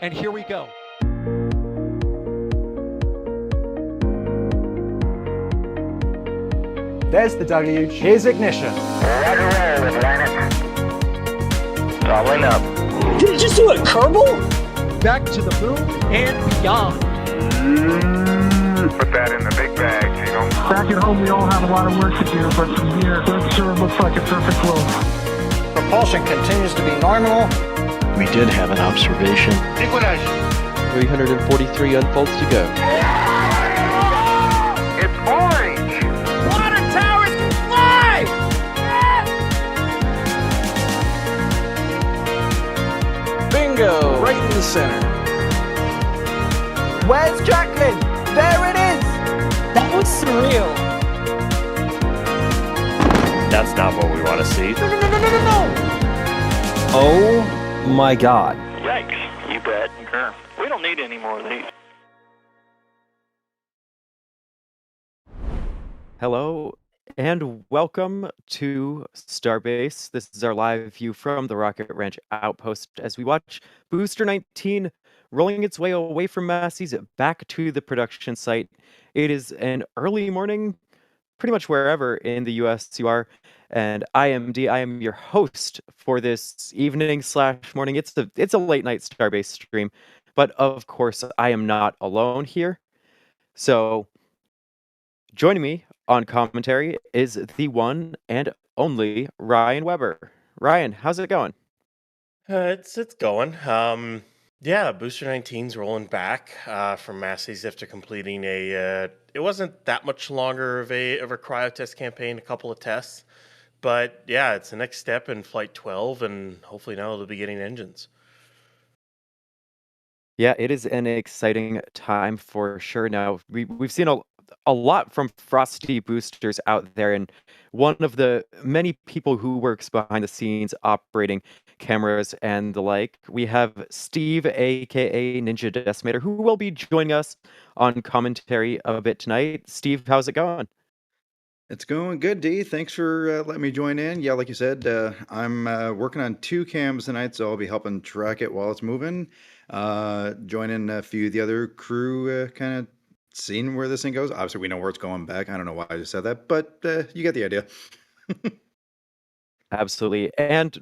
And here we go. There's the W. Here's ignition. Roger, roll, Atlantic. Doubling up. Did he just do a Kerbal? Back to the moon and beyond. Put that in the big bag, you know. Back at home, we all have a lot of work to do, but from here, that sure looks like a perfect flow. Propulsion continues to be normal. We did have an observation. Equalize. 343 unfolds to go. It's orange. Water towers can fly! Bingo! Right in the center. Where's Jacqueline? There it is! That was surreal. That's not what we want to see. No! Oh my god. Yikes, you bet. Sure. We don't need any more of these. Hello and welcome to Starbase. This is our live view from the Rocket Ranch outpost as we watch Booster 19 rolling its way away from Masseys back to the production site. It is an early morning, pretty much wherever in the US you are, and I am D. I am your host for this evening/morning. It's a late night Starbase stream, but of course I am not alone here. So joining me on commentary is the one and only Ryan Weber. Ryan, how's it going? It's going. Yeah, Booster 19's rolling back from Masseys after completing a. It wasn't that much longer of a cryo test campaign, a couple of tests, but yeah, it's the next step in Flight 12, and hopefully now it'll be getting engines. Yeah, it is an exciting time for sure. Now we've seen a lot from Frosty boosters out there, and one of the many people who works behind the scenes operating cameras and the like. We have Steve, aka Ninja Decimator, who will be joining us on commentary a bit tonight. Steve, how's it going? It's going good, D. Thanks for letting me join in. Yeah, like you said, I'm working on 2 cams tonight, so I'll be helping track it while it's moving. Joining a few of the other crew, kind of seeing where this thing goes. Obviously, we know where it's going back. I don't know why I just said that, but you get the idea. Absolutely. And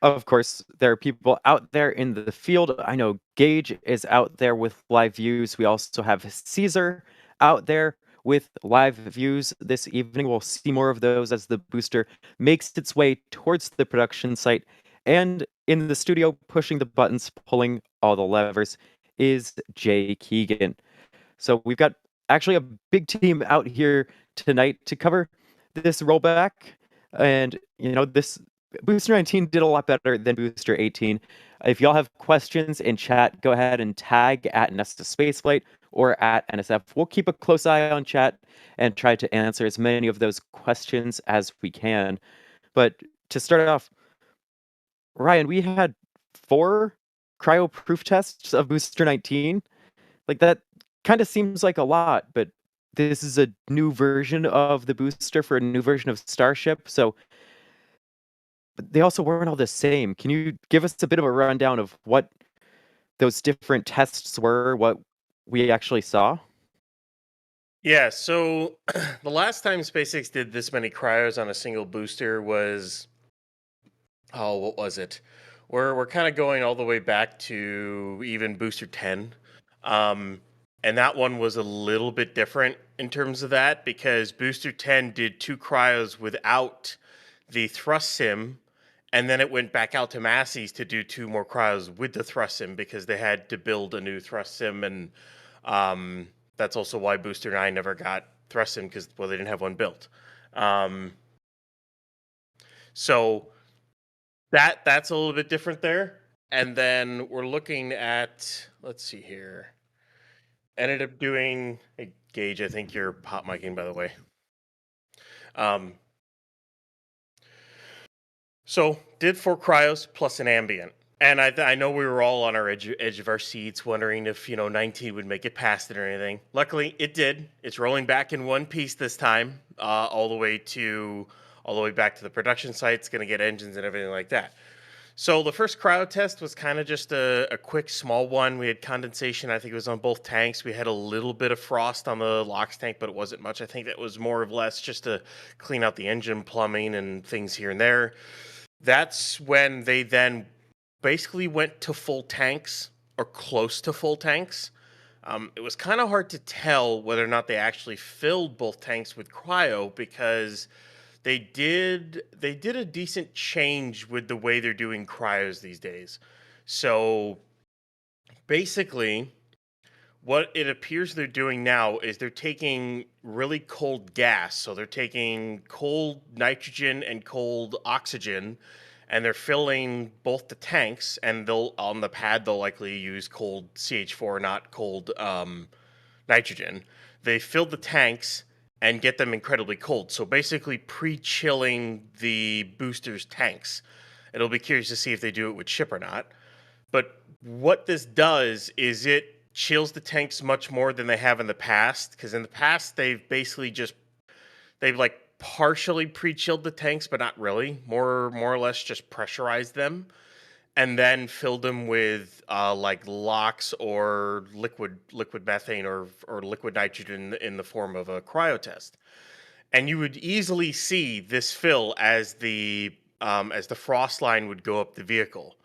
of course, there are people out there in the field. I know Gage is out there with live views. We also have Caesar out there with live views this evening. We'll see more of those as the booster makes its way towards the production site. And in the studio, pushing the buttons, pulling all the levers, is Jay Keegan. So we've got actually a big team out here tonight to cover this rollback. And, you know, this Booster 19 did a lot better than Booster 18. If y'all have questions in chat, go ahead and tag at NASASpaceflight or at NSF. We'll keep a close eye on chat and try to answer as many of those questions as we can. But to start off, Ryan, we had 4 cryo proof tests of Booster 19. Like, that kind of seems like a lot, but this is a new version of the booster for a new version of Starship, so but they also weren't all the same. Can you give us a bit of a rundown of what those different tests were, what we actually saw? Yeah, so the last time SpaceX did this many cryos on a single booster was, oh, what was it? We're kind of going all the way back to even Booster 10. And that one was a little bit different in terms of that because Booster 10 did 2 cryos without the thrust sim, and then it went back out to Masseys to do 2 more cryos with the thrust sim because they had to build a new thrust sim, and that's also why Booster 9 never got thrust sim because, well, they didn't have one built. So that's a little bit different there. And then we're looking at, let's see here. Ended up doing, hey, Gage, I think you're hot micing, by the way. So did 4 cryos plus an ambient. And I know we were all on our edge of our seats wondering if, 19 would make it past it or anything. Luckily, it did. It's rolling back in one piece this time, all the way back to the production site. It's going to get engines and everything like that. So the first cryo test was kind of just a quick small one. We had condensation, I think it was on both tanks. We had a little bit of frost on the LOX tank, but it wasn't much. I think that was more or less just to clean out the engine plumbing and things here and there. That's when they then basically went to full tanks or close to full tanks. It was kind of hard to tell whether or not they actually filled both tanks with cryo because they did a decent change with the way they're doing cryos these days. So basically, what it appears they're doing now is they're taking really cold gas. So they're taking cold nitrogen and cold oxygen, and they're filling both the tanks. And they'll on the pad they'll likely use cold CH4, not cold nitrogen. They fill the tanks and get them incredibly cold. So basically pre-chilling the booster's tanks. It'll be curious to see if they do it with ship or not. But what this does is it chills the tanks much more than they have in the past. Because in the past, they've like partially pre-chilled the tanks, but not really. More or less just pressurized them. And then filled them with like LOX or liquid methane or liquid nitrogen in the form of a cryo test. And you would easily see this fill as the frost line would go up the vehicle.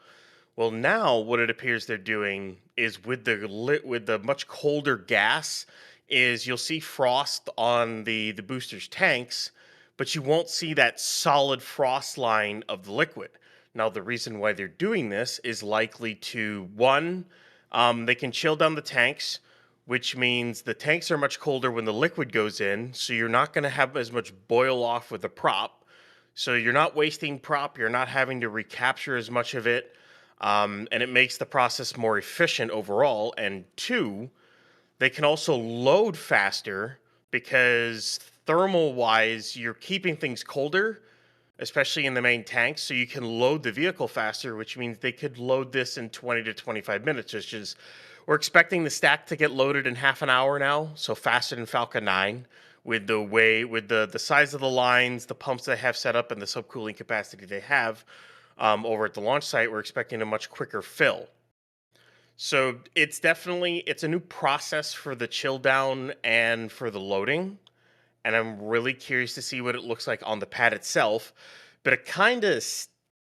Well, now what it appears they're doing is with the much colder gas is you'll see frost on the booster's tanks, but you won't see that solid frost line of the liquid. Now, the reason why they're doing this is likely to, one, they can chill down the tanks, which means the tanks are much colder when the liquid goes in, so you're not going to have as much boil off with the prop. So you're not wasting prop, you're not having to recapture as much of it, and it makes the process more efficient overall. And two, they can also load faster because thermal-wise, you're keeping things colder, especially in the main tanks, so you can load the vehicle faster, which means they could load this in 20 to 25 minutes, which is, we're expecting the stack to get loaded in half an hour now, so faster than Falcon 9, with the size of the lines, the pumps they have set up, and the subcooling capacity they have over at the launch site. We're expecting a much quicker fill. So it's a new process for the chill down and for the loading. And I'm really curious to see what it looks like on the pad itself. But it kind of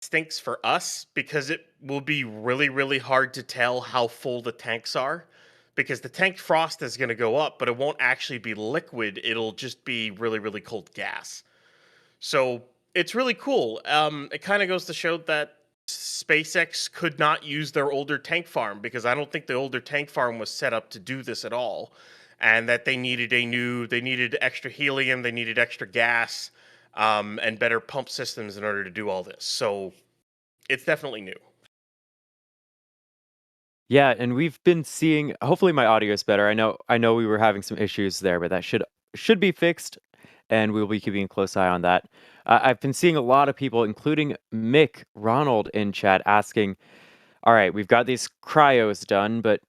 stinks for us because it will be really, really hard to tell how full the tanks are. Because the tank frost is going to go up, but it won't actually be liquid. It'll just be really, really cold gas. So it's really cool. It kind of goes to show that SpaceX could not use their older tank farm because I don't think the older tank farm was set up to do this at all. And that they needed extra helium, they needed extra gas, and better pump systems in order to do all this. So it's definitely new. Yeah, and we've been seeing. Hopefully, my audio is better. I know we were having some issues there, but that should be fixed, and we'll be keeping a close eye on that. I've been seeing a lot of people, including Mick Ronald in chat, asking, "All right, we've got these cryos done, but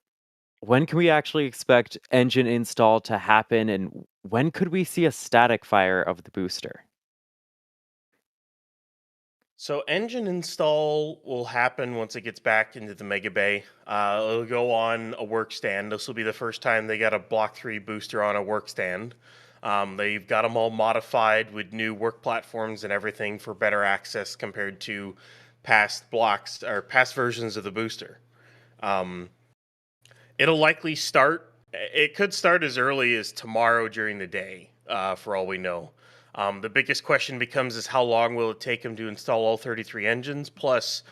when can we actually expect engine install to happen, and when could we see a static fire of the booster?" So engine install will happen once it gets back into the Mega Bay. It'll go on a work stand. This will be the first time they got a Block 3 booster on a work stand. They've got them all modified with new work platforms and everything for better access compared to past blocks or past versions of the booster. It'll likely start. It could start as early as tomorrow during the day, for all we know. The biggest question becomes is how long will it take them to install all 33 engines, plus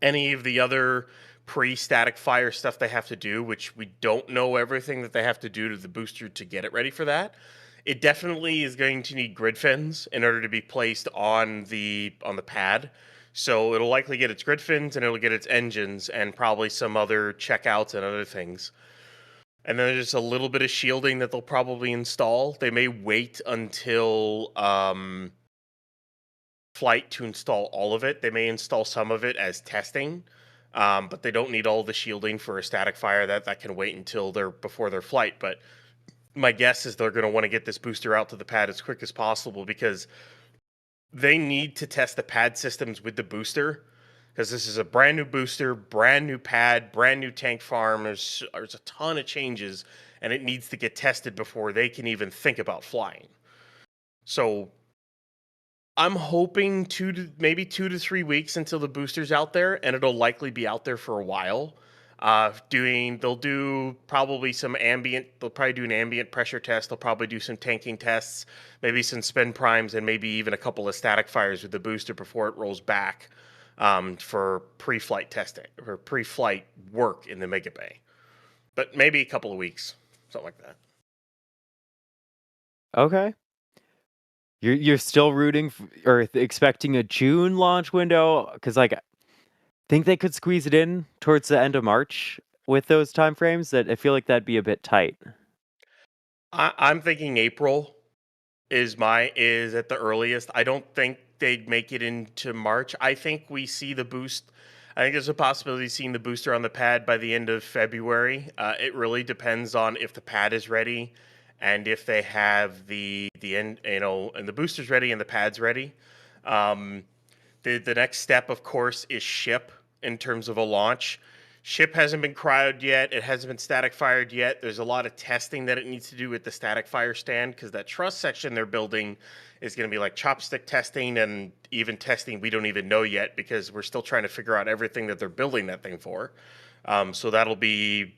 any of the other pre-static fire stuff they have to do, which we don't know everything that they have to do to the booster to get it ready for that. It definitely is going to need grid fins in order to be placed on the pad. So it'll likely get its grid fins and it'll get its engines and probably some other checkouts and other things. And then there's a little bit of shielding that they'll probably install. They may wait until flight to install all of it. They may install some of it as testing, but they don't need all the shielding for a static fire. That can wait until before their flight. But my guess is they're going to want to get this booster out to the pad as quick as possible because they need to test the pad systems with the booster, because this is a brand new booster, brand new pad, brand new tank farm. There's a ton of changes, and it needs to get tested before they can even think about flying. So I'm hoping maybe 2 to 3 weeks until the booster's out there, and it'll likely be out there for a while. They'll do probably they'll probably do an ambient pressure test. They'll probably do some tanking tests, maybe some spin primes, and maybe even a couple of static fires with the booster before it rolls back for pre-flight testing or pre-flight work in the Mega Bay. But maybe a couple of weeks, something like that. Okay. You're still rooting or expecting a June launch window? Because like, I think they could squeeze it in towards the end of March with those timeframes. That I feel like that'd be a bit tight. I'm thinking April is at the earliest. I don't think they'd make it into March. I think we see the boost. I think there's a possibility of seeing the booster on the pad by the end of February. It really depends on if the pad is ready and if they have the end, and the booster's ready and the pad's ready. The next step, of course, is ship in terms of a launch. Ship hasn't been cryoed yet. It hasn't been static fired yet. There's a lot of testing that it needs to do with the static fire stand, because that truss section they're building is going to be like chopstick testing, and even testing we don't even know yet, because we're still trying to figure out everything that they're building that thing for. So that'll be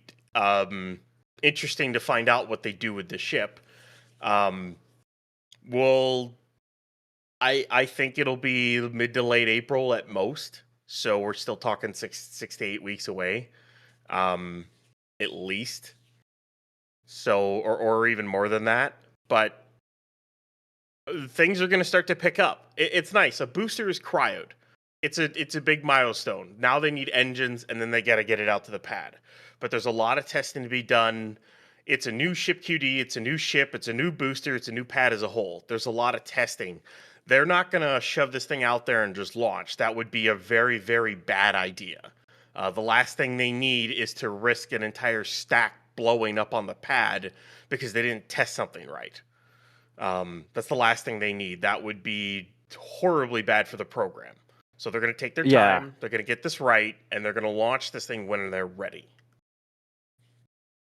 interesting to find out what they do with the ship. I think it'll be mid to late April at most. So we're still talking 6 to 8 weeks away, at least. So, or even more than that. But things are going to start to pick up. It's nice. A booster is cryoed. It's a big milestone. Now they need engines, and then they got to get it out to the pad. But there's a lot of testing to be done. It's a new ship QD. It's a new ship. It's a new booster. It's a new pad as a whole. There's a lot of testing. They're not going to shove this thing out there and just launch. That would be a very, very bad idea. The last thing they need is to risk an entire stack blowing up on the pad because they didn't test something right. That's the last thing they need. That would be horribly bad for the program. So they're going to take their time. They're going to get this right, and they're going to launch this thing when they're ready.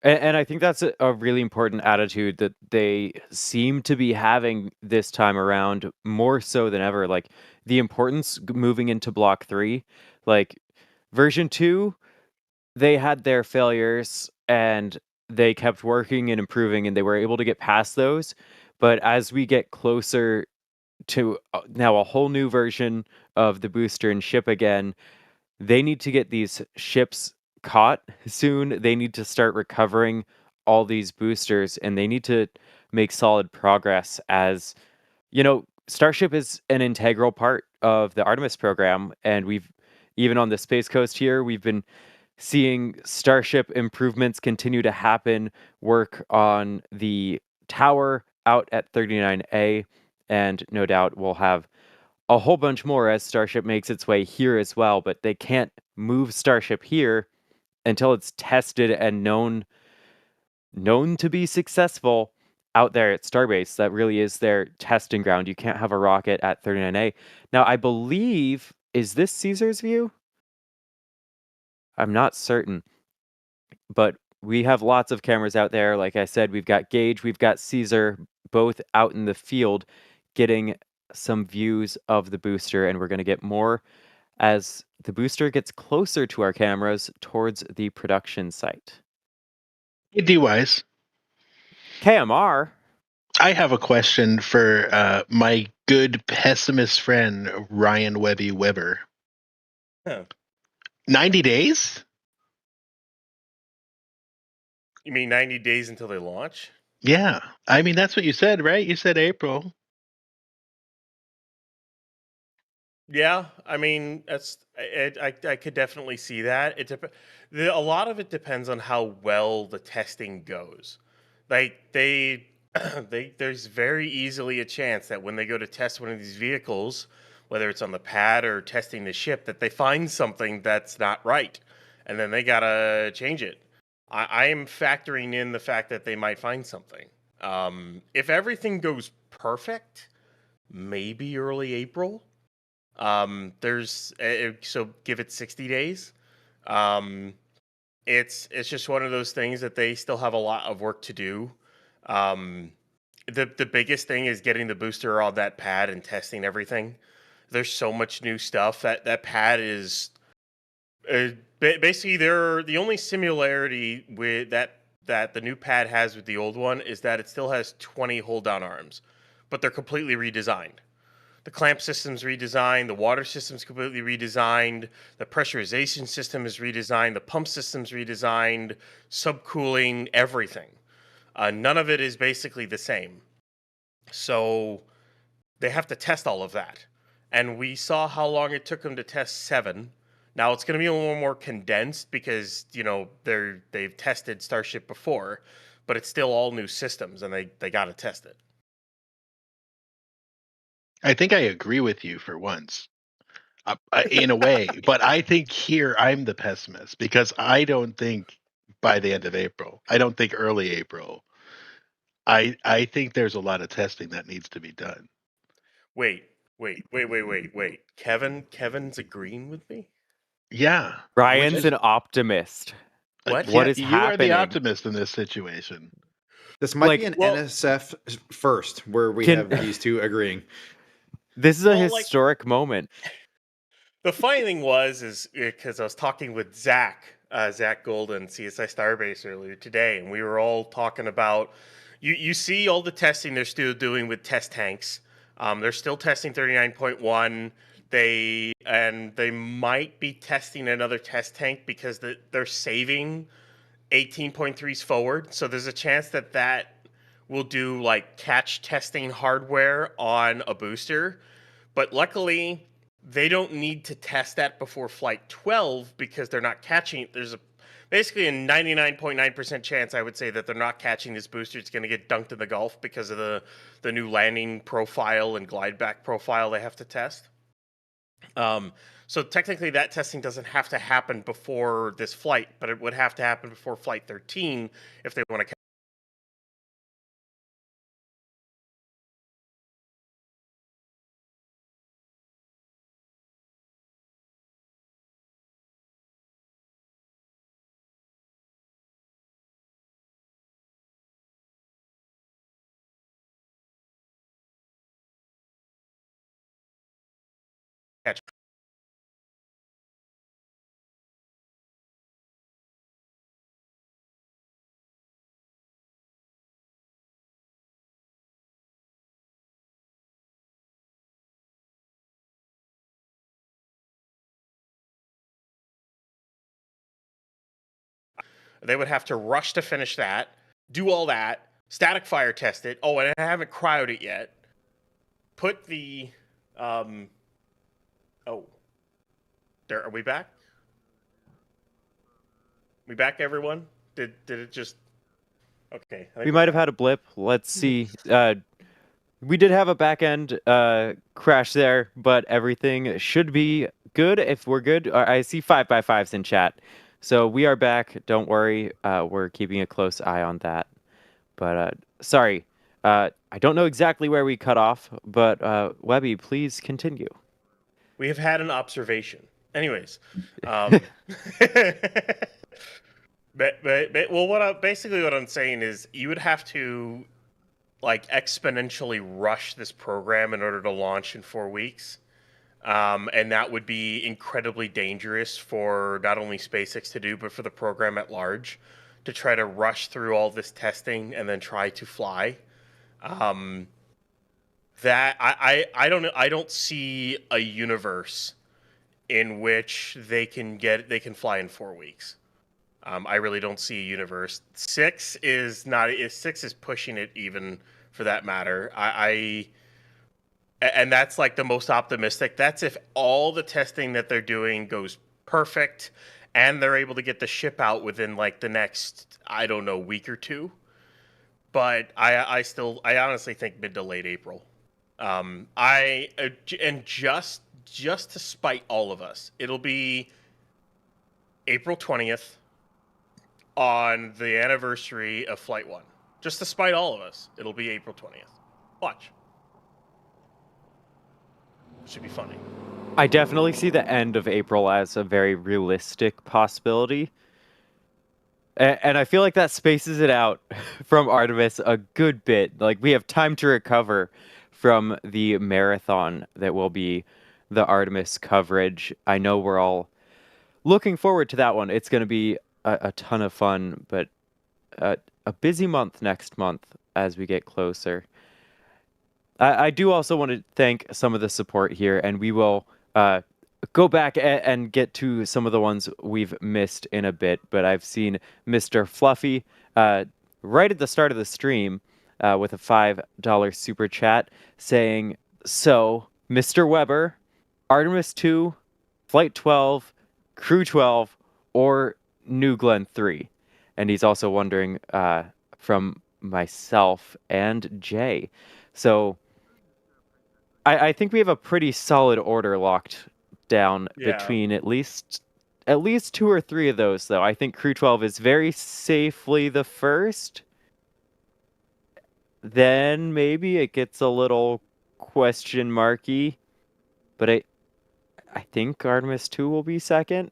And I think that's a really important attitude that they seem to be having this time around, more so than ever. Like, the importance moving into Block 3, like version 2, they had their failures and they kept working and improving, and they were able to get past those. But as we get closer to now a whole new version of the booster and ship again, they need to get these ships caught soon. They need to start recovering all these boosters, and they need to make solid progress. As Starship is an integral part of the Artemis program, and we've, even on the Space Coast here, we've been seeing Starship improvements continue to happen, work on the tower out at 39A, and no doubt we'll have a whole bunch more as Starship makes its way here as well. But they can't move Starship here until it's tested and known to be successful out there at Starbase. That really is their testing ground. You can't have a rocket at 39A. Now, I believe, is this Caesar's view? I'm not certain. But we have lots of cameras out there. Like I said, we've got Gage, we've got Caesar, both out in the field getting some views of the booster, and we're going to get more as the booster gets closer to our cameras towards the production site. Hey, D-Wise. KMR. I have a question for my good pessimist friend, Ryan Webby Weber. Huh. 90 days? You mean 90 days until they launch? Yeah. I mean, that's what you said, right? You said April. Yeah, I mean, I could definitely see that. A lot of it depends on how well the testing goes. Like there's very easily a chance that when they go to test one of these vehicles, whether it's on the pad or testing the ship, that they find something that's not right, and then they gotta change it. I am factoring in the fact that they might find something. If everything goes perfect, maybe early April. So give it 60 days. It's just one of those things that they still have a lot of work to do. The biggest thing is getting the booster on that pad and testing everything. There's so much new stuff. That pad is basically the only similarity with that the new pad has with the old one is that it still has 20 hold down arms, but they're completely redesigned. The clamp system's redesigned, the water system's completely redesigned, the pressurization system is redesigned, the pump system's redesigned, subcooling, everything. None of it is basically the same. So they have to test all of that. And we saw how long it took them to test 7. Now it's going to be a little more condensed because, they've tested Starship before, but it's still all new systems and they got to test it. I think I agree with you for once, in a way. But I think here I'm the pessimist because I don't think by the end of April. I don't think early April. I think there's a lot of testing that needs to be done. Wait. Kevin's agreeing with me? Yeah. Ryan's an optimist. What? What is you happening? are the optimist in this situation. This might be an NSF first, where we have these two agreeing. This is a historic moment. The funny thing is because I was talking with Zach Golden, CSI Starbase earlier today, and we were all talking about you see all the testing they're still doing with test tanks. They're still testing 39.1. They might be testing another test tank because they're saving 18.3s forward. So there's a chance that will do like catch testing hardware on a booster. But luckily, they don't need to test that before Flight 12 because they're not catching. There's basically a 99.9% chance, I would say, that they're not catching this booster. It's going to get dunked in the Gulf because of the new landing profile and glide back profile they have to test. So technically, that testing doesn't have to happen before this flight, but it would have to happen before Flight 13 if they want to. Catch. They would have to rush to finish that, do all that, static fire test it. Oh, and I haven't cryoed it yet. Put the, there, are we back? We back, everyone? Did it just, okay. We might have had a blip. Let's see. We did have a back end crash there, but everything should be good if we're good. I see 5x5s in chat. So we are back. Don't worry. We're keeping a close eye on that. But sorry. I don't know exactly where we cut off, but Webby, please continue. We have had an observation. Anyways. But basically what I'm saying is you would have to like exponentially rush this program in order to launch in 4 weeks. And that would be incredibly dangerous for not only SpaceX to do, but for the program at large to try to rush through all this testing and then try to fly. That I don't see a universe in which they can fly in 4 weeks. I really don't see a universe. 6 is pushing it even for that matter. And that's like the most optimistic. That's if all the testing that they're doing goes perfect and they're able to get the ship out within like the next, I don't know, week or two. But I honestly think mid to late April. And just to spite all of us, it'll be April 20th on the anniversary of Flight 1. Just to spite all of us, it'll be April 20th. Watch. Should be funny. I definitely see the end of April as a very realistic possibility. And I feel like that spaces it out from Artemis a good bit. Like, we have time to recover from the marathon that will be the Artemis coverage. I know we're all looking forward to that one. It's going to be a ton of fun, but a busy month next month as we get closer. I do also want to thank some of the support here, and we will go back and get to some of the ones we've missed in a bit. But I've seen Mr. Fluffy right at the start of the stream with a $5 super chat saying, so, Mr. Weber, Artemis 2, Flight 12, Crew 12, or New Glenn 3. And he's also wondering from myself and Jay. So I think we have a pretty solid order locked down between at least 2 or 3 of those, though. I think Crew 12 is very safely the first. Then maybe it gets a little question marky, but I think Artemis 2 will be second.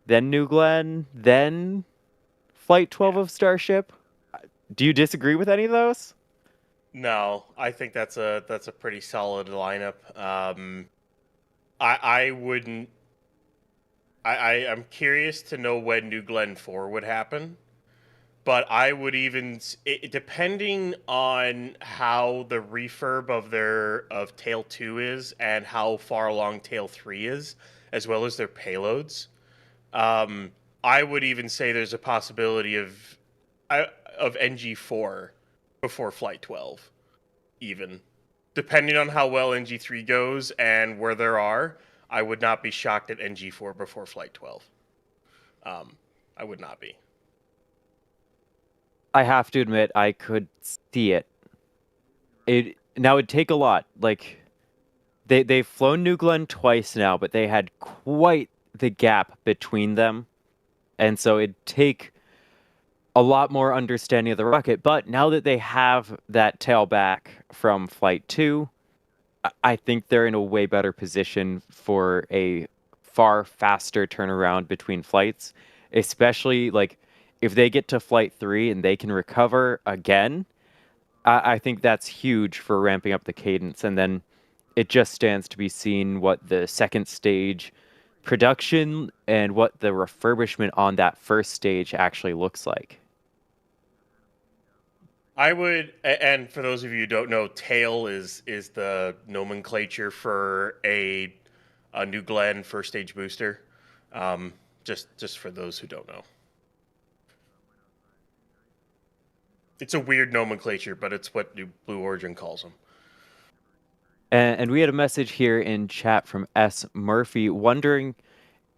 Then New Glenn, then Flight 12 of Starship. Do you disagree with any of those? No, I think that's a pretty solid lineup. I wouldn't. I'm curious to know when New Glenn 4 would happen, but I would even depending on how the refurb of Tail 2 is and how far along Tail 3 is, as well as their payloads. I would even say there's a possibility of NG4 before Flight 12, even. Depending on how well NG3 goes and where there are, I would not be shocked at NG4 before Flight 12. I would not be. I have to admit, I could see it. It'd take a lot. Like, they've flown New Glenn twice now, but they had quite the gap between them. And so it'd take a lot more understanding of the rocket. But now that they have that tail back from Flight 2, I think they're in a way better position for a far faster turnaround between flights, especially like if they get to Flight 3 and they can recover again. I think that's huge for ramping up the cadence. And then it just stands to be seen what the second stage production and what the refurbishment on that first stage actually looks like. I would, and for those of you who don't know, tail is the nomenclature for a New Glenn first stage booster. Just for those who don't know, it's a weird nomenclature, but it's what Blue Origin calls them. And we had a message here in chat from S. Murphy wondering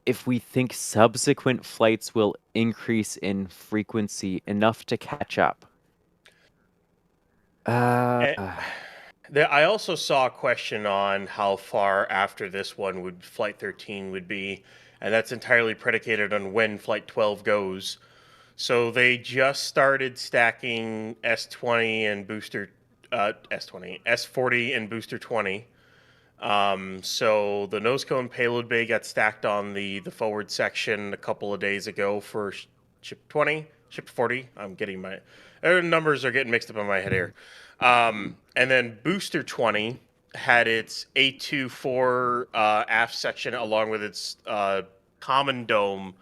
if we think subsequent flights will increase in frequency enough to catch up. I also saw a question on how far after this one would Flight 13 would be, and that's entirely predicated on when Flight 12 goes. So they just started stacking S20 and booster S40 and booster 20. So the nose cone payload bay got stacked on the forward section a couple of days ago for ship 20, ship 40. I'm getting my numbers are getting mixed up in my head here. And then booster 20 had its A24 aft section along with its common dome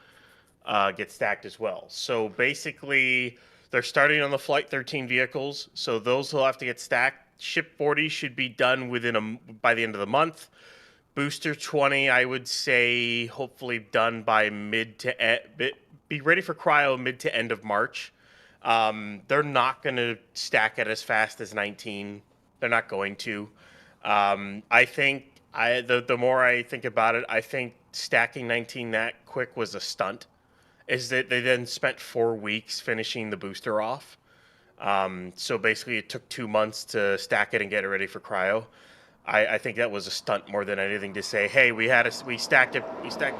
get stacked as well. So basically, they're starting on the Flight 13 vehicles, so those will have to get stacked. Ship 40 should be done by the end of the month. Booster 20, I would say, hopefully done by be ready for cryo mid to end of March. They're not going to stack it as fast as 19. They're not going to. I think the more I think about it, I think stacking 19 that quick was a stunt. Is that they then spent 4 weeks finishing the booster off. So basically it took 2 months to stack it and get it ready for cryo. I think that was a stunt more than anything to say, hey, we stacked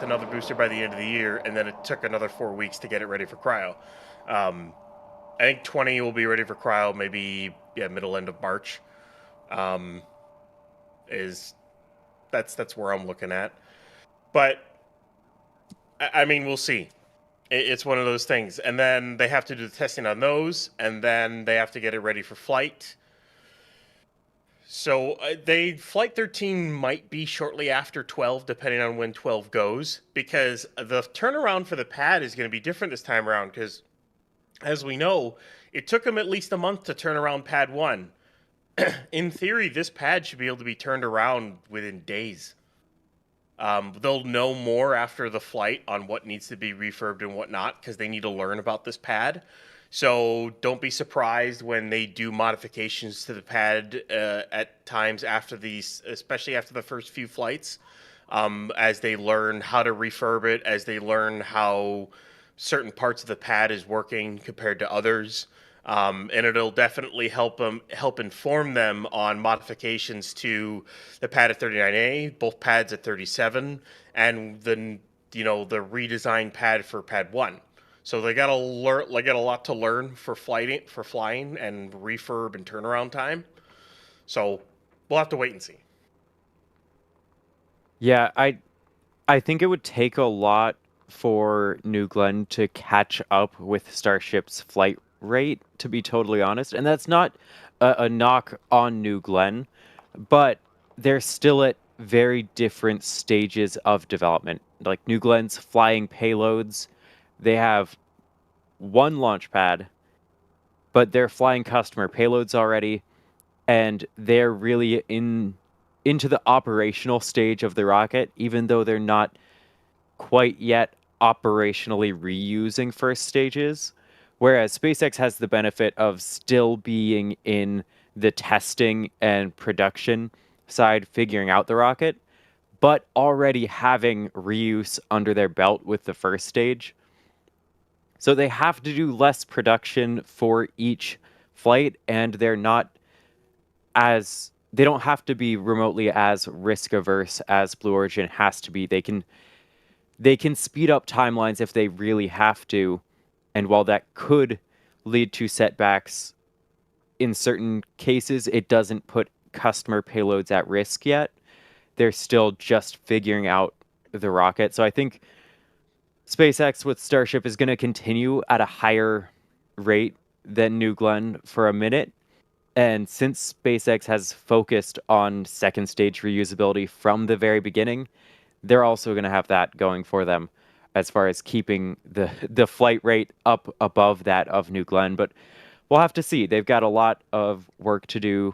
another booster by the end of the year, and then it took another 4 weeks to get it ready for cryo. I think 20 will be ready for cryo maybe middle end of March. That's where I'm looking at. But I mean, we'll see. It's one of those things, and then they have to do the testing on those, and then they have to get it ready for flight. So flight 13 might be shortly after 12, depending on when 12 goes, because the turnaround for the pad is going to be different this time around. Because as we know, it took them at least a month to turn around pad 1. In theory, this pad should be able to be turned around within days. They'll know more after the flight on what needs to be refurbed and what not, because they need to learn about this pad. So don't be surprised when they do modifications to the pad at times after these, especially after the first few flights, as they learn how to refurb it, as they learn how certain parts of the pad is working compared to others. And it'll definitely help inform them on modifications to the pad at 39A, both pads at 37, and the redesigned pad for pad 1. So they got a lot to learn for flying and refurb and turnaround time. So we'll have to wait and see. Yeah, I think it would take a lot for New Glenn to catch up with Starship's flight rate, to be totally honest. And that's not a knock on New Glenn, but they're still at very different stages of development. Like New Glenn's flying payloads, they have one launch pad, but they're flying customer payloads already, and they're really into the operational stage of the rocket, even though they're not quite yet operationally reusing first stages, whereas SpaceX has the benefit of still being in the testing and production side, figuring out the rocket, but already having reuse under their belt with the first stage. So they have to do less production for each flight, and they don't have to be remotely as risk averse as Blue Origin has to be. They can speed up timelines if they really have to, and while that could lead to setbacks in certain cases, it doesn't put customer payloads at risk yet. They're still just figuring out the rocket. So I think SpaceX with Starship is going to continue at a higher rate than New Glenn for a minute. And since SpaceX has focused on second stage reusability from the very beginning, they're also going to have that going for them as far as keeping the flight rate up above that of New Glenn. But we'll have to see. They've got a lot of work to do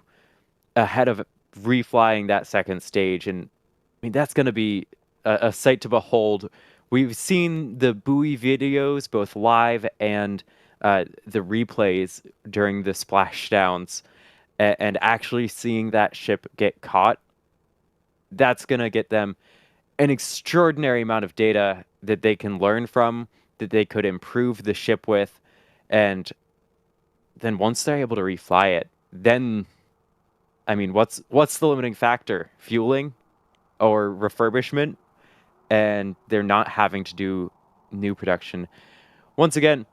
ahead of reflying that second stage. And I mean, that's going to be a sight to behold. We've seen the buoy videos, both live and the replays during the splashdowns, and actually seeing that ship get caught. That's going to get them an extraordinary amount of data that they can learn from, that they could improve the ship with. And then once they're able to refly it, then, I mean, what's the limiting factor? Fueling or refurbishment? And they're not having to do new production. Once again,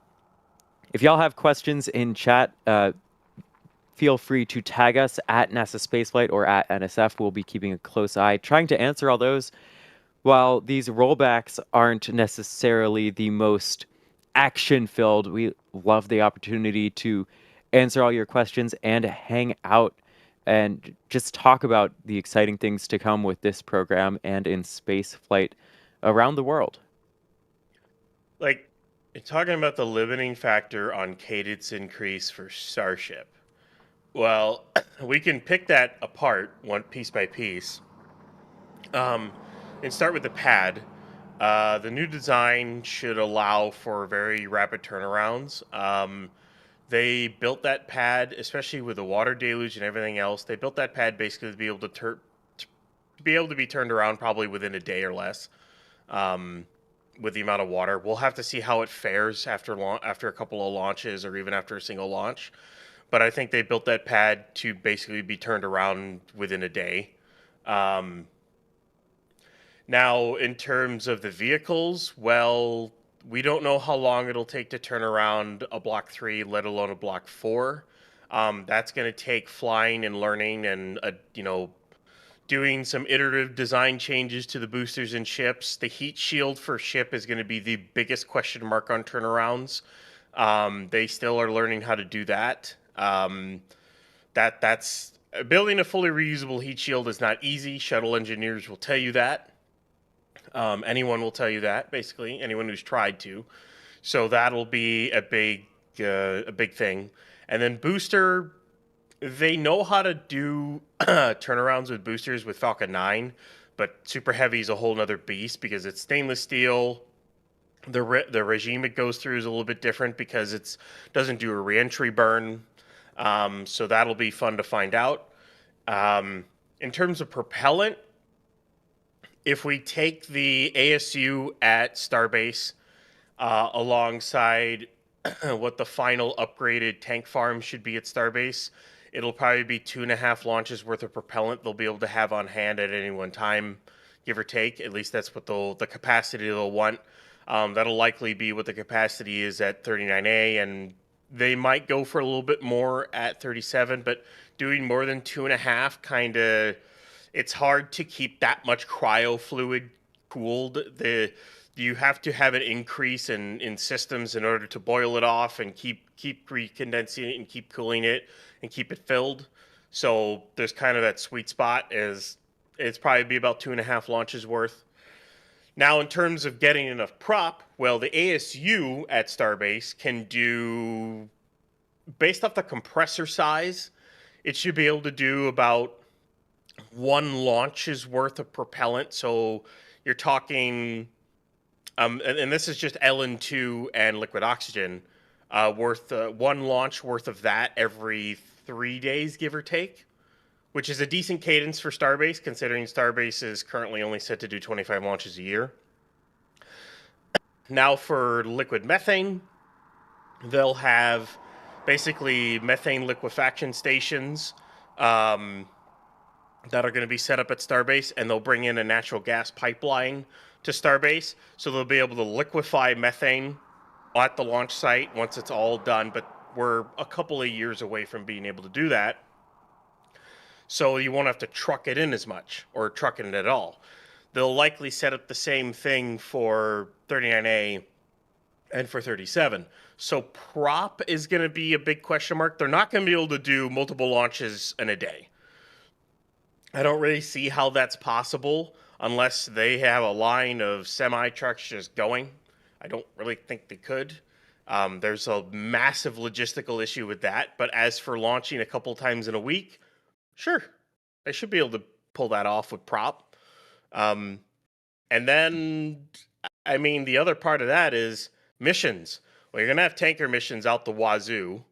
if y'all have questions in chat, feel free to tag us at NASASpaceflight or at NSF. We'll be keeping a close eye, trying to answer all those. While these rollbacks aren't necessarily the most action-filled, we love the opportunity to answer all your questions and hang out and just talk about the exciting things to come with this program and in space flight around the world. Like, you're talking about the limiting factor on cadence increase for Starship. Well, we can pick that apart one piece by piece. And start with the pad. The new design should allow for very rapid turnarounds. They built that pad, especially with the water deluge and everything else. They built that pad basically to be able to be turned around probably within a day or less. With the amount of water, we'll have to see how it fares after a couple of launches or even after a single launch. But I think they built that pad to basically be turned around within a day. Now, in terms of the vehicles, well, we don't know how long it'll take to turn around a Block 3, let alone a Block 4. That's going to take flying and learning and, doing some iterative design changes to the boosters and ships. The heat shield for ship is going to be the biggest question mark on turnarounds. They still are learning how to do that. That's building a fully reusable heat shield is not easy. Shuttle engineers will tell you that. Anyone will tell you that, basically. Anyone who's tried to. So that'll be a big thing. And then booster, they know how to do turnarounds with boosters with Falcon 9, but Super Heavy is a whole nother beast because it's stainless steel. The regime it goes through is a little bit different because it doesn't do a reentry burn. So that'll be fun to find out. In terms of propellant, if we take the ASU at Starbase alongside what the final upgraded tank farm should be at Starbase, it'll probably be 2.5 launches worth of propellant they'll be able to have on hand at any one time, give or take. At least that's what the capacity they'll want. That'll likely be what the capacity is at 39A, and they might go for a little bit more at 37, but doing more than 2.5 kind of, it's hard to keep that much cryo fluid cooled. You have to have an increase in systems in order to boil it off and keep recondensing it and keep cooling it and keep it filled. So there's kind of that sweet spot is it's probably be about 2.5 launches worth. Now, in terms of getting enough prop, well, the ASU at Starbase can do, based off the compressor size, it should be able to do about 1 launch's worth of propellant. So you're talking, and this is just LN2 and liquid oxygen, worth 1 launch worth of that every 3 days, give or take, which is a decent cadence for Starbase, considering Starbase is currently only set to do 25 launches a year. Now for liquid methane, they'll have basically methane liquefaction stations that are going to be set up at Starbase, and they'll bring in a natural gas pipeline to Starbase, so they'll be able to liquefy methane at the launch site once it's all done, but we're a couple of years away from being able to do that. So you won't have to truck it in as much, or truck it in at all. They'll likely set up the same thing for 39A and for 37. So prop is going to be a big question mark. They're not going to be able to do multiple launches in a day. I don't really see how that's possible unless they have a line of semi-trucks just going. I don't really think they could. There's a massive logistical issue with that. But as for launching a couple times in a week, sure, they should be able to pull that off with prop. And then, I mean, the other part of that is missions. Well, you're going to have tanker missions out the wazoo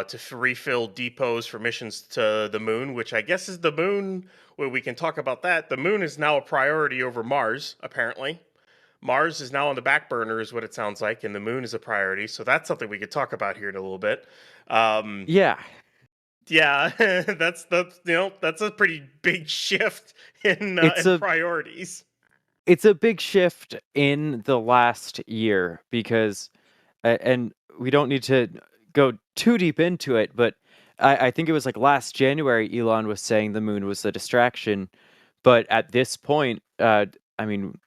to refill depots for missions to the moon, which I guess is the moon. Well, we can talk about that. The moon is now a priority over Mars, apparently. Mars is now on the back burner, is what it sounds like, and the moon is a priority. So that's something we could talk about here in a little bit. Yeah. Yeah, that's a pretty big shift in priorities. It's a big shift in the last year because, and we don't need to go too deep into it, but I think it was like last January, Elon was saying the moon was a distraction. But at this point, I mean,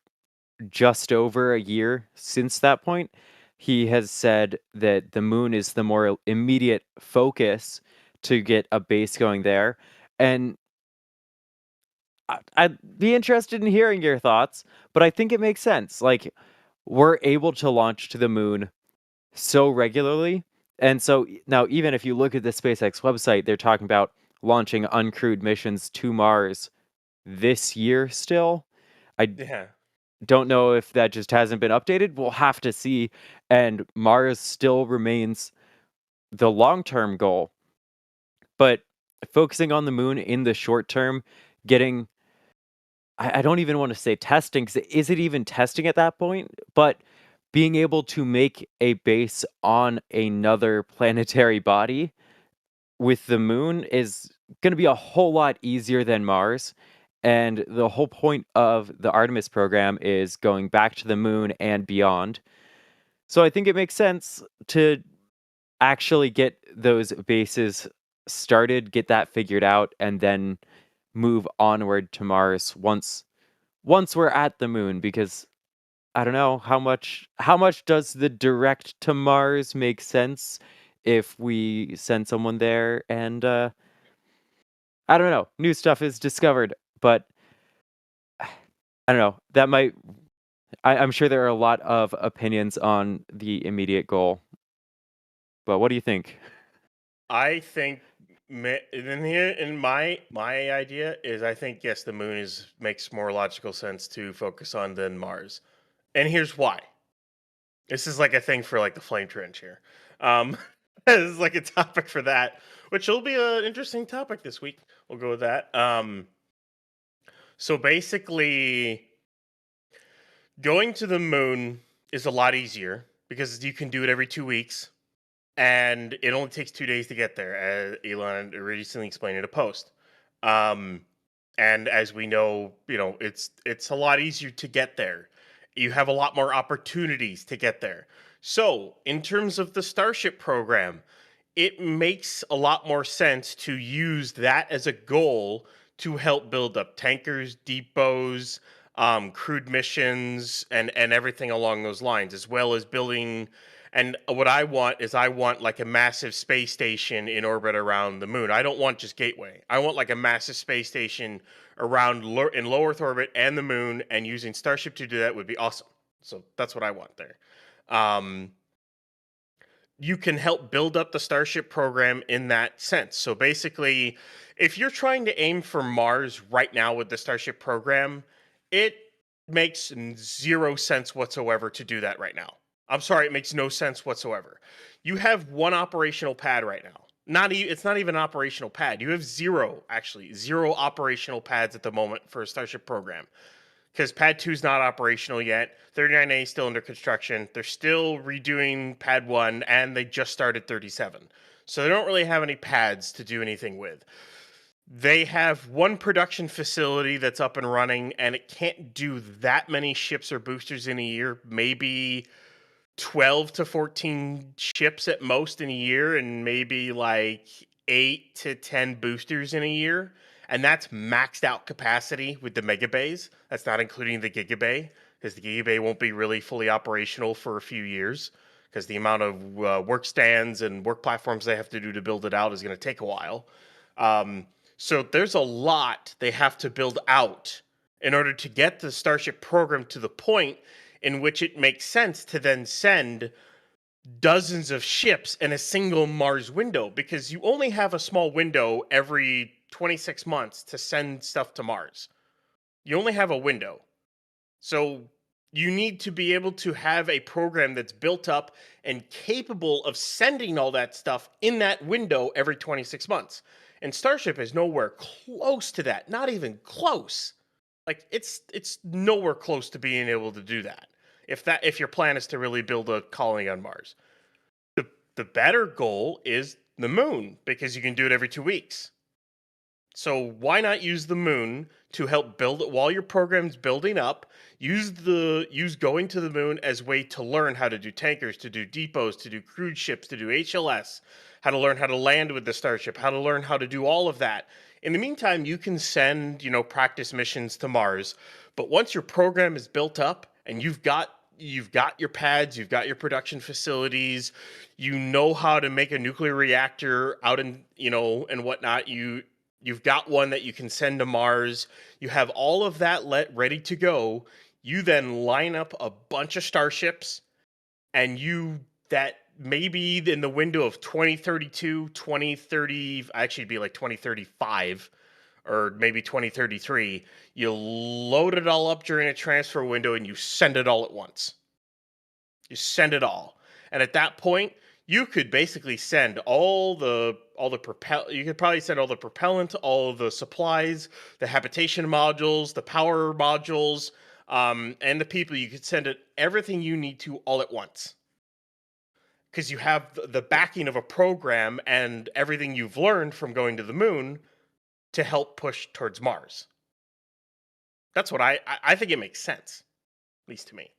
just over a year since that point, he has said that the moon is the more immediate focus to get a base going there. And I'd be interested in hearing your thoughts, but I think it makes sense. Like, we're able to launch to the moon so regularly. And so now, even if you look at the SpaceX website, they're talking about launching uncrewed missions to Mars this year still. I don't know if that just hasn't been updated. We'll have to see. And Mars still remains the long-term goal. But focusing on the moon in the short term, getting, I don't even want to say testing, because is it even testing at that point? But being able to make a base on another planetary body with the moon is going to be a whole lot easier than Mars. And the whole point of the Artemis program is going back to the moon and beyond. So I think it makes sense to actually get those bases started, get that figured out, and then move onward to Mars once we're at the moon, because I don't know how much does the direct to Mars make sense if we send someone there, and I don't know, new stuff is discovered, but I don't know, that might I'm sure there are a lot of opinions on the immediate goal, but what do you think? I think in my idea is, I think yes, the moon makes more logical sense to focus on than Mars, and here's why. This is like a thing for like the flame trench here. This is like a topic for that, which will be an interesting topic this week. We'll go with that. So basically, going to the moon is a lot easier because you can do it every 2 weeks, and it only takes 2 days to get there, as Elon recently explained in a post. And as we know, it's a lot easier to get there. You have a lot more opportunities to get there. So, in terms of the Starship program, it makes a lot more sense to use that as a goal to help build up tankers, depots, crewed missions, and everything along those lines, as well as building. And what I want like a massive space station in orbit around the moon. I don't want just Gateway. I want like a massive space station around in low Earth orbit and the moon, and using Starship to do that would be awesome. So that's what I want there. You can help build up the Starship program in that sense. So basically, if you're trying to aim for Mars right now with the Starship program, it makes zero sense whatsoever to do that right now. I'm sorry, it makes no sense whatsoever. You have one operational pad right now. It's not even an operational pad. You have zero operational pads at the moment for a Starship program, because Pad 2 is not operational yet. 39A is still under construction. They're still redoing Pad 1, and they just started 37. So they don't really have any pads to do anything with. They have one production facility that's up and running, and it can't do that many ships or boosters in a year. Maybe 12 to 14 ships at most in a year, and maybe like 8 to 10 boosters in a year. And that's maxed out capacity with the mega bays. That's not including the gigabay, because the gigabay won't be really fully operational for a few years, because the amount of work stands and work platforms they have to do to build it out is going to take a while. So there's a lot they have to build out in order to get the Starship program to the point in which it makes sense to then send dozens of ships in a single Mars window, because you only have a small window every 26 months to send stuff to Mars. You only have a window. So you need to be able to have a program that's built up and capable of sending all that stuff in that window every 26 months. And Starship is nowhere close to that. Not even close. Like it's nowhere close to being able to do that. If your plan is to really build a colony on Mars. The better goal is the moon, because you can do it every 2 weeks. So why not use the moon to help build it while your program's building up? Use going to the moon as a way to learn how to do tankers, to do depots, to do crude ships, to do HLS, how to learn how to land with the Starship, how to learn how to do all of that. In the meantime, you can send, practice missions to Mars. But once your program is built up and you've got your pads, you've got your production facilities, you know how to make a nuclear reactor out in, and whatnot, you've got one that you can send to Mars, you have all of that ready to go, you then line up a bunch of Starships, and that maybe in the window of 2032, 2030, actually it'd be like 2035, or maybe 2033, you load it all up during a transfer window and you send it all at once. You send it all. And at that point, you could basically send all the you could probably send all the propellant, all of the supplies, the habitation modules, the power modules, and the people. You could send everything you need to all at once, because you have the backing of a program and everything you've learned from going to the moon to help push towards Mars. That's what I think it makes sense, at least to me.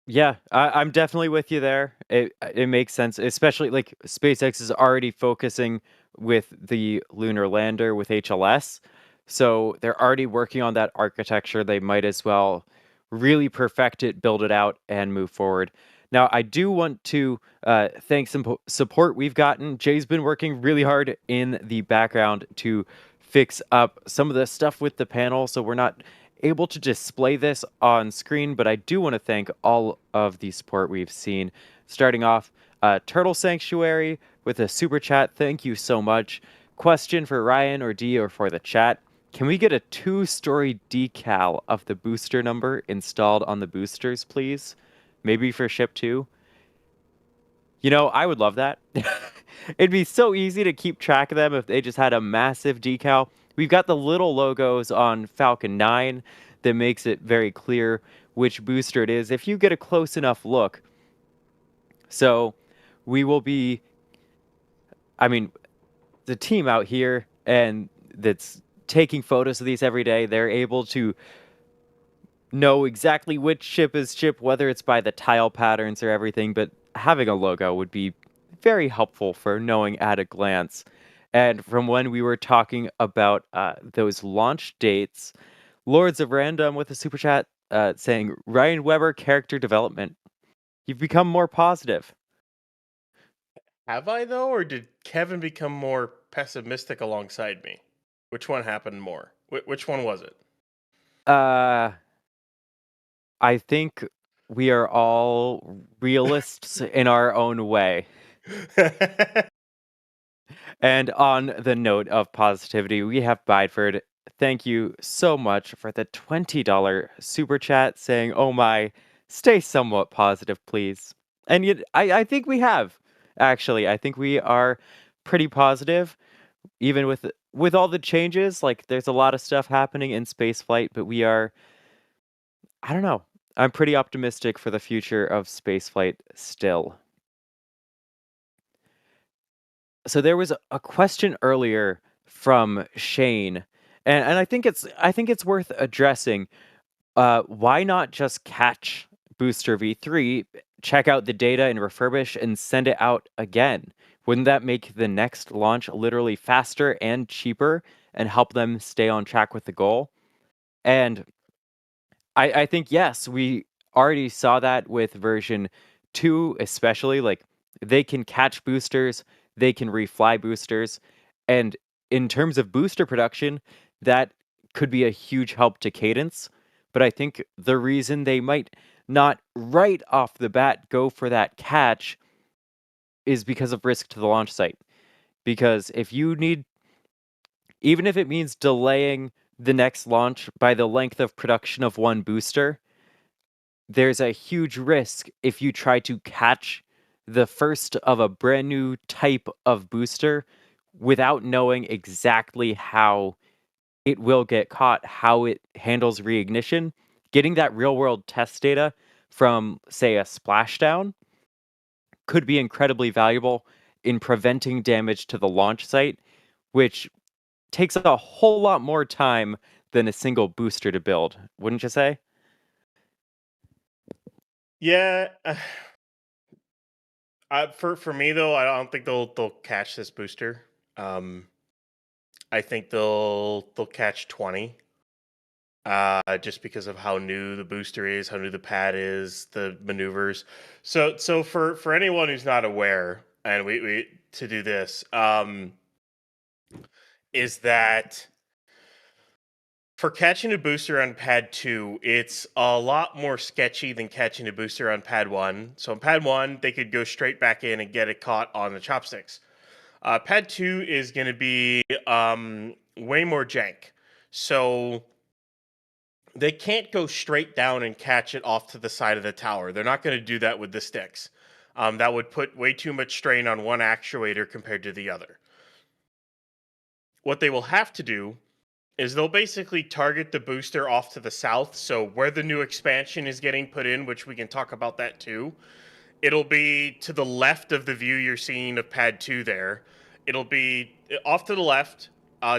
Yeah, I'm definitely with you there. It makes sense, especially like SpaceX is already focusing with the lunar lander with HLS. So they're already working on that architecture. They might as well really perfect it, build it out, and move forward. Now, I do want to thank some support we've gotten. Jay's been working really hard in the background to fix up some of the stuff with the panel, so we're not able to display this on screen, but I do want to thank all of the support we've seen. Starting off, Turtle Sanctuary with a super chat. Thank you so much. Question for Ryan or D or for the chat. Can we get a 2-story decal of the booster number installed on the boosters, please? Maybe for ship 2? You know, I would love that. It'd be so easy to keep track of them if they just had a massive decal. We've got the little logos on Falcon 9 that makes it very clear which booster it is if you get a close enough look. So we will be, I mean, the team out here and that's taking photos of these every day, they're able to know exactly which ship is ship, whether it's by the tile patterns or everything, but having a logo would be very helpful for knowing at a glance. And from when we were talking about those launch dates, Lords of Random with a super chat saying, Ryan Weber character development. You've become more positive. Have I, though, or did Kevin become more pessimistic alongside me? Which one happened more? Which one was it? I think we are all realists in our own way. And on the note of positivity, we have Bideford. Thank you so much for the $20 super chat saying, oh my, stay somewhat positive, please. And yet, I think we have, actually. I think we are pretty positive, even with all the changes. Like, there's a lot of stuff happening in spaceflight, but we are, I don't know. I'm pretty optimistic for the future of spaceflight still. So there was a question earlier from Shane, and I think it's worth addressing. Why not just catch Booster V3, check out the data and refurbish and send it out again? Wouldn't that make the next launch literally faster and cheaper and help them stay on track with the goal? And I think, yes, we already saw that with version 2, especially. Like, they can catch boosters, they can refly boosters, and in terms of booster production, that could be a huge help to cadence. But I think the reason they might not right off the bat go for that catch is because of risk to the launch site. Because if you need, even if it means delaying the next launch by the length of production of one booster, there's a huge risk if you try to catch the first of a brand new type of booster without knowing exactly how it will get caught, how it handles reignition. Getting that real world test data from, say, a splashdown could be incredibly valuable in preventing damage to the launch site, which takes a whole lot more time than a single booster to build, wouldn't you say? Yeah. For me though, I don't think they'll catch this booster. I think they'll catch 20. Just because of how new the booster is, how new the pad is, the maneuvers. So for anyone who's not aware, and we to do this, is that for catching a booster on pad 2, it's a lot more sketchy than catching a booster on pad 1. So on pad 1, they could go straight back in and get it caught on the chopsticks. Pad 2 is going to be way more jank. So they can't go straight down and catch it off to the side of the tower. They're not going to do that with the sticks. That would put way too much strain on one actuator compared to the other. What they will have to do is they'll basically target the booster off to the south, so where the new expansion is getting put in, which we can talk about that too. It'll be to the left of the view you're seeing of pad 2 there. It'll be off to the left,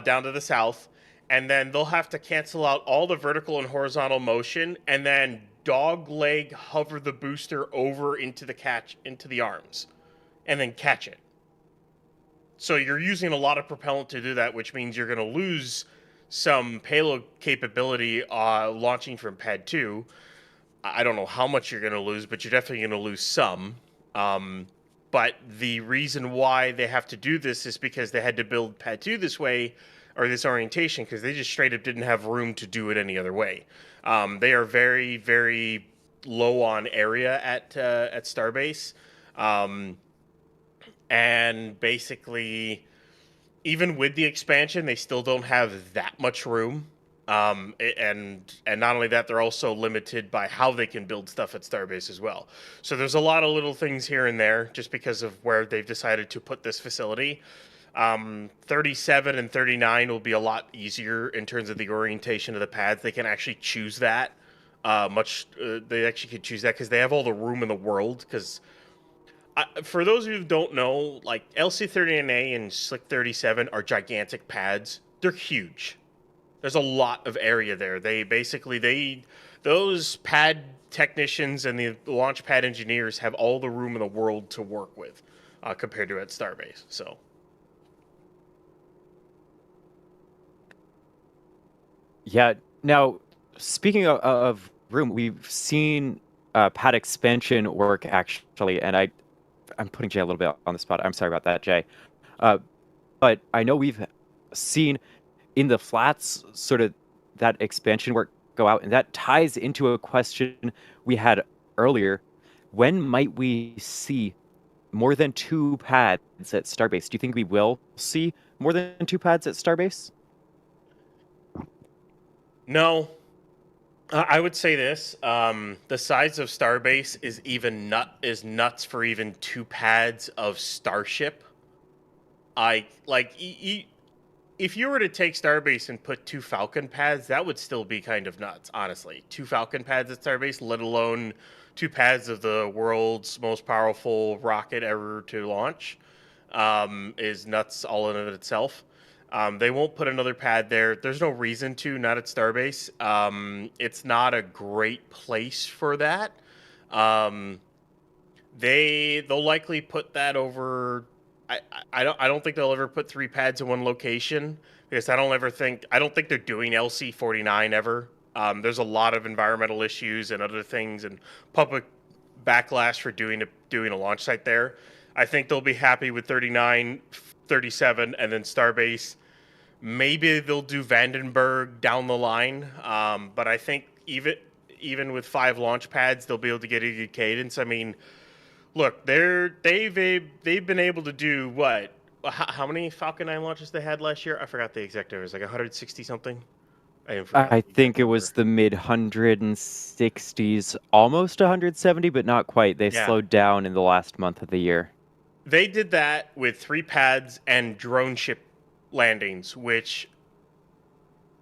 down to the south, and then they'll have to cancel out all the vertical and horizontal motion, and then dog leg hover the booster over into the arms, and then catch it. So you're using a lot of propellant to do that, which means you're going to lose some payload capability launching from Pad 2. I don't know how much you're going to lose, but you're definitely going to lose some. But the reason why they have to do this is because they had to build Pad 2 this way, or this orientation, because they just straight up didn't have room to do it any other way. They are very, very low on area at Starbase. And basically, even with the expansion, they still don't have that much room. And not only that, they're also limited by how they can build stuff at Starbase as well. So there's a lot of little things here and there just because of where they've decided to put this facility. 37 and 39 will be a lot easier in terms of the orientation of the pads. They can actually choose that. They actually can choose that because they have all the room in the world. Because for those of you who don't know, like LC39A and Slick 37 are gigantic pads. They're huge. There's a lot of area there. Those pad technicians and the launch pad engineers have all the room in the world to work with compared to at Starbase. So. Yeah. Now, speaking of room, we've seen pad expansion work actually, and I'm putting Jay a little bit on the spot. I'm sorry about that, Jay. But I know we've seen in the flats sort of that expansion work go out, and that ties into a question we had earlier. When might we see more than 2 pads at Starbase? Do you think we will see more than 2 pads at Starbase? No. I would say this: the size of Starbase is nuts for even 2 pads of Starship. If you were to take Starbase and put 2 Falcon pads, that would still be kind of nuts, honestly. 2 Falcon pads at Starbase, let alone 2 pads of the world's most powerful rocket ever to launch, is nuts all in of itself. They won't put another pad there. There's no reason to, not at Starbase. It's not a great place for that. They'll likely put that over. I don't think they'll ever put 3 pads in one location because I don't think they're doing LC49 ever. There's a lot of environmental issues and other things and public backlash for doing a launch site there. I think they'll be happy with 39, 37, and then Starbase. Maybe they'll do Vandenberg down the line, but I think even with 5 launch pads, they'll be able to get a good cadence. I mean, look, they've been able to do what? How many Falcon 9 launches they had last year? I forgot the exact numbers. Like 160 something. I think it was the mid 160s, almost 170, but not quite. They slowed down in the last month of the year. They did that with 3 pads and drone ship landings, which,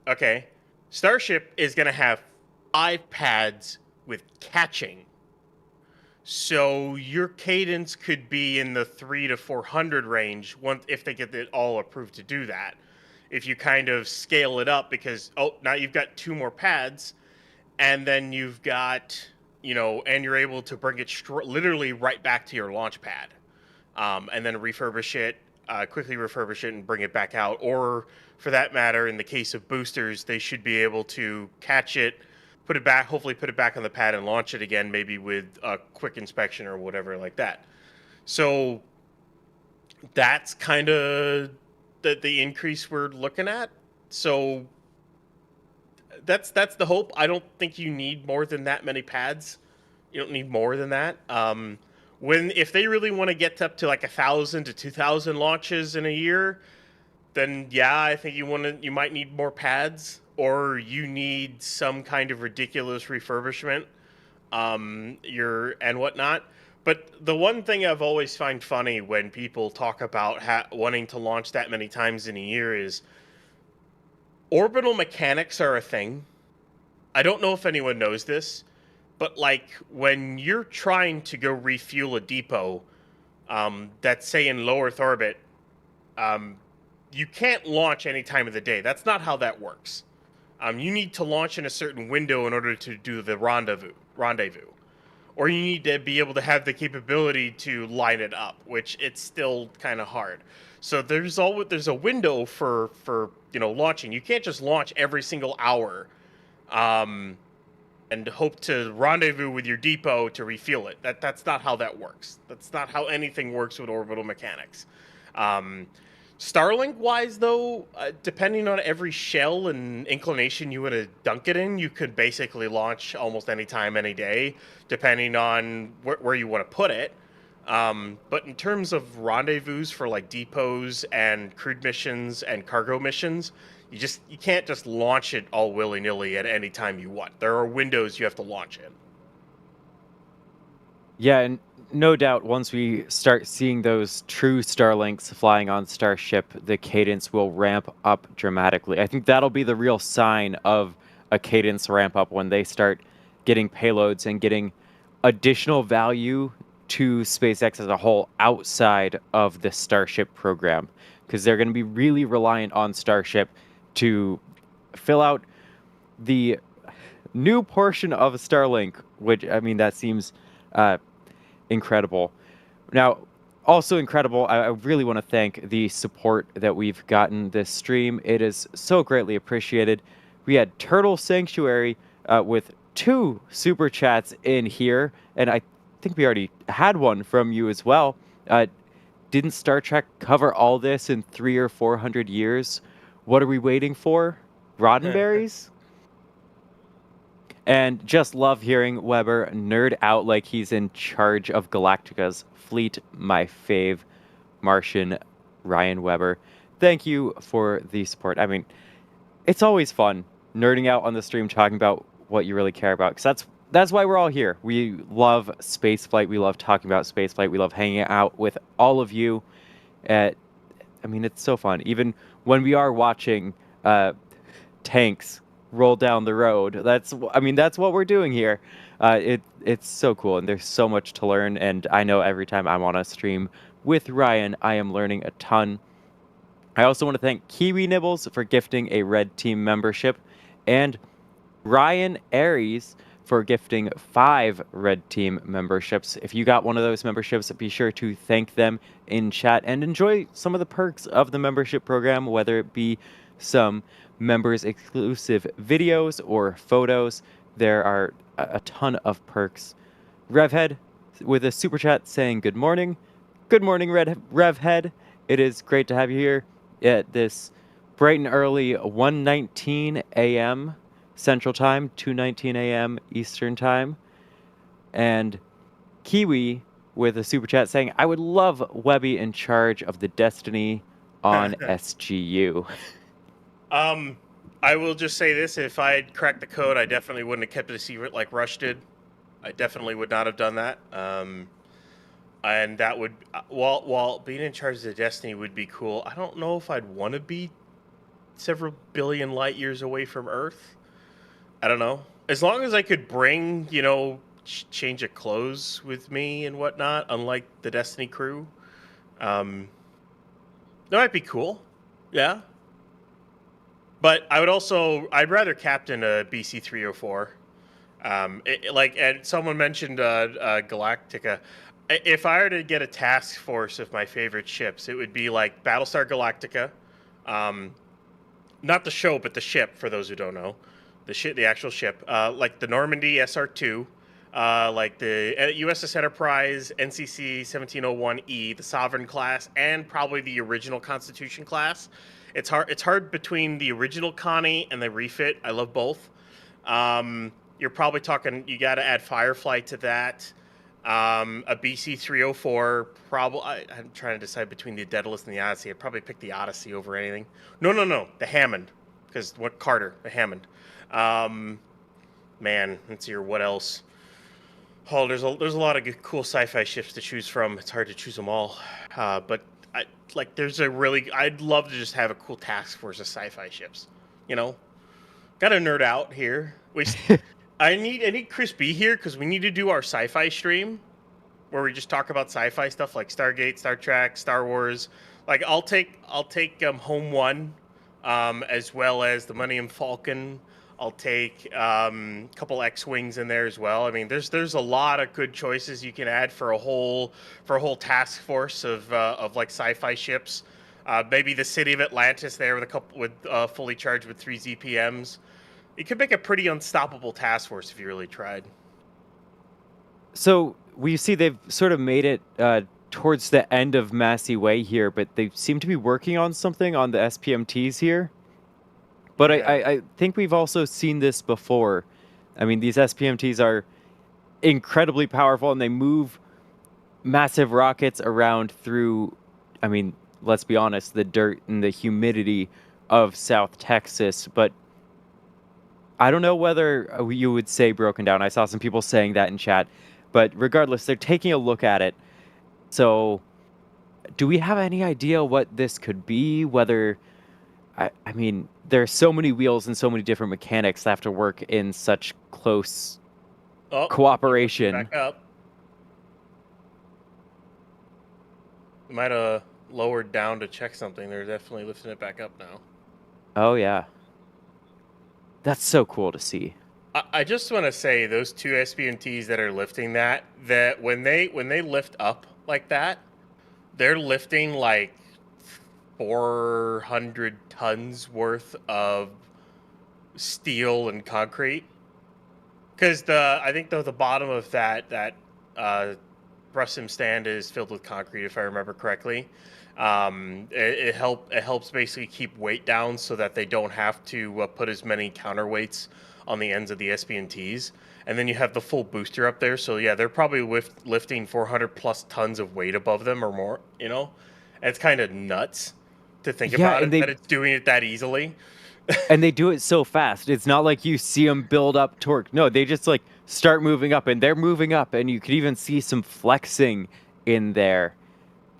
okay, Starship is going to have 5 pads with catching. So your cadence could be in the 300 to 400 range if they get it all approved to do that. If you kind of scale it up because, now you've got 2 more pads, and then you've got, and you're able to bring it literally right back to your launch pad, and then refurbish it, quickly refurbish it and bring it back out. Or for that matter, in the case of boosters, they should be able to catch it, put it back, hopefully put it back on the pad and launch it again, maybe with a quick inspection or whatever like that. So that's kind of the increase we're looking at. So that's the hope. I don't think you need more than that many pads. You don't need more than that. If they really want to get up to like 1,000 to 2,000 launches in a year, then yeah, I think you might need more pads, or you need some kind of ridiculous refurbishment, and whatnot. But the one thing I've always find funny when people talk about wanting to launch that many times in a year is orbital mechanics are a thing. I don't know if anyone knows this, but like when you're trying to go refuel a depot that's, say, in low Earth orbit, you can't launch any time of the day. That's not how that works. You need to launch in a certain window in order to do the rendezvous. or you need to be able to have the capability to line it up, which it's still kind of hard. So there's a window for launching. You can't just launch every single hour, and hope to rendezvous with your depot to refuel it. That's not how that works. That's not how anything works with orbital mechanics. Starlink-wise, though, depending on every shell and inclination you want to dunk it in, you could basically launch almost any time, any day, depending on where you want to put it. But in terms of rendezvous for like depots and crewed missions and cargo missions, you can't just launch it all willy-nilly at any time you want. There are windows you have to launch in. Yeah, and no doubt once we start seeing those true Starlinks flying on Starship, the cadence will ramp up dramatically. I think that'll be the real sign of a cadence ramp up when they start getting payloads and getting additional value to SpaceX as a whole outside of the Starship program, because they're going to be really reliant on Starship to fill out the new portion of Starlink, which, I mean, that seems incredible. Now, also incredible, I really want to thank the support that we've gotten this stream. It is so greatly appreciated. We had Turtle Sanctuary with 2 super chats in here, and I think we already had one from you as well. Didn't Star Trek cover all this in 300 or 400 years? What are we waiting for? Roddenberries? And just love hearing Weber nerd out like he's in charge of Galactica's fleet. My fave, Martian Ryan Weber. Thank you for the support. I mean, it's always fun nerding out on the stream, talking about what you really care about, because that's why we're all here. We love spaceflight. We love talking about spaceflight. We love hanging out with all of you. I mean, it's so fun. Even when we are watching tanks roll down the road, that's what we're doing here. It's so cool, and there's so much to learn. And I know every time I'm on a stream with Ryan, I am learning a ton. I also want to thank Kiwi Nibbles for gifting a Red Team membership, and Ryan Aries for gifting 5 Red Team memberships. If you got one of those memberships, be sure to thank them in chat and enjoy some of the perks of the membership program, whether it be some members exclusive videos or photos. There are a ton of perks. Revhead with a super chat saying good morning. Good morning, Revhead. It is great to have you here at this bright and early 1:19 a.m. Central Time, 2:19 a.m. Eastern Time. And Kiwi with a super chat saying, I would love Webby in charge of the Destiny on SGU. I will just say this: if I had cracked the code, I definitely wouldn't have kept it a secret like Rush did. I definitely would not have done that. And that would, while being in charge of the Destiny would be cool, I don't know if I'd want to be several billion light years away from Earth. I don't know. As long as I could bring, change of clothes with me and whatnot, unlike the Destiny crew, that might be cool. Yeah. But I'd rather captain a BC-304. And someone mentioned Galactica. If I were to get a task force of my favorite ships, it would be like Battlestar Galactica. Not the show, but the ship, for those who don't know. The actual ship. Like the Normandy SR-2. Like the USS Enterprise, NCC 1701E, the Sovereign class, and probably the original Constitution class. It's hard between the original Connie and the refit. I love both. You're probably talking, you got to add Firefly to that. A BC-304, probably. I'm trying to decide between the Daedalus and the Odyssey. I'd probably pick the Odyssey over anything. No, the Hammond, because what Carter, the Hammond. Man, let's see what else. Oh, there's a lot of good, cool sci-fi ships to choose from. It's hard to choose them all, but I'd love to just have a cool task force of sci-fi ships. Got to nerd out here. I need Chris B here because we need to do our sci-fi stream where we just talk about sci-fi stuff like Stargate, Star Trek, Star Wars. Like I'll take Home One, as well as the Millennium Falcon. I'll take a couple X-wings in there as well. I mean, there's a lot of good choices you can add for a whole task force of like sci-fi ships. Maybe the city of Atlantis there with fully charged with 3 ZPMs. It could make a pretty unstoppable task force if you really tried. So we see they've sort of made it towards the end of Massey Way here, but they seem to be working on something on the SPMTs here. But Yeah. I think we've also seen this before. I mean, these SPMTs are incredibly powerful, and they move massive rockets around through, I mean, let's be honest, the dirt and the humidity of South Texas. But I don't know whether you would say broken down. I saw some people saying that in chat. But regardless, they're taking a look at it. So do we have any idea what this could be? Whether, I mean, there are so many wheels and so many different mechanics that have to work in such close cooperation. Back up. Might have lowered down to check something. They're definitely lifting it back up now. Oh, yeah. That's so cool to see. I just want to say those two SPMTs that are lifting that when they lift up like that, they're lifting like 400 tons worth of steel and concrete. Because I think the bottom of that Brussum stand is filled with concrete, if I remember correctly. It helps basically keep weight down so that they don't have to put as many counterweights on the ends of the SPMTs. And then you have the full booster up there. So yeah, they're probably lifting 400 plus tons of weight above them or more, you know? And it's kind of nuts to think about it, that it's doing it that easily. And they do it so fast. It's not like you see them build up torque. No, they just like start moving up, and they're moving up, and you could even see some flexing in there.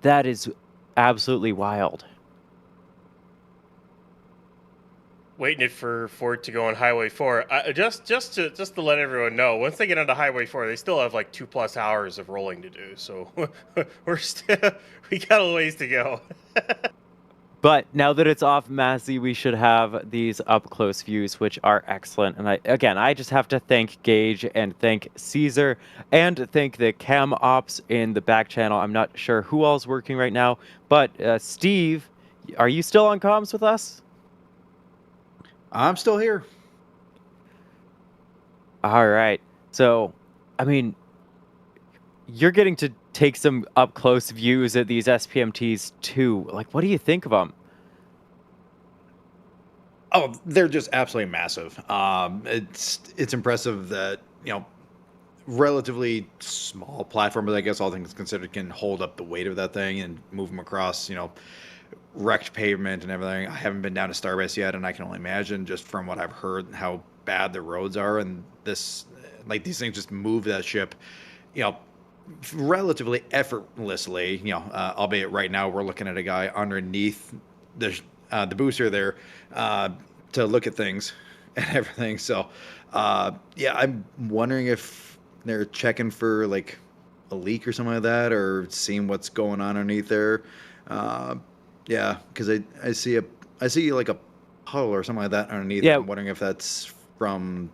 That is absolutely wild. Waiting for it to go on Highway 4. Just to let everyone know, once they get onto Highway 4, they still have like 2+ hours of rolling to do. So we got a ways to go. But now that it's off Massey, we should have these up-close views, which are excellent. And I just have to thank Gage and thank Caesar and thank the cam ops in the back channel. I'm not sure who all's working right now, but Steve, are you still on comms with us? I'm still here. All right. So, I mean, you're getting to take some up-close views at these SPMTs too. Like, what do you think of them? Oh, they're just absolutely massive. It's impressive that, relatively small platform, but I guess all things considered, can hold up the weight of that thing and move them across, wrecked pavement and everything. I haven't been down to Starbase yet, and I can only imagine, just from what I've heard, how bad the roads are. And these things just move that ship, relatively effortlessly. Albeit right now we're looking at a guy underneath the booster there to look at things and everything. So I'm wondering if they're checking for like a leak or something like that, or seeing what's going on underneath there. Because I see like a puddle or something like that underneath. Yeah. I'm wondering if that's from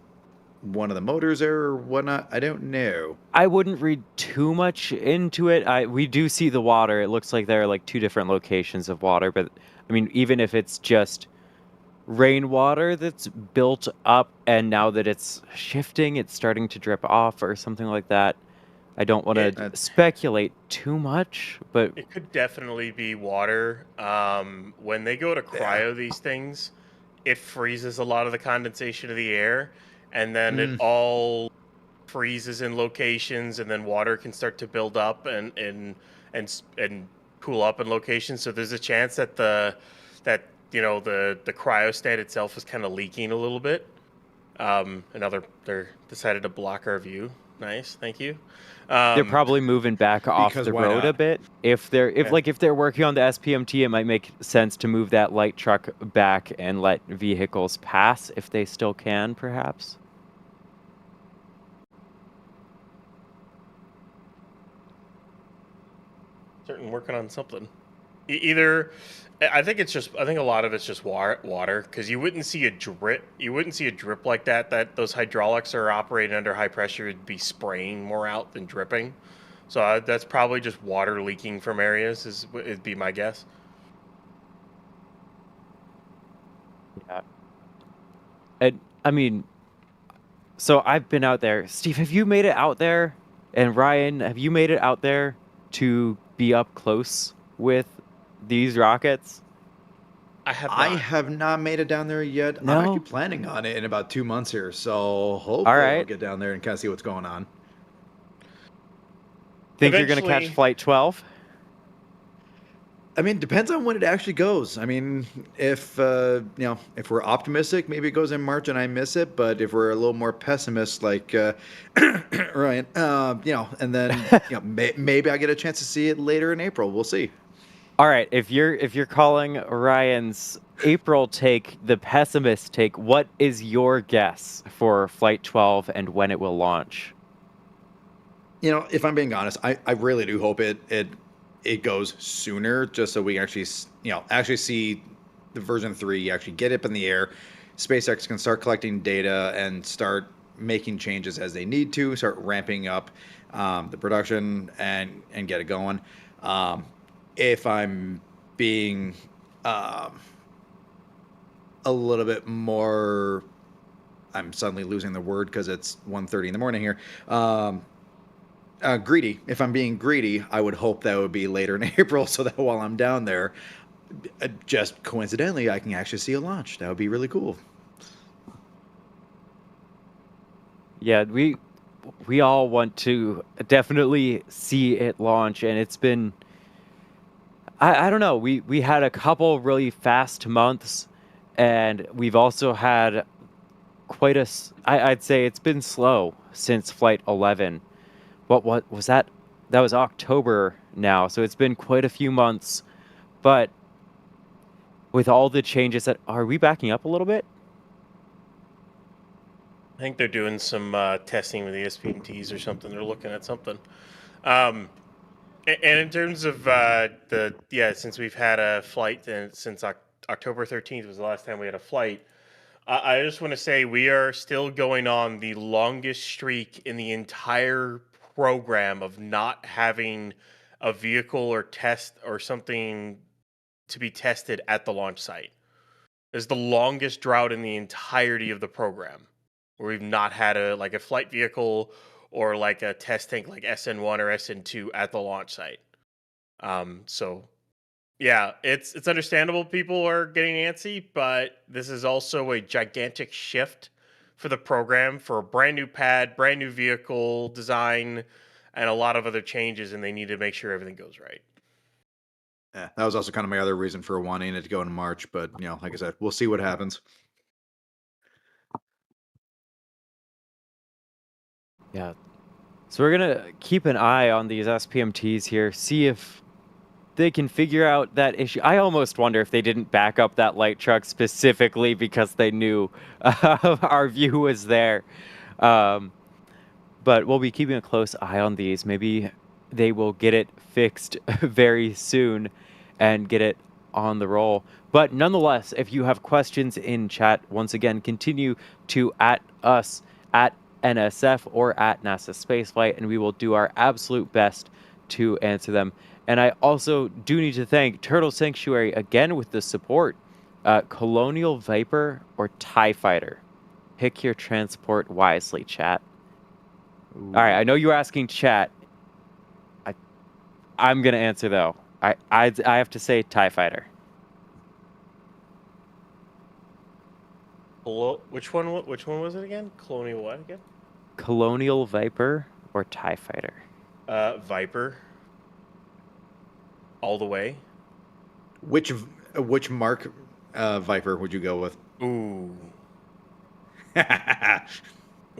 one of the motors there or whatnot. I don't know. I wouldn't read too much into it. We do see the water. It looks like there are like two different locations of water, but I mean, even if it's just rainwater that's built up and now that it's shifting, it's starting to drip off or something like that. I don't want to speculate too much, but it could definitely be water. When they go to cryo these things, it freezes a lot of the condensation of the air, and then it all freezes in locations, and then water can start to build up and cool up in locations. So there's a chance that the cryo stand itself is kind of leaking a little bit. They're decided to block our view. Nice, thank you. They're probably moving back off the road a bit. If they're working on the SPMT, it might make sense to move that light truck back and let vehicles pass if they still can, perhaps. Certainly working on something. Either, I think a lot of it's just water, because you wouldn't see a drip. You wouldn't see a drip like that. That those hydraulics are operating under high pressure. It'd be spraying more out than dripping. So that's probably just water leaking from areas. It'd be my guess. Yeah. And I mean, so I've been out there. Steve, have you made it out there? And Ryan, have you made it out there to be up close with these rockets? I have not. I have not made it down there yet. No? I'm actually planning on it in about 2 months here, so hopefully I'll right. get down there and kind of see what's going on. Think you're going to catch Eventually- Flight 12? I mean, depends on when it actually goes. I mean, if if we're optimistic, maybe it goes in March and I miss it. But if we're a little more pessimist, like Ryan, and then maybe I get a chance to see it later in April. We'll see. All right, if you're calling Ryan's April take the pessimist take, what is your guess for Flight 12 and when it will launch? If I'm being honest, I really do hope it goes sooner, just so we actually see the version 3, actually get up in the air. SpaceX can start collecting data and start making changes as they need to, start ramping up the production and get it going. If I'm being a little bit more, I'm suddenly losing the word because it's 1:30 in the morning here. Greedy. If I'm being greedy, I would hope that would be later in April, so that while I'm down there, just coincidentally, I can actually see a launch. That would be really cool. Yeah, we all want to definitely see it launch, and it's been, I don't know, we had a couple really fast months, and we've also had quite I'd say it's been slow since Flight 11. What was that? That was October now, so it's been quite a few months. But with all the changes are we backing up a little bit? I think they're doing some testing with the SPMTs or something. They're looking at something. And in terms of since we've had a flight since October 13th was the last time we had a flight, I just want to say we are still going on the longest streak in the entire program of not having a vehicle or test or something to be tested at the launch site. It's the longest drought in the entirety of the program where we've not had a flight vehicle or like a test tank like SN1 or SN2 at the launch site. So yeah, it's understandable people are getting antsy, but this is also a gigantic shift for the program, for a brand new pad, brand new vehicle design, and a lot of other changes, and they need to make sure everything goes right. Yeah, that was also kind of my other reason for wanting it to go in March, but like I said, we'll see what happens. Yeah. So we're gonna keep an eye on these SPMTs here, see if they can figure out that issue. I almost wonder if they didn't back up that light truck specifically because they knew our view was there. But we'll be keeping a close eye on these. Maybe they will get it fixed very soon and get it on the roll. But nonetheless, if you have questions in chat, once again, continue to at us at NSF or at NASASpaceflight, and we will do our absolute best to answer them. And I also do need to thank Turtle Sanctuary again with the support. Colonial Viper or TIE Fighter? Pick your transport wisely, chat. All right, I know you were asking chat. I'm going to answer, though. I have to say TIE Fighter. Which one was it again? Colonial what again? Colonial Viper or TIE Fighter? Viper. All the way. Which Mark Viper would you go with? Ooh.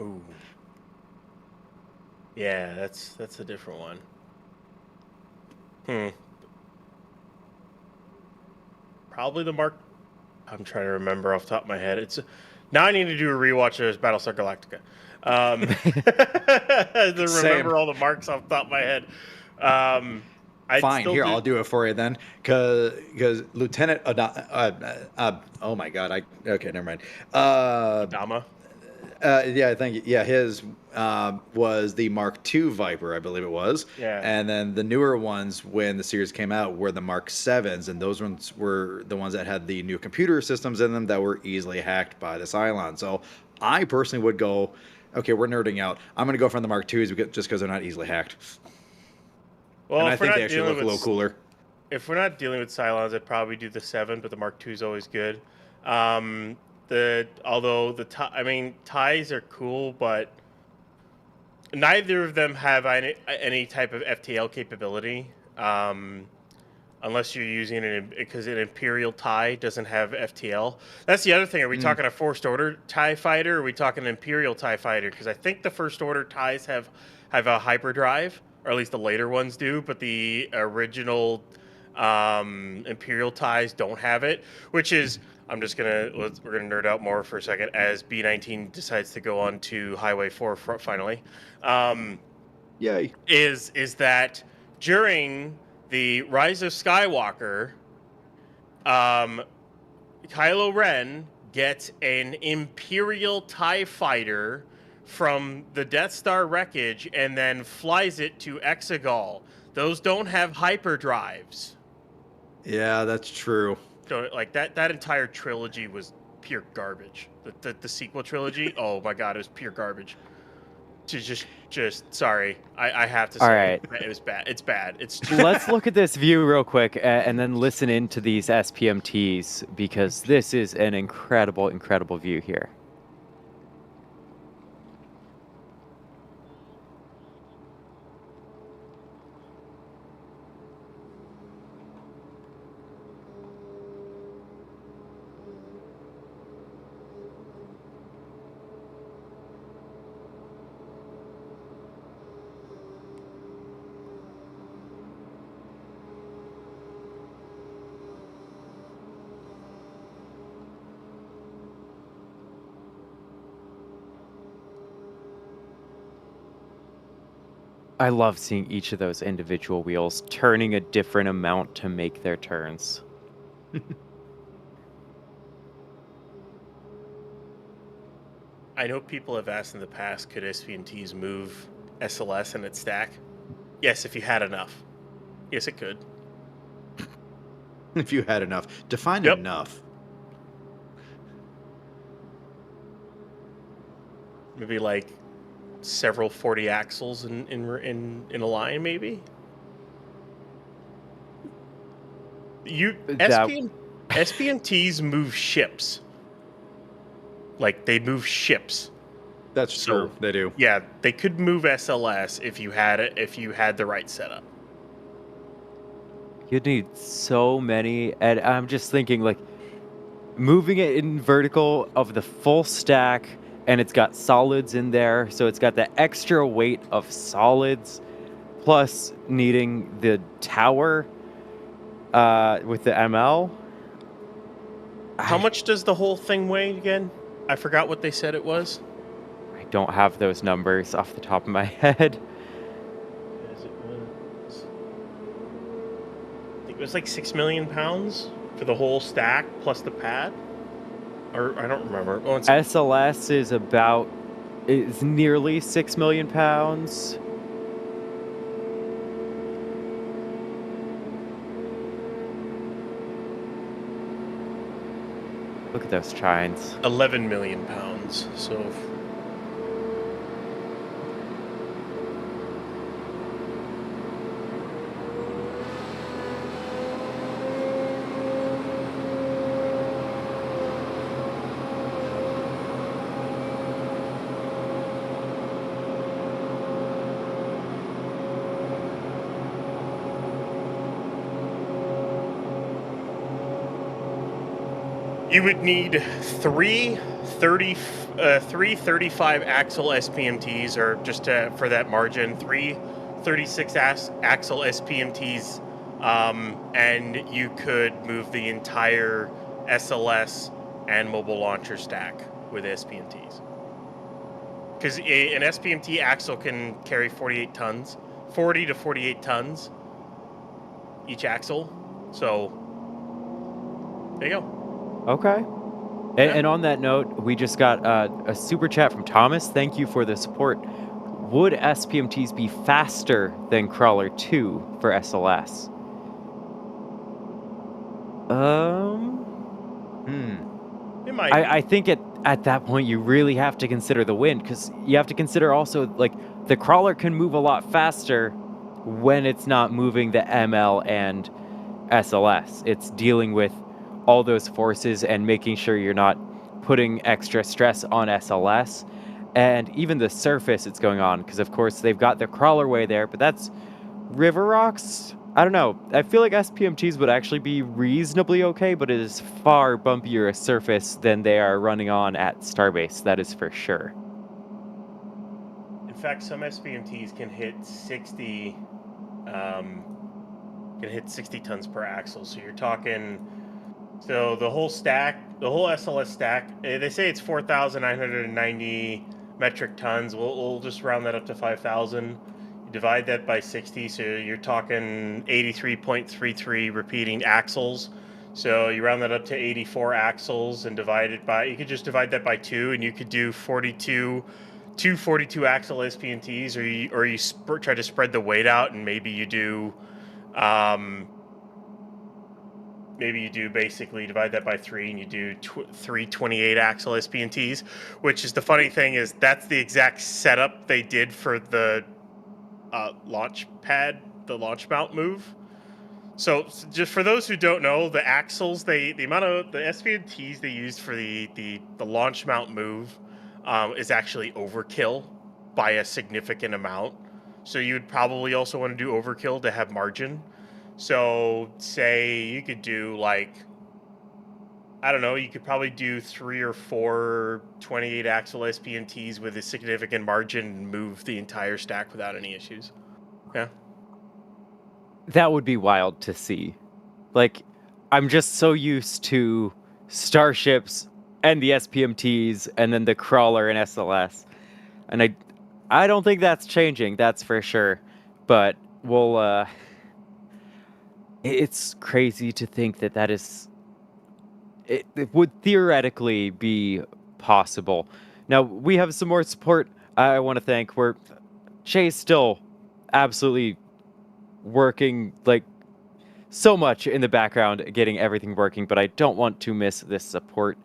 Ooh. Yeah, that's a different one. Probably the Mark. I'm trying to remember off the top of my head. Now I need to do a rewatch of Battlestar Galactica. To remember all the marks off the top of my head. Fine, still here, I'll do it for you then. Because Lieutenant oh my God, okay, never mind. Adama. Yeah, I think his was the Mark II Viper, I believe it was. Yeah. And then the newer ones, when the series came out, were the Mark VIIs, and those ones were the ones that had the new computer systems in them that were easily hacked by the Cylon. So I personally would go, okay, we're nerding out. I'm going to go for the Mark IIs just because they're not easily hacked. Well, and I if we're think not they actually dealing look a with little cooler. if we're not dealing with Cylons, I'd probably do the 7, but the Mark II is always good. Although ties are cool, but neither of them have any type of FTL capability, unless you're using because an Imperial tie doesn't have FTL. That's the other thing. Are we talking a First Order TIE fighter, or are we talking an Imperial TIE fighter? Because I think the First Order ties have a hyperdrive, or at least the later ones do, but the original Imperial ties don't have it, which is, we're gonna nerd out more for a second as B-19 decides to go on to Highway 4 finally. Yay. Is that during the Rise of Skywalker, Kylo Ren gets an Imperial TIE fighter from the Death Star wreckage and then flies it to Exegol. Those don't have hyperdrives. Yeah, that's true. So, like, that entire trilogy was pure garbage. The sequel trilogy, oh my God, it was pure garbage. Just sorry, I have to say, All right. it was bad. It's bad. It's just... Let's look at this view real quick and then listen into these SPMTs, because this is an incredible, incredible view here. I love seeing each of those individual wheels turning a different amount to make their turns. I know people have asked in the past, could SPMTs move SLS in its stack? Yes, if you had enough. Yes, it could. If you had enough. Define Yep. enough. Maybe like several 40 axles in a line, maybe. SPMTs move ships. Like, they move ships. That's true. They do. Yeah, they could move SLS if you had the right setup. You'd need so many, and I'm just thinking, like, moving it in vertical of the full stack, and it's got solids in there, so it's got the extra weight of solids, plus needing the tower with the ML. How much does the whole thing weigh again? I forgot what they said it was. I don't have those numbers off the top of my head. I think it was like 6 million pounds for the whole stack plus the pad. Or I don't remember. Oh, SLS is nearly 6 million pounds. Look at those chines. 11 million pounds. So. You would need three 35 axle SPMTs, or just for that margin, 3 36 axle SPMTs, and you could move the entire SLS and mobile launcher stack with SPMTs. Because an SPMT axle can carry 40 to 48 tons. each axle. So there you go. Okay. And on that note, we just got a super chat from Thomas. Thank you for the support. Would SPMTs be faster than Crawler 2 for SLS? It might. I think at that point you really have to consider the wind, because you have to consider also, like, the Crawler can move a lot faster when it's not moving the ML and SLS. It's dealing with all those forces and making sure you're not putting extra stress on SLS. And even the surface it's going on, because of course they've got the crawler way there, but that's river rocks. I don't know. I feel like SPMTs would actually be reasonably okay, but it is far bumpier a surface than they are running on at Starbase. That is for sure. In fact, some SPMTs can hit 60 tons per axle. So you're talking, so the whole stack, the whole SLS stack, they say it's 4,990 metric tons. We'll just round that up to 5,000. Divide that by 60, so you're talking 83.33 repeating axles. So you round that up to 84 axles and divide it by, you could just divide that by 2, and you could do 42 axle SPMTs, or you try to spread the weight out, and maybe you do basically divide that by 3, and you do 3 28 axle SPMTs, which is the funny thing is that's the exact setup they did for the launch pad, the launch mount move. So just for those who don't know, the axles, the amount of the SPMTs they used for the launch mount move is actually overkill by a significant amount. So you would probably also want to do overkill to have margin. So say you could do, like, I don't know, you could probably do 3 or 4 28 axle SPMTs with a significant margin and move the entire stack without any issues. Yeah. That would be wild to see. Like, I'm just so used to Starships and the SPMTs and then the Crawler and SLS. And I don't think that's changing, that's for sure. But we'll, it's crazy to think that is, it would theoretically be possible. Now, we have some more support I want to thank. Shay's still absolutely working, like, so much in the background, getting everything working, but I don't want to miss this support.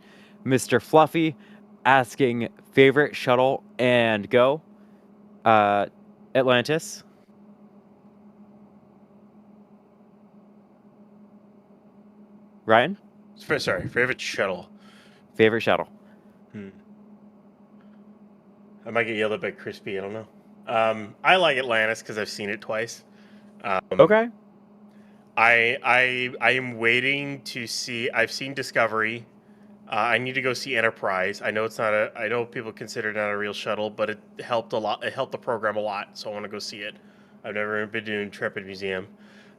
Mr. Fluffy asking favorite shuttle and go. Atlantis. Ryan? Sorry, favorite shuttle. Favorite shuttle. I might get yelled at by Crispy, I don't know. I like Atlantis because I've seen it twice. Okay. I am waiting to see. I've seen Discovery. I need to go see Enterprise. I know it's not a. I know people consider it not a real shuttle, but it helped a lot. It helped the program a lot, so I want to go see it. I've never been to Intrepid Museum.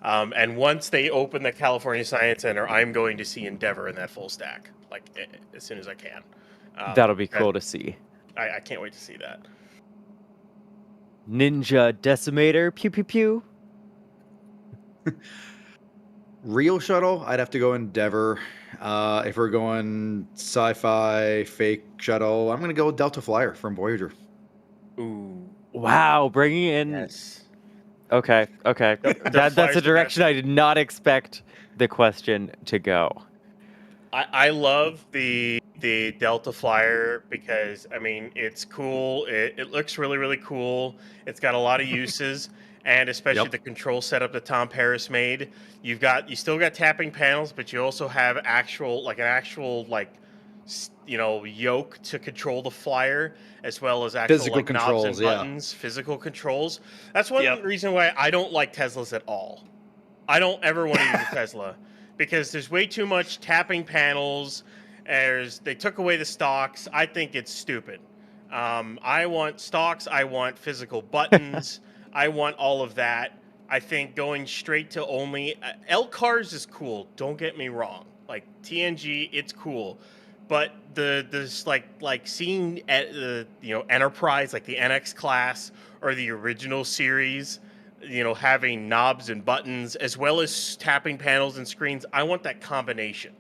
And once they open the California Science Center, I'm going to see Endeavor in that full stack, like as soon as I can. That'll be cool to see. I can't wait to see that. Ninja Decimator. Pew pew pew. Real shuttle, I'd have to go Endeavor. If we're going sci-fi fake shuttle, I'm going to go Delta Flyer from Voyager. Ooh. Wow, bringing in... Yes. Okay. That's a direction I did not expect the question to go. I love the Delta Flyer because, I mean, it's cool. It looks really, really cool. It's got a lot of uses, and especially the control setup that Tom Paris made. You still got tapping panels, but you also have an actual yoke to control the flyer, as well as actual physical controls, knobs and buttons, physical controls. That's one reason why I don't like Teslas at all. I don't ever want to use a Tesla because there's way too much tapping panels. They took away the stalks. I think it's stupid. I want stalks. I want physical buttons. I want all of that. I think going straight to only LCARS is cool. Don't get me wrong. Like TNG, it's cool. But this like seeing Enterprise, like the NX class or the original series, having knobs and buttons as well as tapping panels and screens. I want that combination.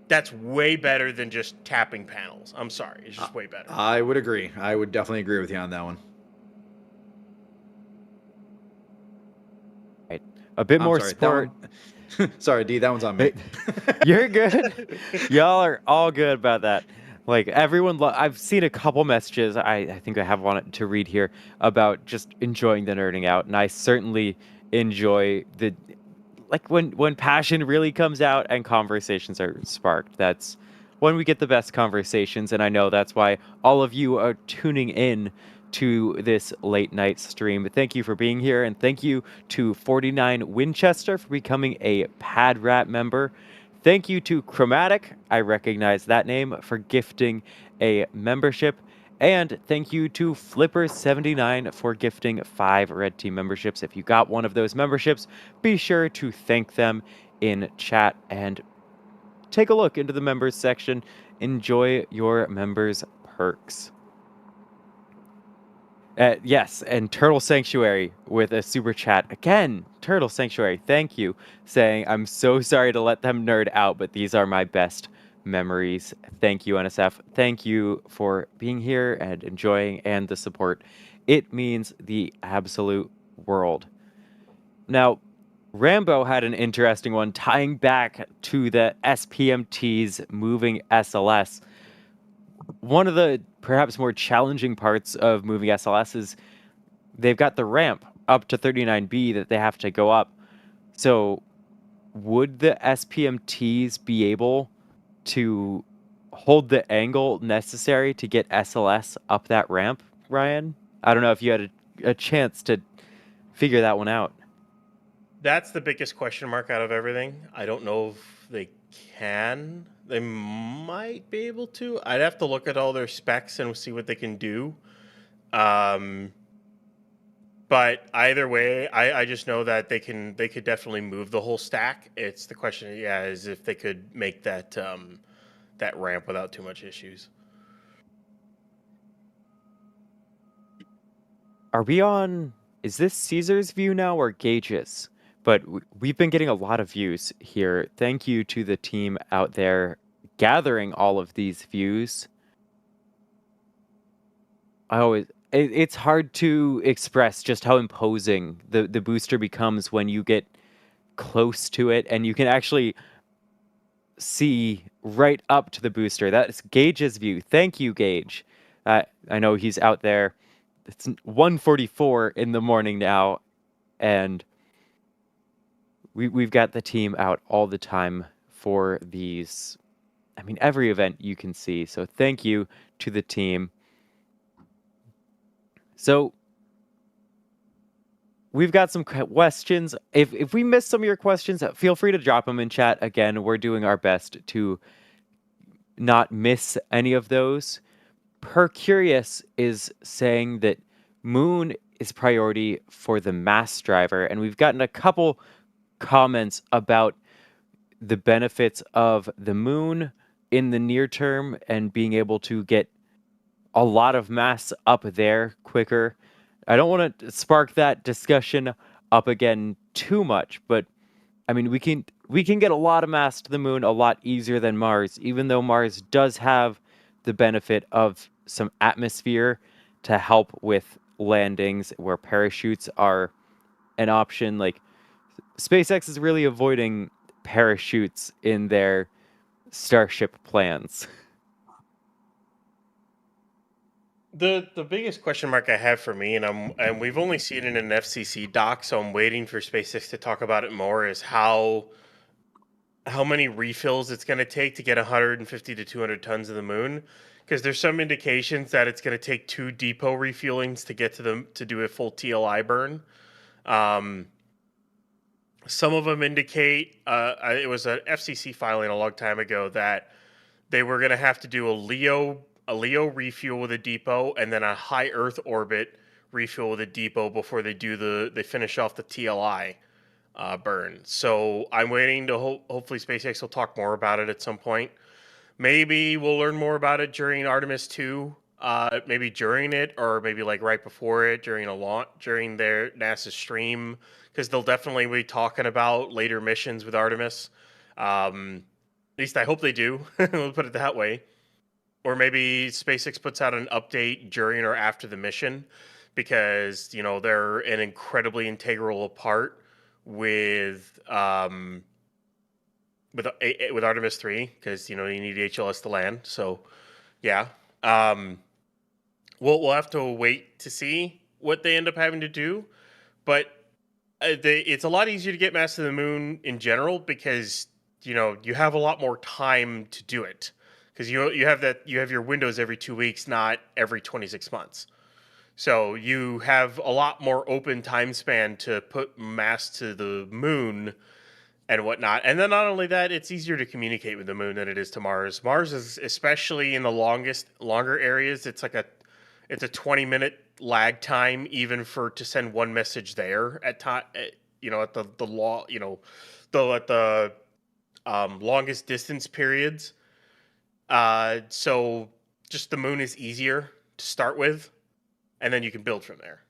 That's way better than just tapping panels. I'm sorry, it's just way better. I would agree. I would definitely agree with you on that one. Right. A bit more sorry, sport. Sorry, D, that one's on me. You're good. Y'all are all good about that. Like everyone, I've seen a couple messages. I think I have one to read here about just enjoying the nerding out, and I certainly enjoy the when passion really comes out and conversations are sparked. That's when we get the best conversations, and I know that's why all of you are tuning in to this late night stream. Thank you for being here, and thank you to 49 Winchester for becoming a Pad Rat member. Thank you to Chromatic, I recognize that name, for gifting a membership. And thank you to Flipper79 for gifting 5 Red Team memberships. If you got one of those memberships, be sure to thank them in chat and take a look into the members section. Enjoy your members' perks. Yes, and Turtle Sanctuary with a super chat. Again, Turtle Sanctuary, thank you. Saying, I'm so sorry to let them nerd out, but these are my best memories. Thank you, NSF. Thank you for being here and enjoying and the support. It means the absolute world. Now, Rambo had an interesting one tying back to the SPMT's moving SLS. One of the perhaps more challenging parts of moving SLS is they've got the ramp up to 39B that they have to go up. So would the SPMTs be able to hold the angle necessary to get SLS up that ramp, Ryan? I don't know if you had a chance to figure that one out. That's the biggest question mark out of everything. I don't know if they can. They might be able to. I'd have to look at all their specs and see what they can do. But either way, I just know that they could definitely move the whole stack. It's the question, is if they could make that that ramp without too much issues. Are we on? Is this Caesar's view now or Gage's? But we've been getting a lot of views here. Thank you to the team out there gathering all of these views. It's hard to express just how imposing the booster becomes when you get close to it and you can actually see right up to the booster. That's Gage's view. Thank you, Gage. I know he's out there. It's 1:44 in the morning now, and we've got the team out all the time for these. I mean, every event you can see. So thank you to the team. So we've got some questions. If we missed some of your questions, feel free to drop them in chat. Again, we're doing our best to not miss any of those. Per Curious is saying that Moon is priority for the mass driver, and we've gotten a couple comments about the benefits of the Moon in the near term and being able to get a lot of mass up there quicker. I don't want to spark that discussion up again too much, but I mean, we can get a lot of mass to the Moon a lot easier than Mars, even though Mars does have the benefit of some atmosphere to help with landings where parachutes are an option. Like SpaceX is really avoiding parachutes in their Starship plans. The biggest question mark I have for me, and we've only seen it in an FCC doc, so I'm waiting for SpaceX to talk about it more, is how many refills it's going to take to get 150 to 200 tons of the Moon. Because there's some indications that it's going to take 2 depot refuelings to get to do a full TLI burn. Some of them indicate it was an FCC filing a long time ago that they were going to have to do a LEO refuel with a depot and then a high Earth orbit refuel with a depot before they finish off the TLI burn. So I'm waiting to hopefully SpaceX will talk more about it at some point. Maybe we'll learn more about it during Artemis 2. maybe during it, or maybe like right before it, during a launch, during their NASA stream, because they'll definitely be talking about later missions with Artemis. At least I hope they do. We'll put it that way. Or maybe SpaceX puts out an update during or after the mission, because they're an incredibly integral part with Artemis 3, because you need HLS to land. So yeah, we'll have to wait to see what they end up having to do, but it's a lot easier to get mass to the moon in general, because you have a lot more time to do it, because you have your windows every 2 weeks, not every 26 months. So you have a lot more open time span to put mass to the moon and whatnot. And then not only that, it's easier to communicate with the moon than it is to Mars. Mars is, especially in the longer areas, it's a 20-minute lag time even to send one message there at the longest distance periods. So just the moon is easier to start with, and then you can build from there.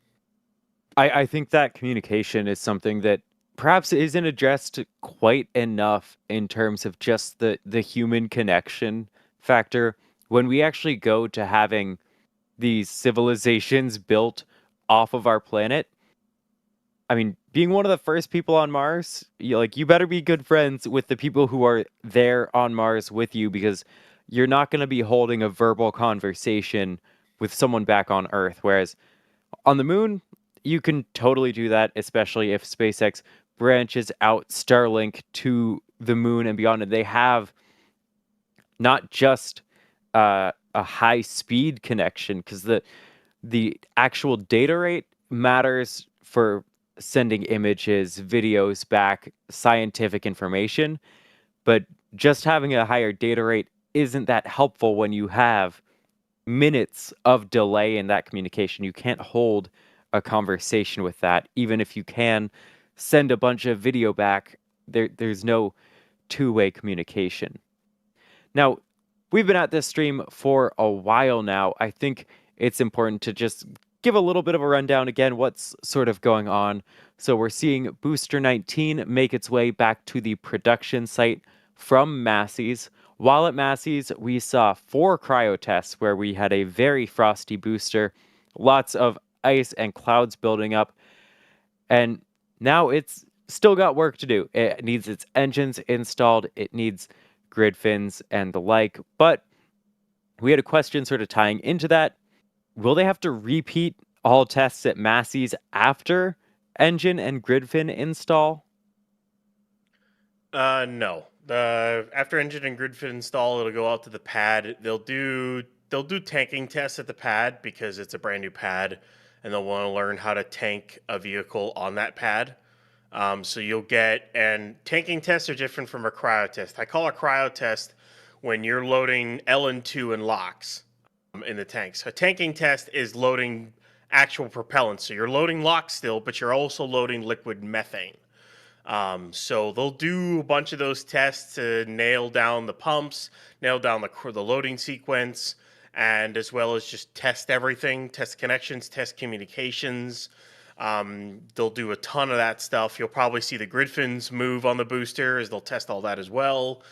I think that communication is something that perhaps isn't addressed quite enough in terms of just the human connection factor. When we actually go to having these civilizations built off of our planet, I mean, being one of the first people on Mars, you better be good friends with the people who are there on Mars with you, because you're not going to be holding a verbal conversation with someone back on Earth. Whereas on the moon, you can totally do that, especially if SpaceX branches out Starlink to the moon and beyond. And they have not just a high-speed connection, because the actual data rate matters for sending images, videos back, scientific information. But just having a higher data rate isn't that helpful when you have minutes of delay in that communication. You can't hold a conversation with that. Even if you can send a bunch of video back, there's no two-way communication. Now, we've been at this stream for a while now. I think it's important to just give a little bit of a rundown again, what's sort of going on. So we're seeing Booster 19 make its way back to the production site from Masseys. While at Masseys, we saw 4 cryo tests where we had a very frosty booster, lots of ice and clouds building up, and now it's still got work to do. It needs its engines installed, it needs grid fins and the like, but we had a question sort of tying into that. Will they have to repeat all tests at Masseys after engine and grid fin install? No. After engine and grid fin install, it'll go out to the pad. They'll do tanking tests at the pad, because it's a brand new pad, and they'll want to learn how to tank a vehicle on that pad. So you'll get, and tanking tests are different from a cryo test. I call a cryo test when you're loading LN2 and LOX in the tanks. A tanking test is loading actual propellant. So you're loading LOX still, but you're also loading liquid methane. So they'll do a bunch of those tests to nail down the pumps, nail down the loading sequence, and as well as just test everything, test connections, test communications. They'll do a ton of that stuff. You'll probably see the grid fins move on the booster as they'll test all that as well.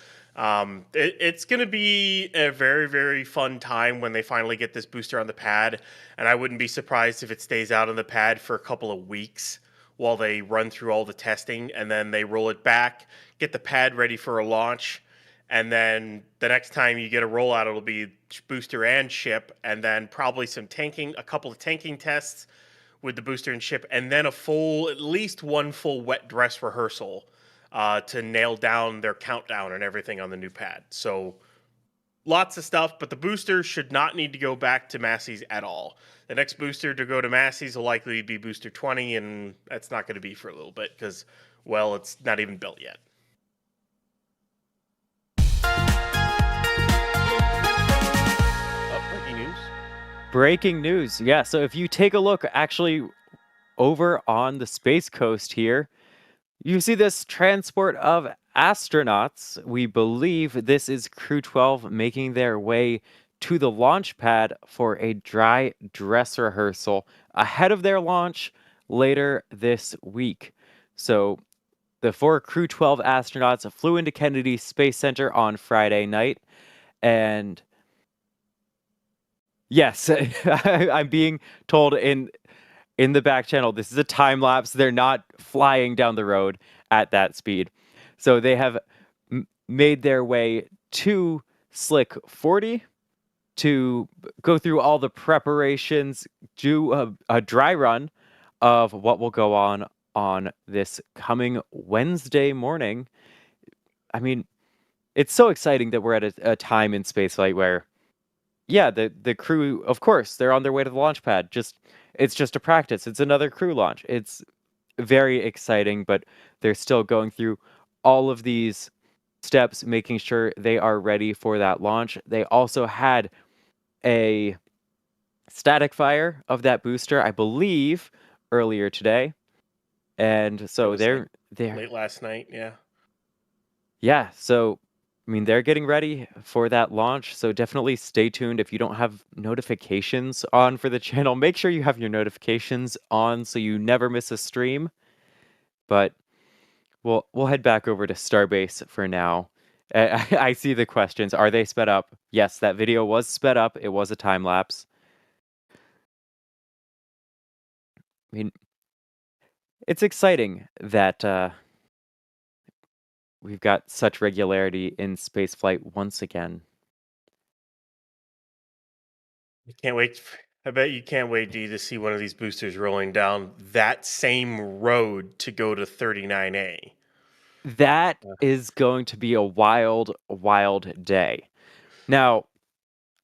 It's going to be a very, very fun time when they finally get this booster on the pad, and I wouldn't be surprised if it stays out on the pad for a couple of weeks while they run through all the testing, and then they roll it back, get the pad ready for a launch, and then the next time you get a rollout, it'll be booster and ship, and then probably a couple of tanking tests with the booster and ship, and then at least one full wet dress rehearsal to nail down their countdown and everything on the new pad. So lots of stuff, but the booster should not need to go back to Masseys at all. The next booster to go to Masseys will likely be Booster 20, and that's not going to be for a little bit because, well, it's not even built yet. Breaking news. Breaking news. Yeah, so if you take a look actually over on the Space Coast here, you see this transport of astronauts. We believe this is Crew 12 making their way to the launch pad for a dry dress rehearsal ahead of their launch later this week. So the 4 Crew 12 astronauts flew into Kennedy Space Center on Friday night, and yes, I'm being told in the back channel, this is a time lapse. They're not flying down the road at that speed. So they have made their way to Slick 40 to go through all the preparations, do a dry run of what will go on this coming Wednesday morning. I mean, it's so exciting that we're at a time in spaceflight where, yeah, the crew, of course, they're on their way to the launch pad. It's just a practice. It's another crew launch. It's very exciting, but they're still going through all of these steps, making sure they are ready for that launch. They also had a static fire of that booster, I believe, earlier today. And so they're late last night, yeah. Yeah, so I mean, they're getting ready for that launch, so definitely stay tuned. If you don't have notifications on for the channel, make sure you have your notifications on so you never miss a stream. But we'll head back over to Starbase for now. I see the questions. Are they sped up? Yes, that video was sped up. It was a time lapse. I mean, it's exciting that we've got such regularity in spaceflight once again. I can't wait. I bet you can't wait, D, to see one of these boosters rolling down that same road to go to 39A. That is going to be a wild, wild day. Now,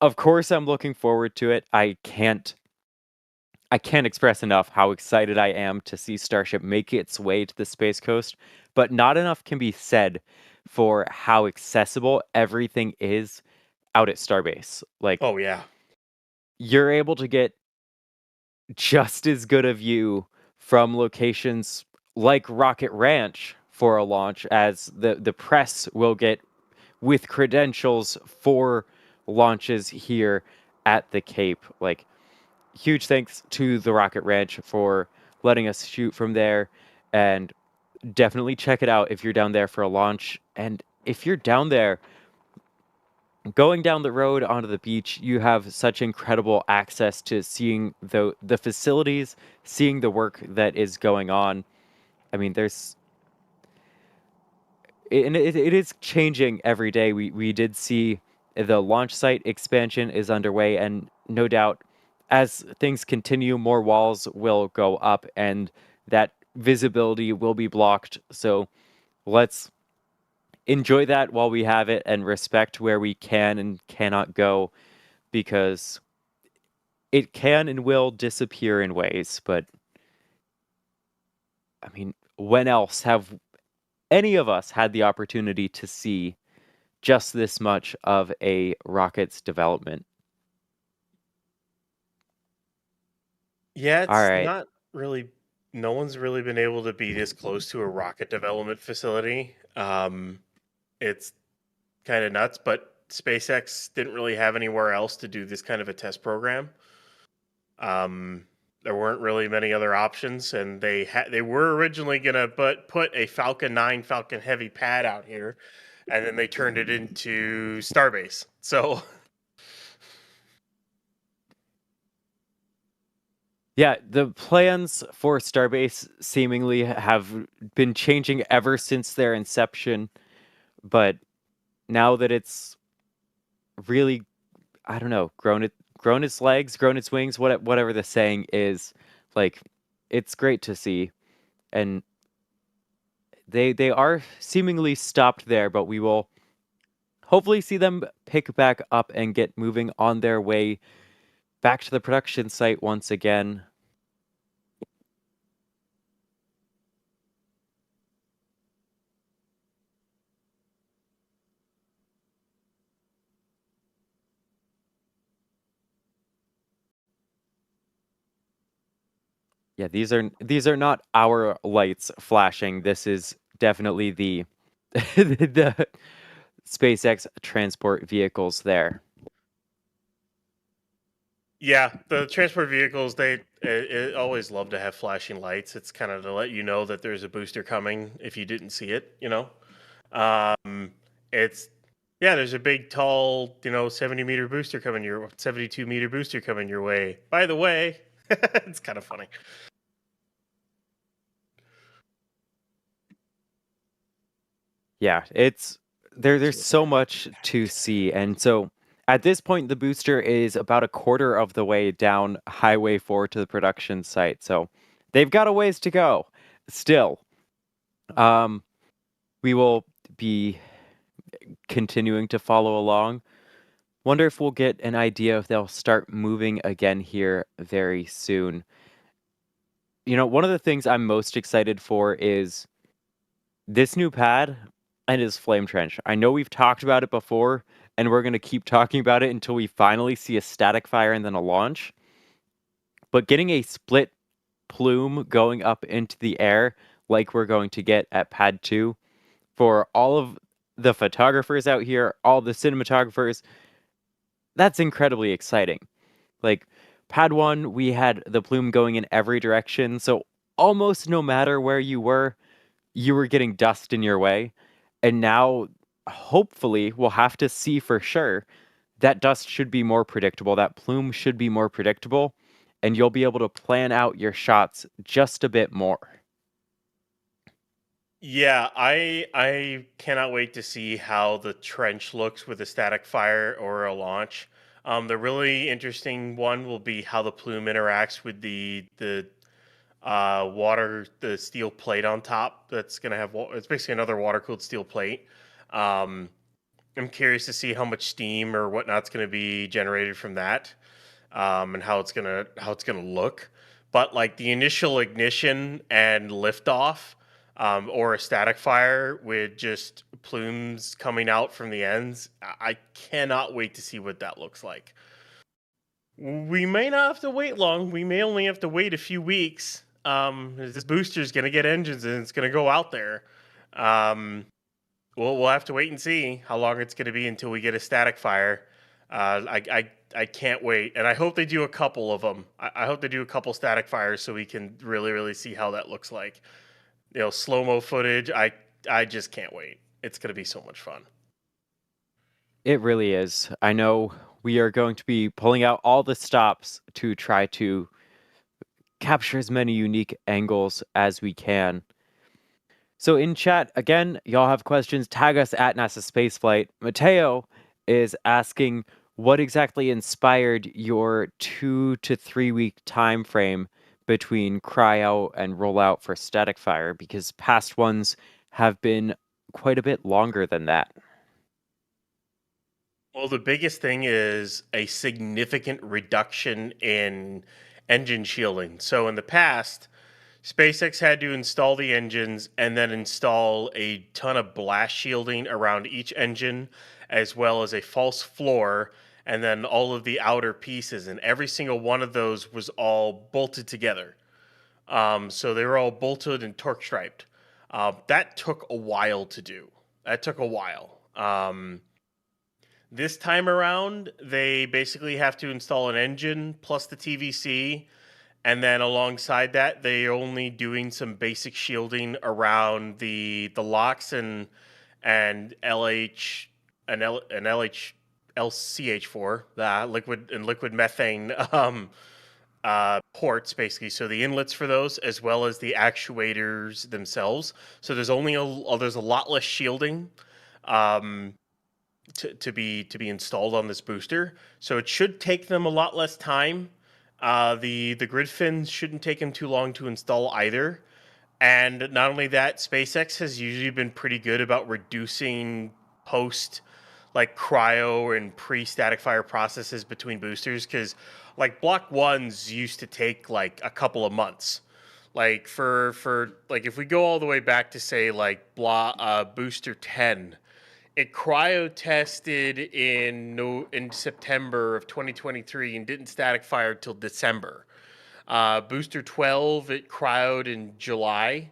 of course, I'm looking forward to it. I can't express enough how excited I am to see Starship make its way to the Space Coast, but not enough can be said for how accessible everything is out at Starbase. Like, oh yeah, you're able to get just as good a view from locations like Rocket Ranch for a launch as the press will get with credentials for launches here at the Cape. Like, huge thanks to the Rocket Ranch for letting us shoot from there, and definitely check it out if you're down there for a launch. And if you're down there going down the road onto the beach, you have such incredible access to seeing the facilities, seeing the work that is going on. I mean, it is changing every day. We did see the launch site expansion is underway, and no doubt as things continue, more walls will go up and that visibility will be blocked. So let's enjoy that while we have it and respect where we can and cannot go, because it can and will disappear in ways. But I mean, when else have any of us had the opportunity to see just this much of a rocket's development? Yeah, it's All right. not really. No one's really been able to be this close to a rocket development facility. It's kind of nuts, but SpaceX didn't really have anywhere else to do this kind of a test program. There weren't really many other options, and they were originally gonna put a Falcon 9 Falcon Heavy pad out here, and then they turned it into Starbase. So yeah, the plans for Starbase seemingly have been changing ever since their inception, but now that it's really, I don't know, grown its legs, grown its wings, whatever the saying is, like, it's great to see. And they are seemingly stopped there, but we will hopefully see them pick back up and get moving on their way back to the production site once again. Yeah, these are not our lights flashing. This is definitely the the SpaceX transport vehicles there. Yeah, the transport vehicles, it always love to have flashing lights. It's kind of to let you know that there's a booster coming if you didn't see it, you know. It's yeah, there's a big tall, 70-meter booster coming 72-meter booster coming your way. By the way, it's kind of funny. Yeah, it's there's so much to see. And so at this point the booster is about a quarter of the way down Highway 4 to the production site. So they've got a ways to go still. We will be continuing to follow along. Wonder if we'll get an idea if they'll start moving again here very soon. One of the things I'm most excited for is this new pad and his flame trench. I know we've talked about it before, and we're going to keep talking about it until we finally see a static fire and then a launch. But getting a split plume going up into the air like we're going to get at pad 2 for all of the photographers out here, all the cinematographers, that's incredibly exciting. Like pad 1, we had the plume going in every direction, so almost no matter where you were getting dust in your way. And now, hopefully, we'll have to see for sure that dust should be more predictable, that plume should be more predictable, and you'll be able to plan out your shots just a bit more. Yeah, I cannot wait to see how the trench looks with a static fire or a launch. The really interesting one will be how the plume interacts with the water, the steel plate on top. That's gonna have it's basically another water cooled steel plate. Um, I'm curious to see how much steam or whatnot's gonna be generated from that, and how it's gonna look. But like the initial ignition and liftoff, or a static fire with just plumes coming out from the ends, I cannot wait to see what that looks like. We may not have to wait long. We may only have to wait a few weeks. This booster is going to get engines and it's going to go out there. We'll have to wait and see how long it's going to be until we get a static fire. I can't wait, and I hope they do a couple of them. I hope they do a couple static fires so we can really see how that looks like. Slow mo footage. I just can't wait. It's going to be so much fun. It really is. I know we are going to be pulling out all the stops to try to capture as many unique angles as we can. So in chat, again, y'all have questions, tag us at NASASpaceflight. Mateo is asking what exactly inspired your 2 to 3 week time frame between Cryo and rollout for static fire, because past ones have been quite a bit longer than that. Well, the biggest thing is a significant reduction in engine shielding. So in the past, SpaceX had to install the engines and then install a ton of blast shielding around each engine, as well as a false floor, and then all of the outer pieces. And every single one of those was all bolted together. So they were all bolted and torque striped. That took a while to do. This time around, they basically have to install an engine plus the TVC, and then alongside that, they're only doing some basic shielding around the LOX and LH and LCH4, the liquid methane ports, basically. So the inlets for those, as well as the actuators themselves. So there's there's a lot less shielding to be installed on this booster. So it should take them a lot less time. The grid fins shouldn't take them too long to install either. And not only that, SpaceX has usually been pretty good about reducing post like cryo and pre-static fire processes between boosters, because like block ones used to take like a couple of months. Like for like if we go all the way back to say like booster 10, it cryo tested in September of 2023 and didn't static fire till December. Booster 12, it cryoed in July.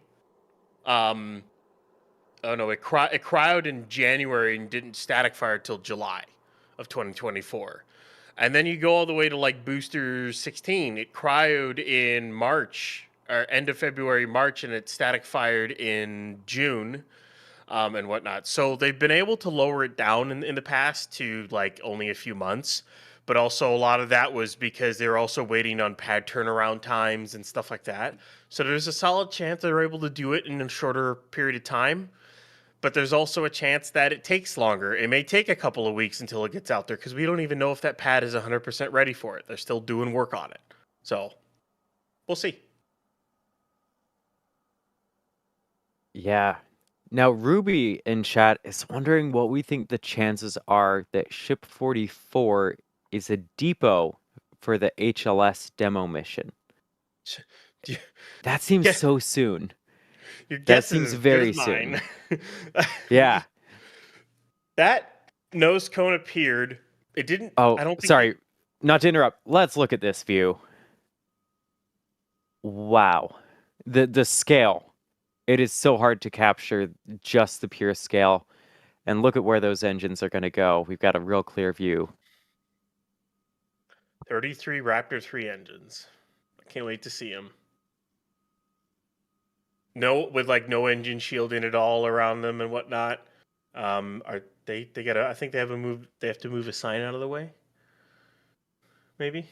It cryoed in January and didn't static fire till July of 2024. And then you go all the way to like booster 16. It cryoed in March, or end of February, March, and it static fired in June, and whatnot. So they've been able to lower it down in the past to like only a few months. But also a lot of that was because they're also waiting on pad turnaround times and stuff like that. So there's a solid chance they're able to do it in a shorter period of time. But there's also a chance that it takes longer. It may take a couple of weeks until it gets out there because we don't even know if that pad is 100% ready for it. They're still doing work on it. So we'll see. Yeah. Now, Ruby in chat is wondering what we think the chances are that Ship 44 is a depot for the HLS demo mission. That seems so soon. Your That guess seems is as very good as soon. mine. Yeah. That nose cone appeared. It didn't. Oh, I don't think sorry. Not to interrupt. Let's look at this view. Wow. The scale. It is so hard to capture just the pure scale. And look at where those engines are going to go. We've got a real clear view. 33 Raptor 3 engines. I can't wait to see them. No, with like no engine shielding at all around them and whatnot. Are they gotta, I think they have to move a sign out of the way. Maybe.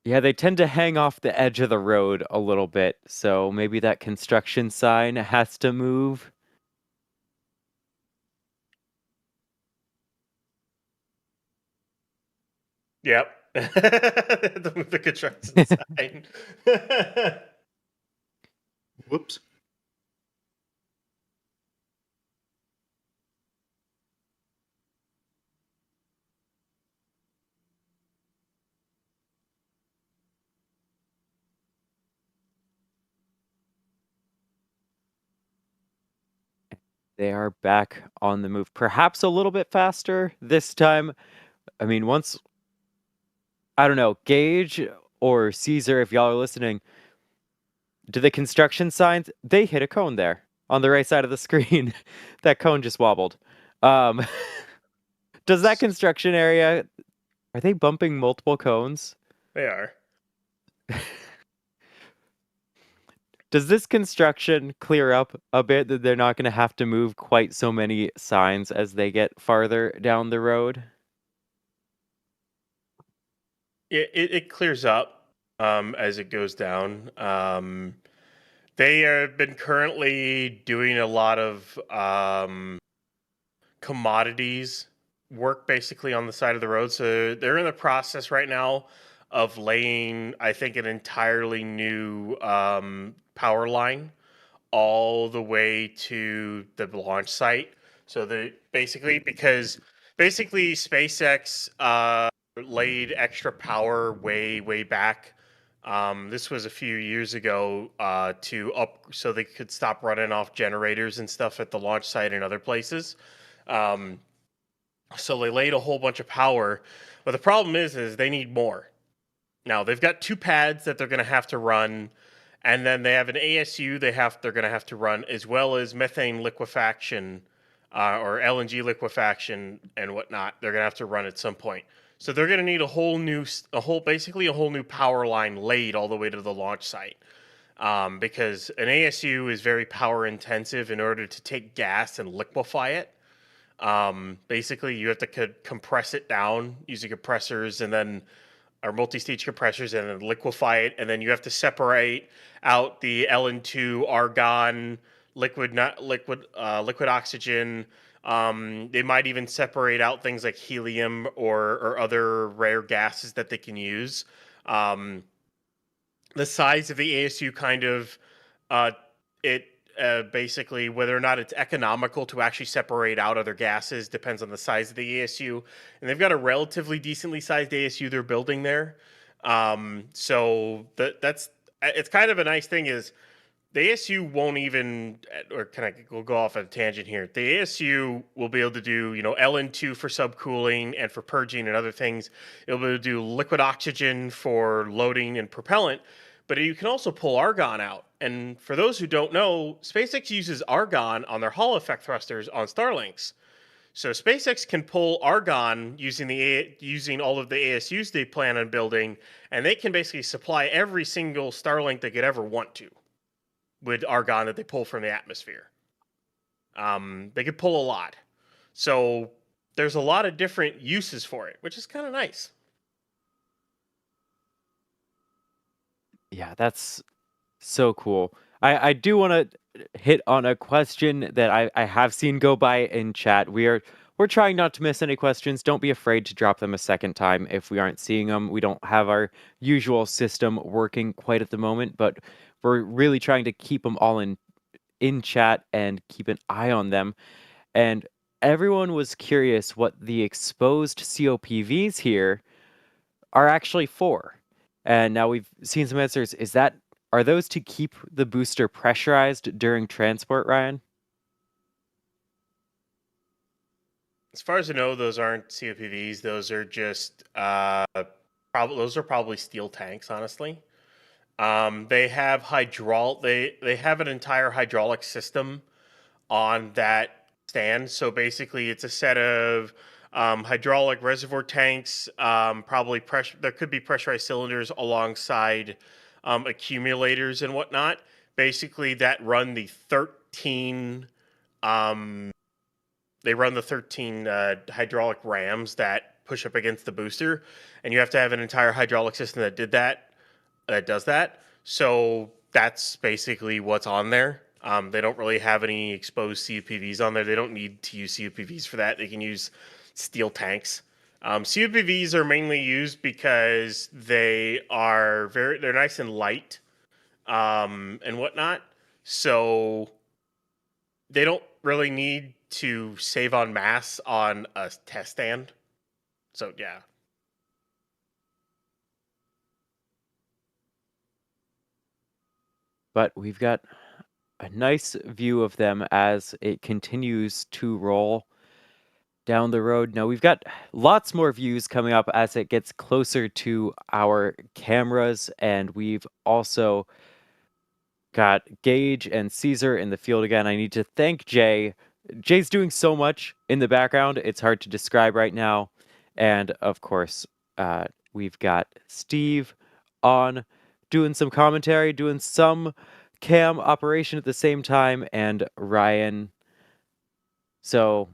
Yeah, they tend to hang off the edge of the road a little bit, so maybe that construction sign has to move. Yep. To move the construction sign. Whoops. They are back on the move, perhaps a little bit faster this time. I mean, once, I don't know, Gage or Caesar, if y'all are listening, do the construction signs, they hit a cone there on the right side of the screen. That cone just wobbled. Does that construction area, are they bumping multiple cones? They are. Does this construction clear up a bit that they're not going to have to move quite so many signs as they get farther down the road? It clears up as it goes down. They have been currently doing a lot of commodities work basically on the side of the road. So they're in the process right now of laying, I think, an entirely new power line all the way to the launch site. So they because SpaceX laid extra power way back. This was a few years ago so they could stop running off generators and stuff at the launch site and other places. So they laid a whole bunch of power, but the problem is they need more. Now they've got 2 pads that they're going to have to run, and then they have an ASU they're going to have to run, as well as methane liquefaction or LNG liquefaction and whatnot. They're going to have to run at some point. So they're going to need basically a whole new power line laid all the way to the launch site. Because an ASU is very power intensive in order to take gas and liquefy it. Basically, you have to compress it down using compressors or multi-stage compressors and then liquefy it. And then you have to separate out the LN2 argon, liquid oxygen. They might even separate out things like helium or other rare gases that they can use. The size of the ASU kind of basically whether or not it's economical to actually separate out other gases depends on the size of the ASU, and they've got a relatively decently sized ASU they're building there. So that's it's kind of a nice thing is the ASU won't even, or we'll go off on a tangent here. The ASU will be able to do, LN2 for subcooling and for purging and other things. It'll be able to do liquid oxygen for loading and propellant, but you can also pull argon out. And for those who don't know, SpaceX uses argon on their Hall effect thrusters on Starlinks. So SpaceX can pull Argon using all of the ASUs they plan on building, and they can basically supply every single Starlink they could ever want to with Argon that they pull from the atmosphere. They could pull a lot. So there's a lot of different uses for it, which is kind of nice. Yeah, that's so cool. I do want to hit on a question that I have seen go by in chat. We're trying not to miss any questions. Don't be afraid to drop them a second time if we aren't seeing them. We don't have our usual system working quite at the moment, but we're really trying to keep them all in chat and keep an eye on them. And everyone was curious what the exposed COPVs here are actually for. And now we've seen some answers. Are those to keep the booster pressurized during transport, Ryan? As far as I know, those aren't COPVs. Those are just those are probably steel tanks, honestly. They have they have an entire hydraulic system on that stand. So basically, it's a set of hydraulic reservoir tanks, probably pressure. There could be pressurized cylinders alongside accumulators and whatnot. Basically, that run the 13. They run the 13 hydraulic rams that push up against the booster, and you have to have an entire hydraulic system that does that. So that's basically what's on there. They don't really have any exposed CUPVs on there. They don't need to use CUPVs for that. They can use steel tanks. CUPVs are mainly used because they're nice and light and whatnot. So they don't really need to save on mass on a test stand. So yeah. But we've got a nice view of them as it continues to roll down the road. Now we've got lots more views coming up as it gets closer to our cameras, and we've also got Gage and Caesar in the field again. I need to thank Jay. Jay's doing so much in the background, it's hard to describe right now. And of course, we've got Steve on doing some commentary, doing some cam operation at the same time, and Ryan. So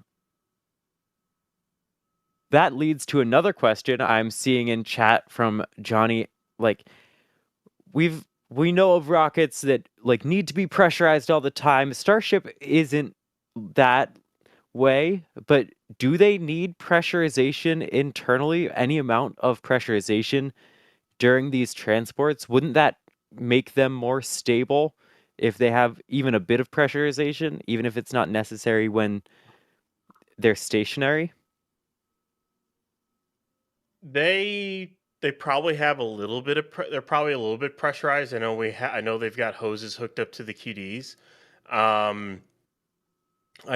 that leads to another question I'm seeing in chat from Johnny. Like, we know of rockets that like need to be pressurized all the time. Starship isn't that way, but do they need pressurization internally? Any amount of pressurization during these transports? Wouldn't that make them more stable if they have even a bit of pressurization, even if it's not necessary when they're stationary? They probably have a little bit of they're probably a little bit pressurized. I know they've got hoses hooked up to the QDs. I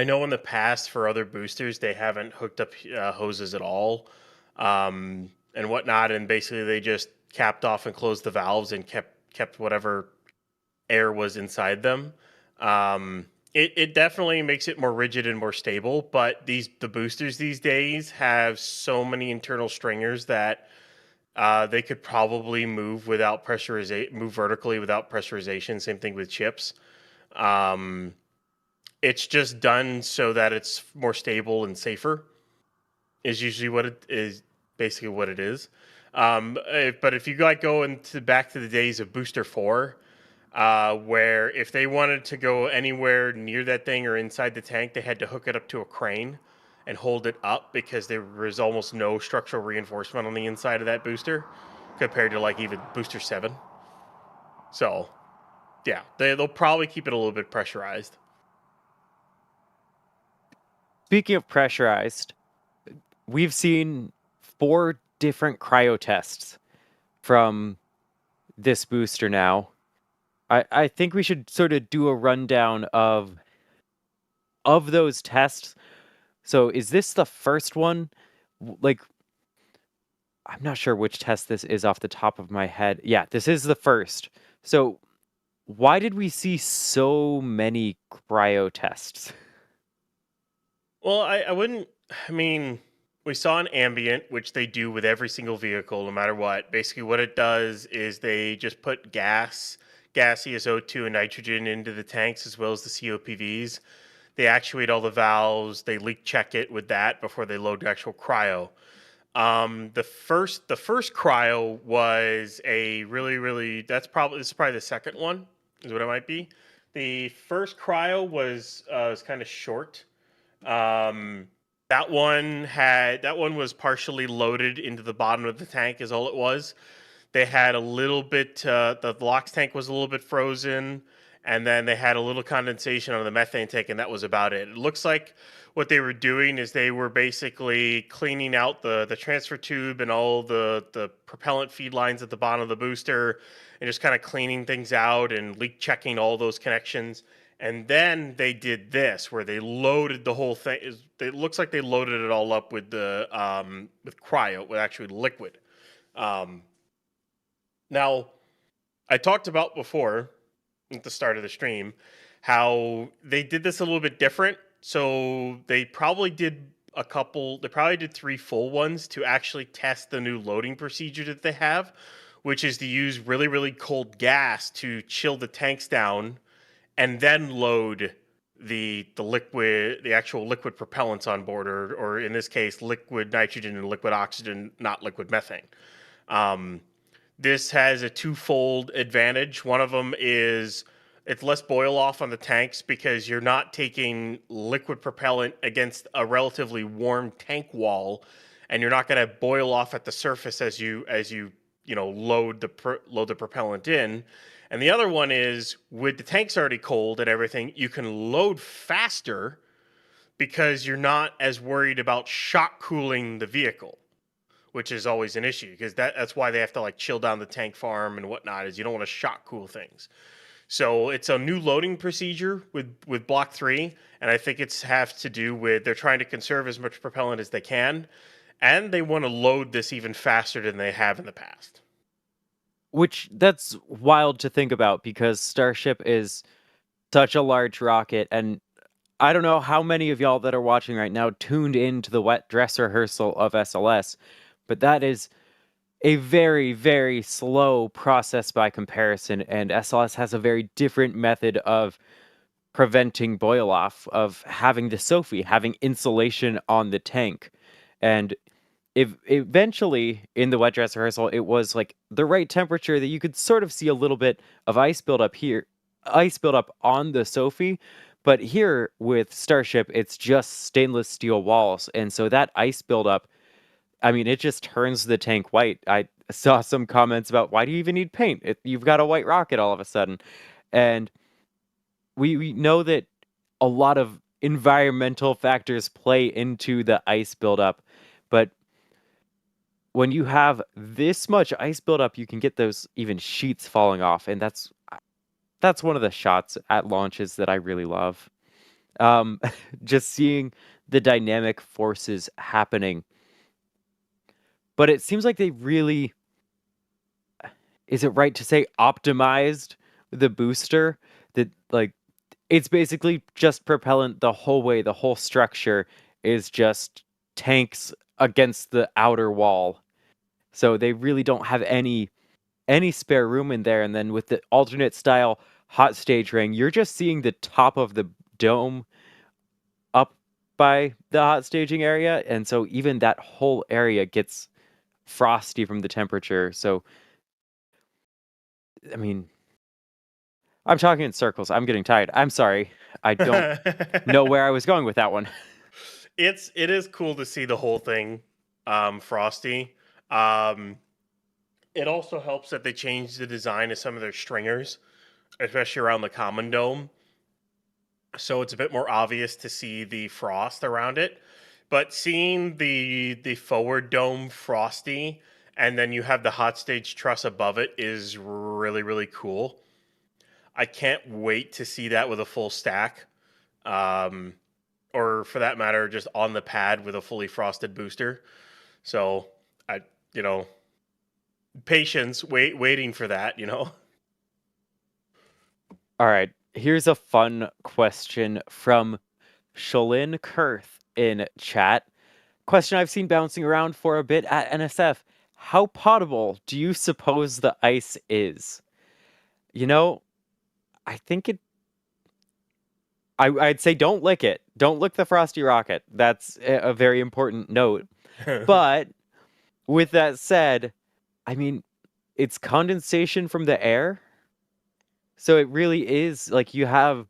know in the past for other boosters they haven't hooked up hoses at all, and whatnot, and basically they just capped off and closed the valves and kept whatever air was inside them. It definitely makes it more rigid and more stable, but the boosters these days have so many internal stringers that they could probably move vertically without pressurization. Same thing with chips. It's just done so that it's more stable and safer. Is usually what it is. Basically, what it is. But if you go back to the days of Booster 4, where if they wanted to go anywhere near that thing or inside the tank, they had to hook it up to a crane and hold it up because there was almost no structural reinforcement on the inside of that booster compared to like even Booster 7. So, yeah, they'll probably keep it a little bit pressurized. Speaking of pressurized, we've seen 4 different cryo tests from this booster now. I think we should sort of do a rundown of those tests. So is this the first one? Like, I'm not sure which test this is off the top of my head. Yeah, this is the first. So why did we see so many cryo tests? Well, I wouldn't I mean, we saw an ambient, which they do with every single vehicle, no matter what. Basically, what it does is they just put gaseous O2 and nitrogen into the tanks as well as the COPVs. They actuate all the valves. They leak check it with that before they load the actual cryo. The first cryo was a really this is probably the second one, is what it might be. The first cryo was kind of short. That one was partially loaded into the bottom of the tank, is all it was. They had a little bit. The LOX tank was a little bit frozen, and then they had a little condensation on the methane tank, and that was about it. It looks like what they were doing is they were basically cleaning out the transfer tube and all the propellant feed lines at the bottom of the booster, and just kind of cleaning things out and leak checking all those connections. And then they did this, where they loaded the whole thing. It looks like they loaded it all up with the with cryo, with actually liquid. Now, I talked about before at the start of the stream how they did this a little bit different. So they probably did three full ones to actually test the new loading procedure that they have, which is to use really cold gas to chill the tanks down and then load the actual liquid propellants on board, or in this case, liquid nitrogen and liquid oxygen, not liquid methane. This has a twofold advantage. One of them is it's less boil off on the tanks because you're not taking liquid propellant against a relatively warm tank wall, and you're not going to boil off at the surface as you load the propellant in. And the other one is, with the tanks already cold and everything, you can load faster because you're not as worried about shock cooling the vehicle, which is always an issue, because that's why they have to like chill down the tank farm and whatnot, is you don't want to shock cool things. So it's a new loading procedure with Block 3, and I think it's have to do with they're trying to conserve as much propellant as they can, and they want to load this even faster than they have in the past. Which, that's wild to think about, because Starship is such a large rocket, and I don't know how many of y'all that are watching right now tuned into the wet dress rehearsal of SLS, but that is a very, very slow process by comparison, and SLS has a very different method of preventing boil off, of having the SOFI, having insulation on the tank. And eventually, in the wet dress rehearsal, it was like the right temperature that you could sort of see a little bit of ice buildup on the SOFI. But here with Starship, it's just stainless steel walls. And so that ice buildup, I mean, it just turns the tank white. I saw some comments about, why do you even need paint? You've got a white rocket all of a sudden. And we know that a lot of environmental factors play into the ice buildup. But when you have this much ice buildup, you can get those even sheets falling off. And that's one of the shots at launches that I really love. Just seeing the dynamic forces happening. But it seems like they really, is it right to say, optimized the booster? That, like, it's basically just propellant the whole way. The whole structure is just tanks against the outer wall. So they really don't have any spare room in there. And then with the alternate style hot stage ring, you're just seeing the top of the dome up by the hot staging area. And so even that whole area gets frosty from the temperature. So, I mean, I'm talking in circles. I'm getting tired. I'm sorry. I don't know where I was going with that one. It is cool to see the whole thing frosty. It also helps that they changed the design of some of their stringers, especially around the common dome. So it's a bit more obvious to see the frost around it. But seeing the forward dome frosty, and then you have the hot stage truss above it, is really cool. I can't wait to see that with a full stack. Or for that matter, just on the pad with a fully frosted booster. So patience, waiting for that, All right, here's a fun question from Shalyn Kurth in chat. question I've seen bouncing around for a bit at NSF. How potable do you suppose the ice is? You know, I think I'd say don't lick it. Don't lick the frosty rocket. That's a very important note. But with that said, I mean, it's condensation from the air. So it really is like you have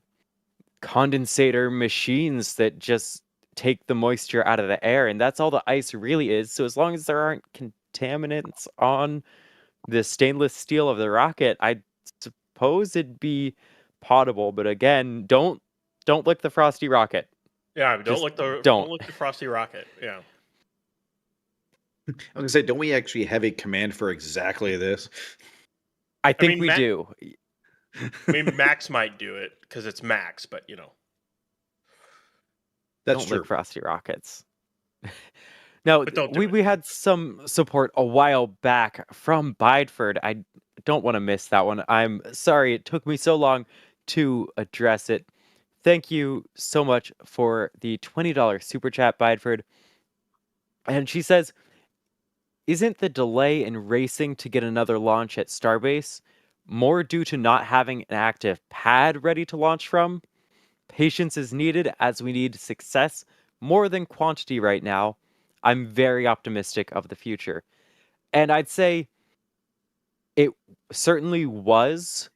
condensator machines that just take the moisture out of the air, and that's all the ice really is. So as long as there aren't contaminants on the stainless steel of the rocket, I suppose it'd be potable. But again, don't lick the frosty rocket. Yeah, don't lick the frosty rocket. Yeah. I was gonna say, don't we actually have a command for exactly this? I think we do. I mean, Max might do it because it's Max, but That's don't true. lick frosty rockets. Now, we had some support a while back from Bideford. I don't want to miss that one. I'm sorry it took me so long to address it. Thank you so much for the $20 super chat, Bideford. And she says, isn't the delay in racing to get another launch at Starbase more due to not having an active pad ready to launch from? Patience is needed as we need success more than quantity right now. I'm very optimistic of the future. And I'd say it certainly was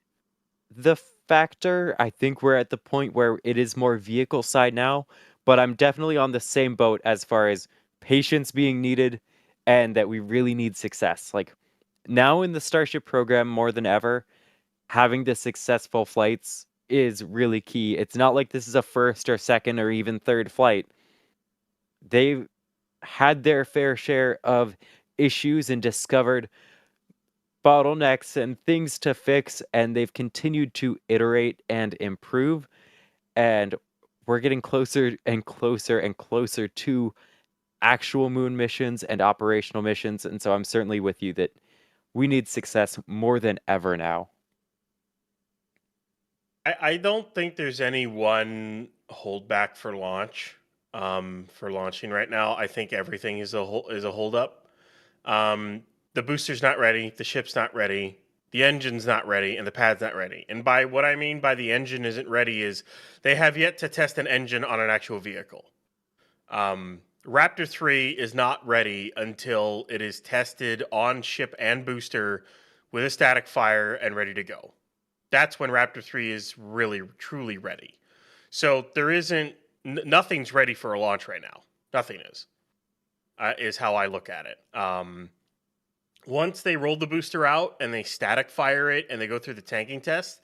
the factor. I think we're at the point where it is more vehicle side now, but I'm definitely on the same boat as far as patience being needed and that we really need success. Like now in the Starship program more than ever, having the successful flights is really key. It's not like this is a first or second or even third flight. They've had their fair share of issues and discovered bottlenecks and things to fix, and they've continued to iterate and improve. And we're getting closer and closer and closer to actual moon missions and operational missions. And so I'm certainly with you that we need success more than ever now. I don't think there's any one holdback for launch, for launching right now. I think everything is a holdup. The booster's not ready, the ship's not ready, the engine's not ready, and the pad's not ready. And by what I mean by the engine isn't ready is they have yet to test an engine on an actual vehicle. Raptor 3 is not ready until it is tested on ship and booster with a static fire and ready to go. That's when Raptor 3 is really, truly ready. So there isn't, nothing's ready for a launch right now. Nothing is how I look at it. Once they roll the booster out and they static fire it and they go through the tanking test,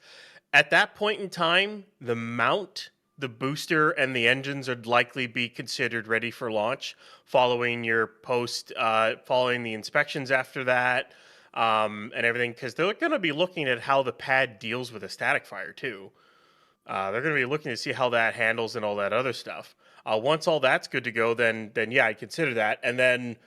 at that point in time, the mount, the booster, and the engines would likely be considered ready for launch following your following the inspections after that. And everything, because they're going to be looking at how the pad deals with a static fire too. They're going to be looking to see how that handles and all that other stuff. Once all that's good to go, then yeah, I'd consider that. And then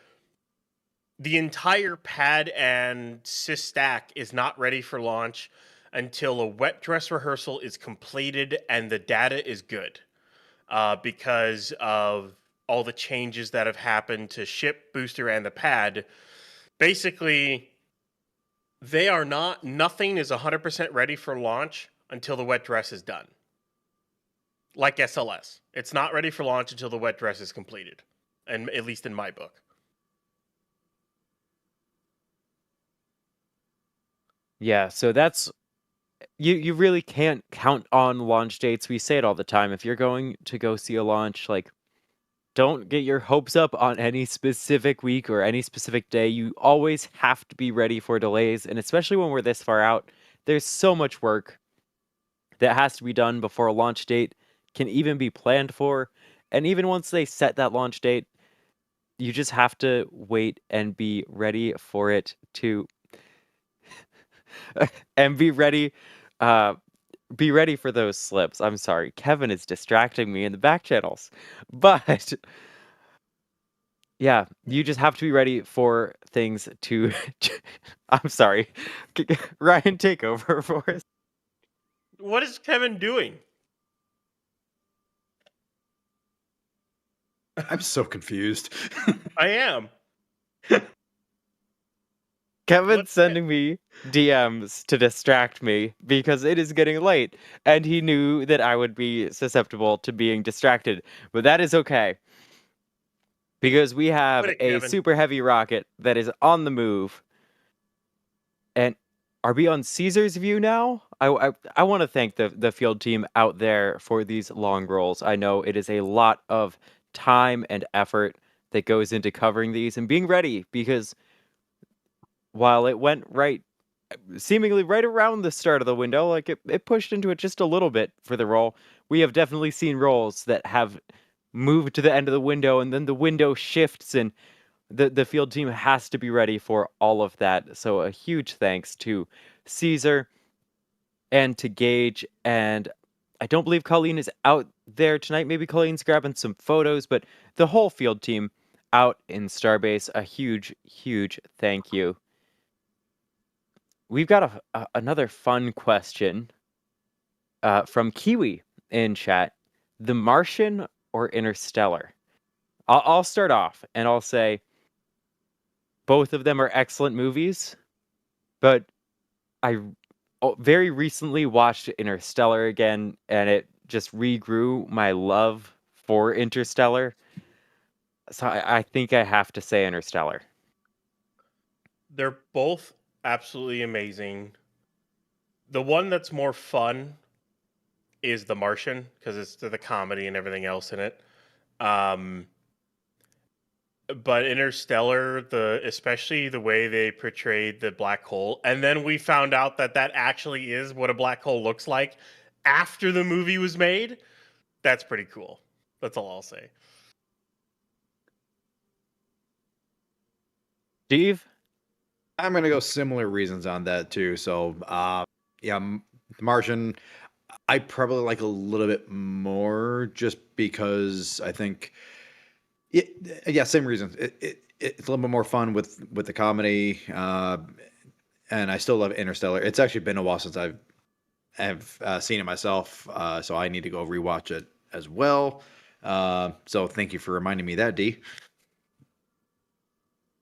the entire pad and sys stack is not ready for launch until a wet dress rehearsal is completed and the data is good, because of all the changes that have happened to ship, booster, and the pad. Basically, nothing is 100% ready for launch until the wet dress is done. Like SLS. It's not ready for launch until the wet dress is completed. And at least in my book. Yeah, so that's you really can't count on launch dates. We say it all the time. If you're going to go see a launch, like don't get your hopes up on any specific week or any specific day. You always have to be ready for delays. And especially when we're this far out, there's so much work that has to be done before a launch date can even be planned for. And even once they set that launch date, you just have to wait and be ready for it to and be ready for those slips. I'm sorry. Kevin is distracting me in the back channels. But yeah, you just have to be ready for things to I'm sorry. Ryan, take over for us. What is Kevin doing? I'm so confused. I am. Kevin's What's sending me DMs to distract me because it is getting late, and he knew that I would be susceptible to being distracted. But that is okay, because we have Quit it, a Kevin. super heavy rocket that is on the move. And are we on Caesar's view now? I want to thank the field team out there for these long rolls. I know it is a lot of time and effort that goes into covering these and being ready, because while it went seemingly right around the start of the window, like it pushed into it just a little bit for the roll, we have definitely seen rolls that have moved to the end of the window, and then the window shifts, and the field team has to be ready for all of that. So a huge thanks to Caesar and to Gage. And I don't believe Colleen is out there tonight. Maybe Colleen's grabbing some photos, but the whole field team out in Starbase, a huge, huge thank you. We've got another fun question from Kiwi in chat. The Martian or Interstellar? I'll start off and I'll say both of them are excellent movies, but I very recently watched Interstellar again, and it just regrew my love for Interstellar. So I think I have to say Interstellar. They're both absolutely amazing. The one that's more fun is The Martian, because it's the comedy and everything else in it. But Interstellar, especially the way they portrayed the black hole, and then we found out that actually is what a black hole looks like after the movie was made. That's pretty cool. That's all I'll say. Steve? I'm gonna go similar reasons on that too. So, yeah, The Martian, I probably like a little bit more just because I think, yeah, same reasons. It's a little bit more fun with the comedy, and I still love Interstellar. It's actually been a while since have seen it myself, so I need to go rewatch it as well. So thank you for reminding me of that, D.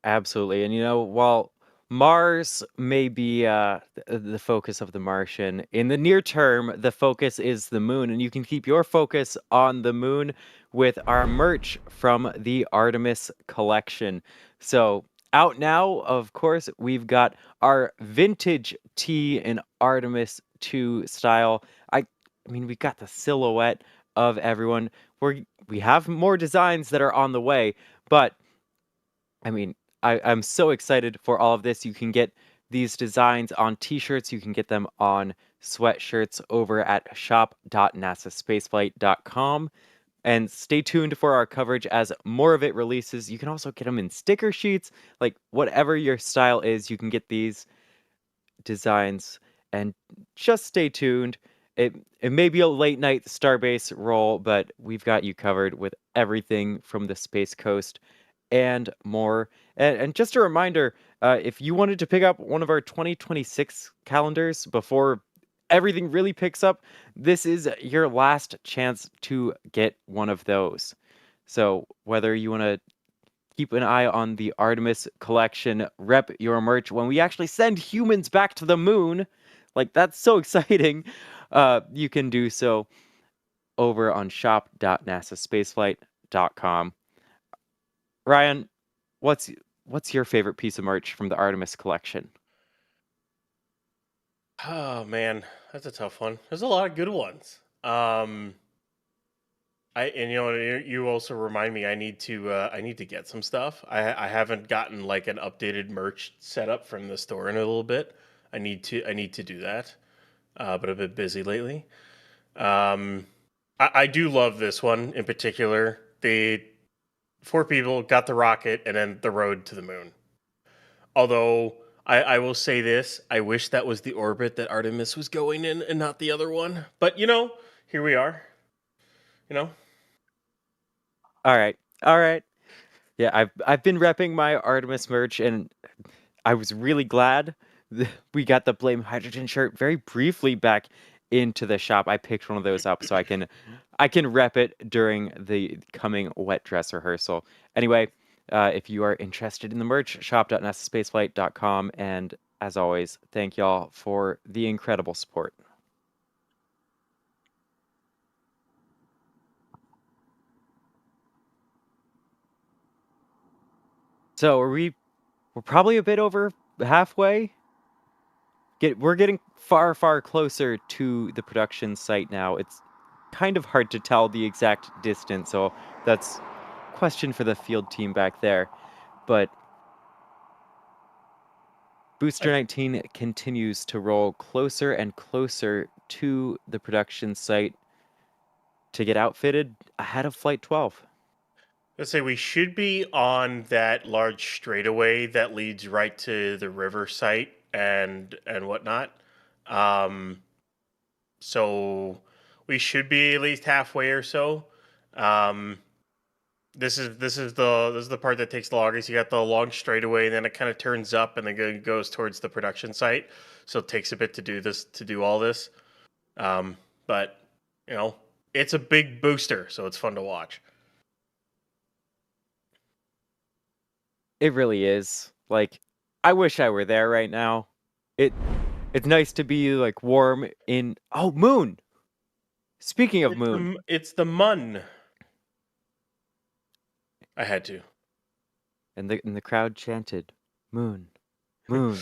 Absolutely. And while Mars may be the focus of The Martian, in the near term, the focus is the moon, and you can keep your focus on the moon with our merch from the Artemis collection. So out now, of course, we've got our vintage tee in Artemis 2 style. I mean, we got the silhouette of everyone. We have more designs that are on the way, but I mean, I'm so excited for all of this. You can get these designs on t-shirts. You can get them on sweatshirts over at shop.nasaspaceflight.com. And stay tuned for our coverage as more of it releases. You can also get them in sticker sheets. Like, whatever your style is, you can get these designs. And just stay tuned. It may be a late night Starbase roll, but we've got you covered with everything from the Space Coast and more. And just a reminder, if you wanted to pick up one of our 2026 calendars before everything really picks up, this is your last chance to get one of those. So whether you want to keep an eye on the Artemis collection, rep your merch when we actually send humans back to the moon, like that's so exciting, you can do so over on shop.nasaspaceflight.com. Ryan, what's your favorite piece of merch from the Artemis collection? Oh man, that's a tough one. There's a lot of good ones. You also remind me I need to get some stuff. I haven't gotten like an updated merch setup from the store in a little bit. I need to do that, but I've been busy lately. I do love this one in particular. The 4 people got the rocket and then the road to the moon. Although I will say this, I wish that was the orbit that Artemis was going in and not the other one. But here we are. All right. Yeah, I've been repping my Artemis merch, and I was really glad we got the Blame Hydrogen shirt very briefly back into the shop. I picked one of those up so I can rep it during the coming wet dress rehearsal. Anyway, if you are interested in the merch, shop.nasaspaceflight.com. And as always, thank y'all for the incredible support. So we're probably a bit over halfway. We're getting far closer to the production site now. It's kind of hard to tell the exact distance, so that's a question for the field team back there. But Booster 19 continues to roll closer and closer to the production site to get outfitted ahead of Flight 12. Let's say we should be on that large straightaway that leads right to the river site and whatnot. So we should be at least halfway or so. This is the part that takes the longest. You got the long straightaway, and then it kind of turns up and then goes towards the production site. So it takes a bit to do all this. But it's a big booster, so it's fun to watch. It really is. Like, I wish I were there right now. It's nice to be like warm in moon. Speaking of moon, it's the mun. I had to. And the crowd chanted, "Moon, moon,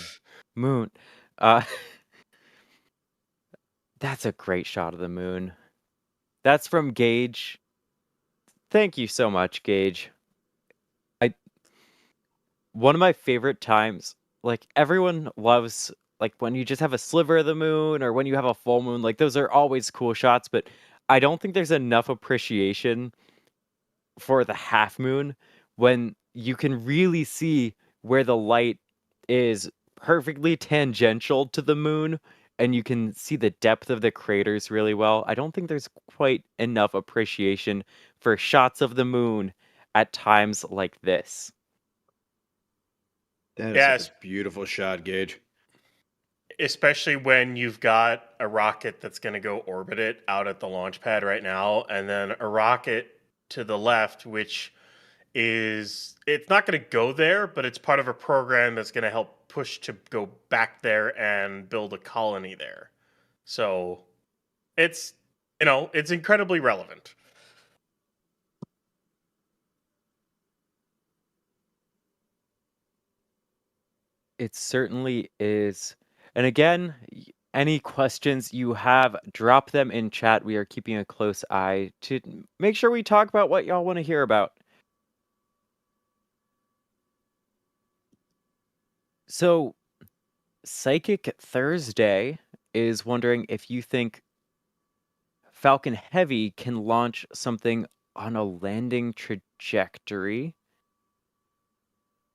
moon." That's a great shot of the moon. That's from Gage. Thank you so much, Gage. One of my favorite times, like everyone loves, like when you just have a sliver of the moon or when you have a full moon, like those are always cool shots, but I don't think there's enough appreciation for the half moon when you can really see where the light is perfectly tangential to the moon and you can see the depth of the craters really well. I don't think there's quite enough appreciation for shots of the moon at times like this. That is a beautiful shot, Gage. Especially when you've got a rocket that's going to go orbit it out at the launch pad right now, and then a rocket to the left, which it's not going to go there, but it's part of a program that's going to help push to go back there and build a colony there. So it's incredibly relevant. It certainly is. And again, any questions you have, drop them in chat. We are keeping a close eye to make sure we talk about what y'all want to hear about. So, Psychic Thursday is wondering if you think Falcon Heavy can launch something on a landing trajectory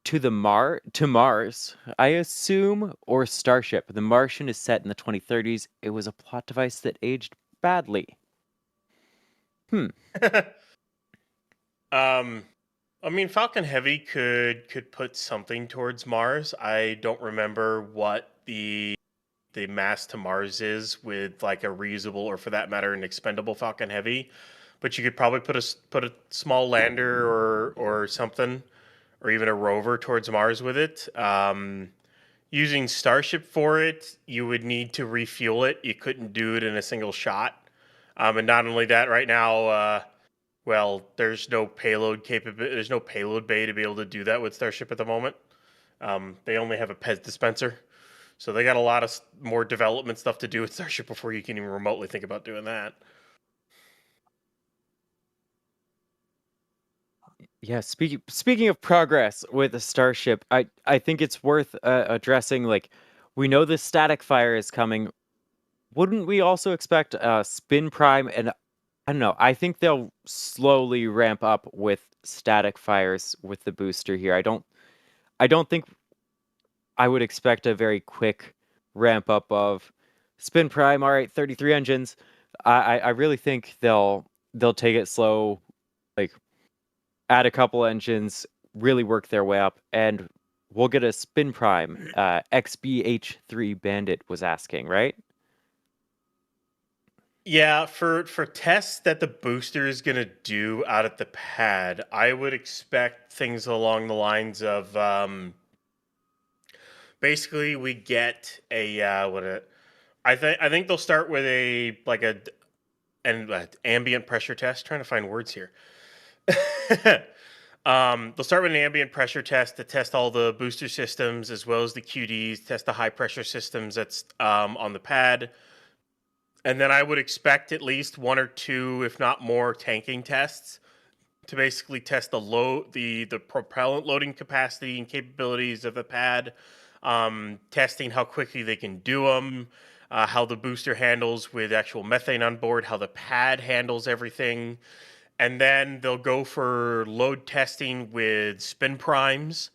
to Mars, I assume, or Starship. The Martian is set in the 2030s. It was a plot device that aged badly. I mean, Falcon Heavy could put something towards Mars. I don't remember what the mass to Mars is with like a reusable or, for that matter, an expendable Falcon Heavy, but you could probably put a small lander or something, or even a rover towards Mars with it. Using Starship for it, you would need to refuel it. You couldn't do it in a single shot. And not only that, right now, there's no payload capability. There's no payload bay to be able to do that with Starship at the moment. They only have a Pez dispenser, so they got a lot of more development stuff to do with Starship before you can even remotely think about doing that. Yeah, speaking of progress with the Starship, I think it's worth addressing. Like, we know the static fire is coming. Wouldn't we also expect spin prime? And I don't know. I think they'll slowly ramp up with static fires with the booster here. I don't think I would expect a very quick ramp up of spin prime. All right, 33 engines. I really think they'll take it slow, like add a couple engines, really work their way up, and we'll get a spin prime. XBH3 Bandit was asking, right? Yeah, for tests that the booster is gonna do out at the pad, I would expect things along the lines of basically we get a I think they'll start with an ambient pressure test. Trying to find words here. They'll start with an ambient pressure test to test all the booster systems as well as the QDs, test the high pressure systems that's on the pad. And then I would expect at least one or two, if not more, tanking tests to basically test the propellant loading capacity and capabilities of the pad, testing how quickly they can do them, how the booster handles with actual methane on board, how the pad handles everything. And then they'll go for load testing with spin primes.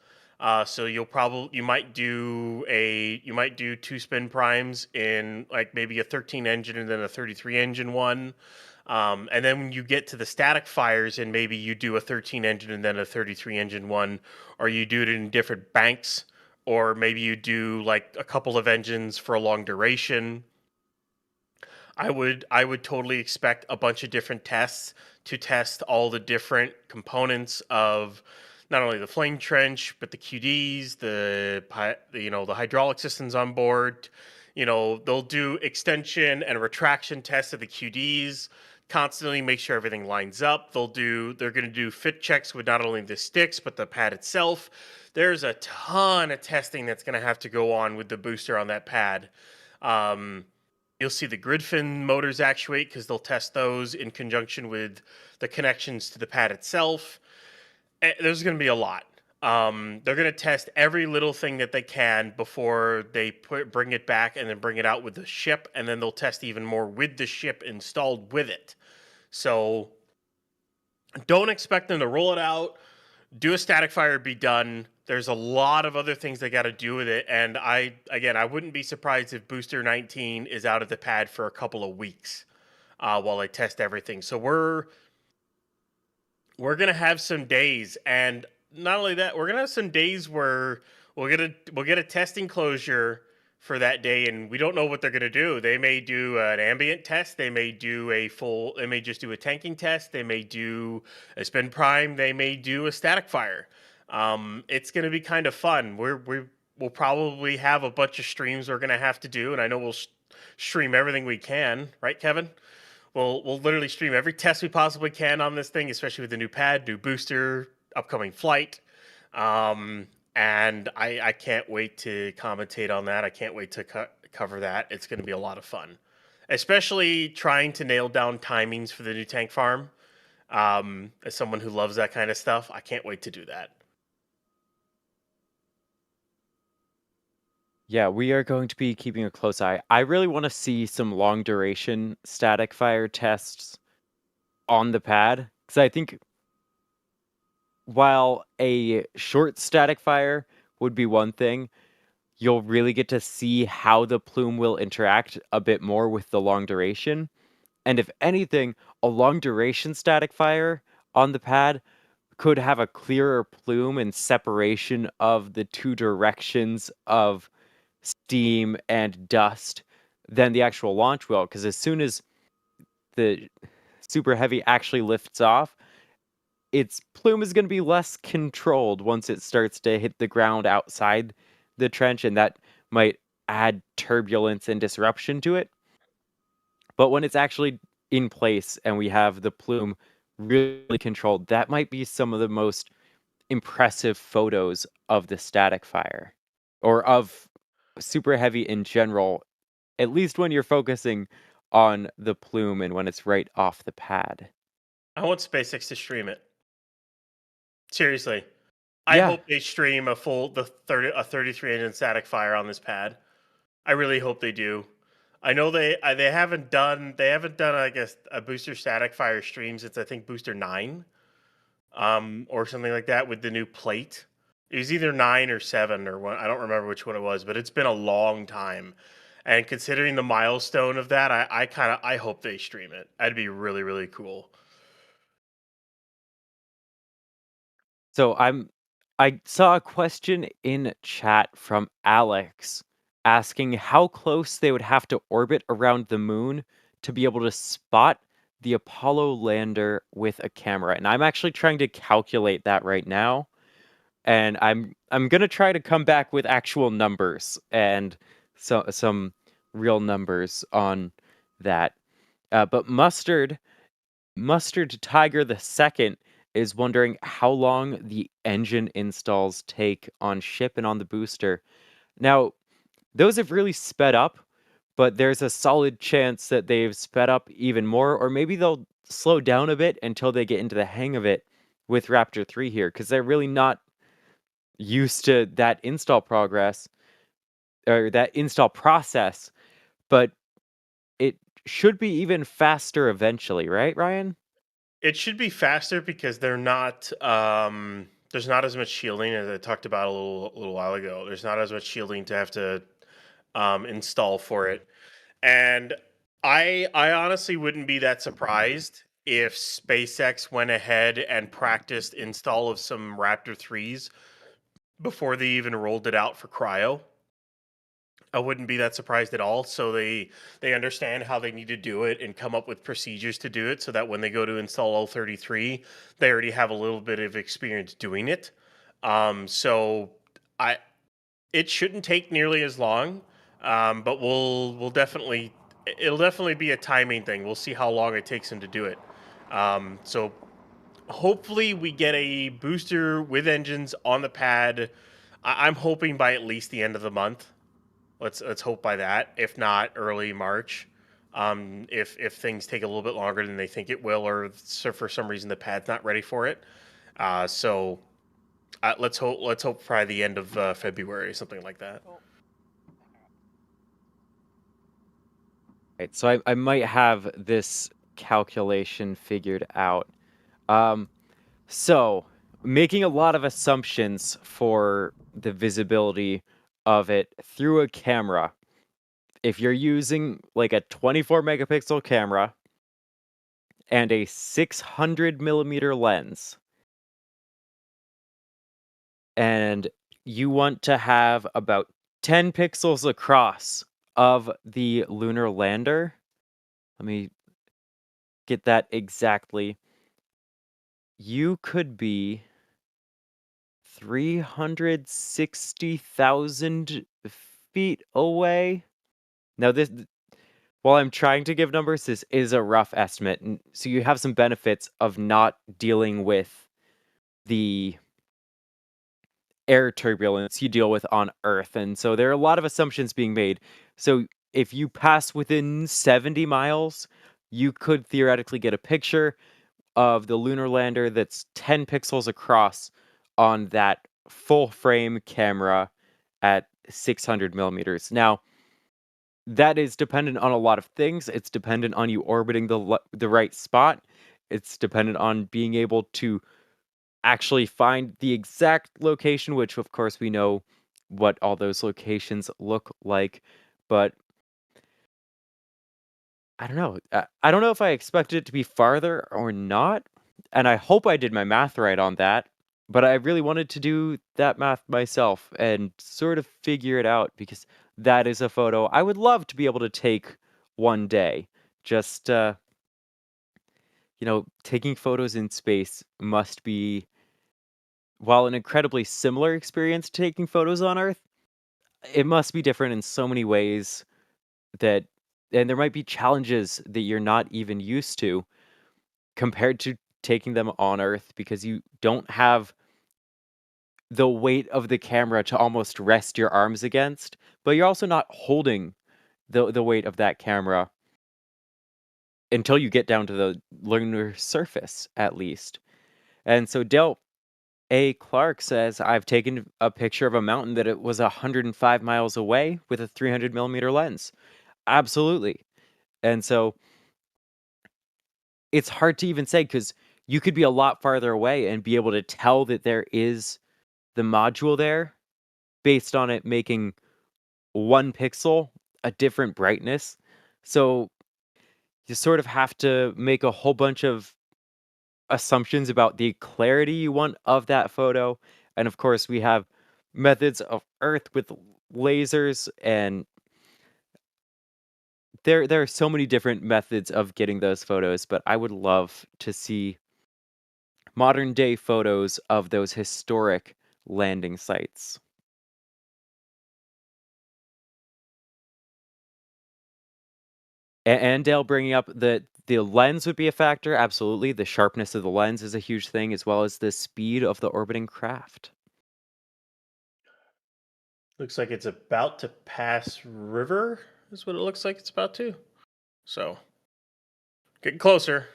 So you might do two spin primes in like maybe a 13 engine and then a 33 engine one. And then when you get to the static fires and maybe you do a 13 engine and then a 33 engine one, or you do it in different banks, or maybe you do like a couple of engines for a long duration. I would totally expect a bunch of different tests to test all the different components of not only the flame trench but the QDs, the hydraulic systems on board. They'll do extension and retraction tests of the QDs, constantly make sure everything lines up. They're going to do fit checks with not only the sticks but the pad itself. There's a ton of testing that's going to have to go on with the booster on that pad. You'll see the grid fin motors actuate because they'll test those in conjunction with the connections to the pad itself. There's going to be a lot. They're going to test every little thing that they can before they bring it back and then bring it out with the ship, and then they'll test even more with the ship installed with it. So don't expect them to roll it out, do a static fire, be done. There's a lot of other things they got to do with it, and I wouldn't be surprised if Booster 19 is out of the pad for a couple of weeks while they test everything. So we're gonna have some days, and not only that, we're gonna have some days where we'll get a testing closure for that day, and we don't know what they're gonna do. They may do an ambient test, they may just do a tanking test, they may do a spin prime, they may do a static fire. It's gonna be kind of fun. We'll probably have a bunch of streams we're gonna have to do, and I know we'll stream everything we can, right, Kevin? We'll literally stream every test we possibly can on this thing, especially with the new pad, new booster, upcoming flight. And I can't wait to commentate on that. I can't wait to cover that. It's going to be a lot of fun, especially trying to nail down timings for the new tank farm. As someone who loves that kind of stuff, I can't wait to do that. Yeah, we are going to be keeping a close eye. I really want to see some long duration static fire tests on the pad, because I think while a short static fire would be one thing, you'll really get to see how the plume will interact a bit more with the long duration. And if anything, a long duration static fire on the pad could have a clearer plume and separation of the two directions of steam and dust than the actual launch will, because as soon as the super heavy actually lifts off, its plume is going to be less controlled once it starts to hit the ground outside the trench, and that might add turbulence and disruption to it. But when it's actually in place and we have the plume really controlled, that might be some of the most impressive photos of the static fire, or of super heavy in general, at least when you're focusing on the plume and when it's right off the pad. I want SpaceX to stream it. Seriously. I Yeah. hope they stream a 33 engine static fire on this pad. I really hope they do. I know they haven't done I guess a booster static fire stream since I think booster 9 or something like that with the new plate. It was either 9 or 7 or one. I don't remember which one it was, but it's been a long time. And considering the milestone of that, I hope they stream it. That'd be really, really cool. So I saw a question in chat from Alex asking how close they would have to orbit around the moon to be able to spot the Apollo lander with a camera. And I'm actually trying to calculate that right now. And I'm gonna try to come back with actual numbers and some real numbers on that. But Mustard Tiger the Second is wondering how long the engine installs take on ship and on the booster. Now, those have really sped up, but there's a solid chance that they've sped up even more, or maybe they'll slow down a bit until they get into the hang of it with Raptor 3 here, because they're really not used to that install progress or that install process, but it should be even faster eventually, right, Ryan? It should be faster because they're not. There's not as much shielding as I talked about a little while ago. There's not as much shielding to have to install for it, and I honestly wouldn't be that surprised if SpaceX went ahead and practiced install of some Raptor 3s before they even rolled it out for Cryo. I wouldn't be that surprised at all. So they understand how they need to do it and come up with procedures to do it, so that when they go to install L33, they already have a little bit of experience doing it. So it shouldn't take nearly as long, but it'll definitely be a timing thing. We'll see how long it takes them to do it. So hopefully we get a booster with engines on the pad. I'm hoping by at least the end of the month. Let's hope by that. If not, early March. If things take a little bit longer than they think it will, or for some reason the pad's not ready for it. So let's hope probably the end of February, something like that. Right, so I might have this calculation figured out. So making a lot of assumptions for the visibility of it through a camera. If you're using like a 24 megapixel camera and a 600 millimeter lens, and you want to have about 10 pixels across of the lunar lander, let me get that exactly. You could be 360,000 feet away. Now, while I'm trying to give numbers, this is a rough estimate. And so you have some benefits of not dealing with the air turbulence you deal with on Earth. And so there are a lot of assumptions being made. So if you pass within 70 miles, you could theoretically get a picture of the lunar lander that's 10 pixels across on that full frame camera at 600 millimeters. Now, that is dependent on a lot of things. It's dependent on you orbiting the right spot. It's dependent on being able to actually find the exact location, which of course we know what all those locations look like. But I don't know. I don't know if I expected it to be farther or not. And I hope I did my math right on that. But I really wanted to do that math myself and sort of figure it out, because that is a photo I would love to be able to take one day. Just, taking photos in space must be, while an incredibly similar experience to taking photos on Earth, it must be different in so many ways and there might be challenges that you're not even used to compared to taking them on Earth, because you don't have the weight of the camera to almost rest your arms against, but you're also not holding the weight of that camera until you get down to the lunar surface, at least. And so Dale A. Clark says, I've taken a picture of a mountain that it was 105 miles away with a 300 millimeter lens. Absolutely. And so it's hard to even say, because you could be a lot farther away and be able to tell that there is the module there based on it making 1 pixel a different brightness. So you sort of have to make a whole bunch of assumptions about the clarity you want of that photo. And of course, we have methods of Earth with lasers and there are so many different methods of getting those photos, but I would love to see modern day photos of those historic landing sites. And Dale bringing up that the lens would be a factor. Absolutely. The sharpness of the lens is a huge thing, as well as the speed of the orbiting craft. Looks like it's about to pass river, is what it looks like it's about to. So, getting closer.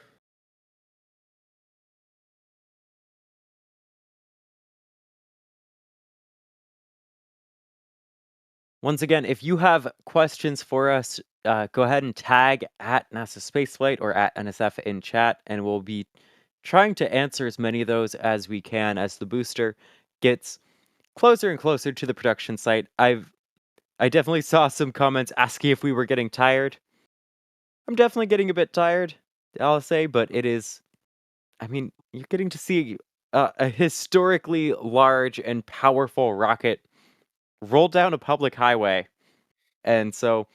Once again, if you have questions for us, go ahead and tag at NASASpaceflight or at NSF in chat, and we'll be trying to answer as many of those as we can as the booster gets closer and closer to the production site. I definitely saw some comments asking if we were getting tired. I'm definitely getting a bit tired, I'll say, but it is, I mean, you're getting to see a historically large and powerful rocket roll down a public highway. And so,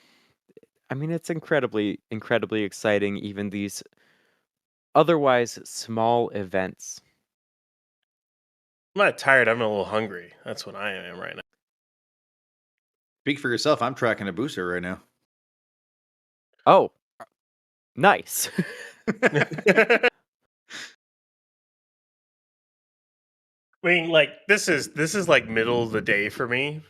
I mean, it's incredibly, incredibly exciting, even these otherwise small events. I'm not tired. I'm a little hungry. That's what I am right now. Speak for yourself. I'm tracking a booster right now. Oh, nice. I mean, like this is like middle of the day for me,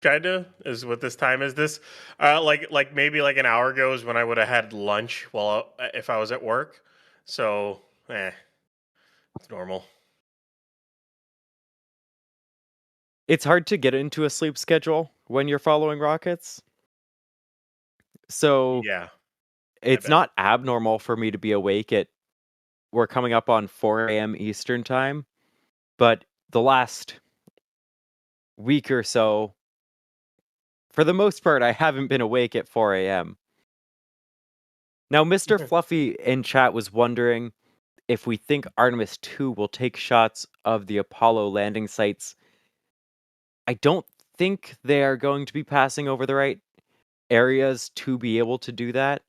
kinda is what this time is. This, like maybe like an hour ago is when I would have had lunch while if I was at work. So, it's normal. It's hard to get into a sleep schedule when you're following rockets. So Yeah, it's bet. not abnormal for me to be awake at, we're coming up on 4 a.m. Eastern time, but the last week or so, for the most part, I haven't been awake at 4 a.m. Now, Mr. Fluffy in chat was wondering if we think Artemis 2 will take shots of the Apollo landing sites. I don't think they are going to be passing over the right areas to be able to do that.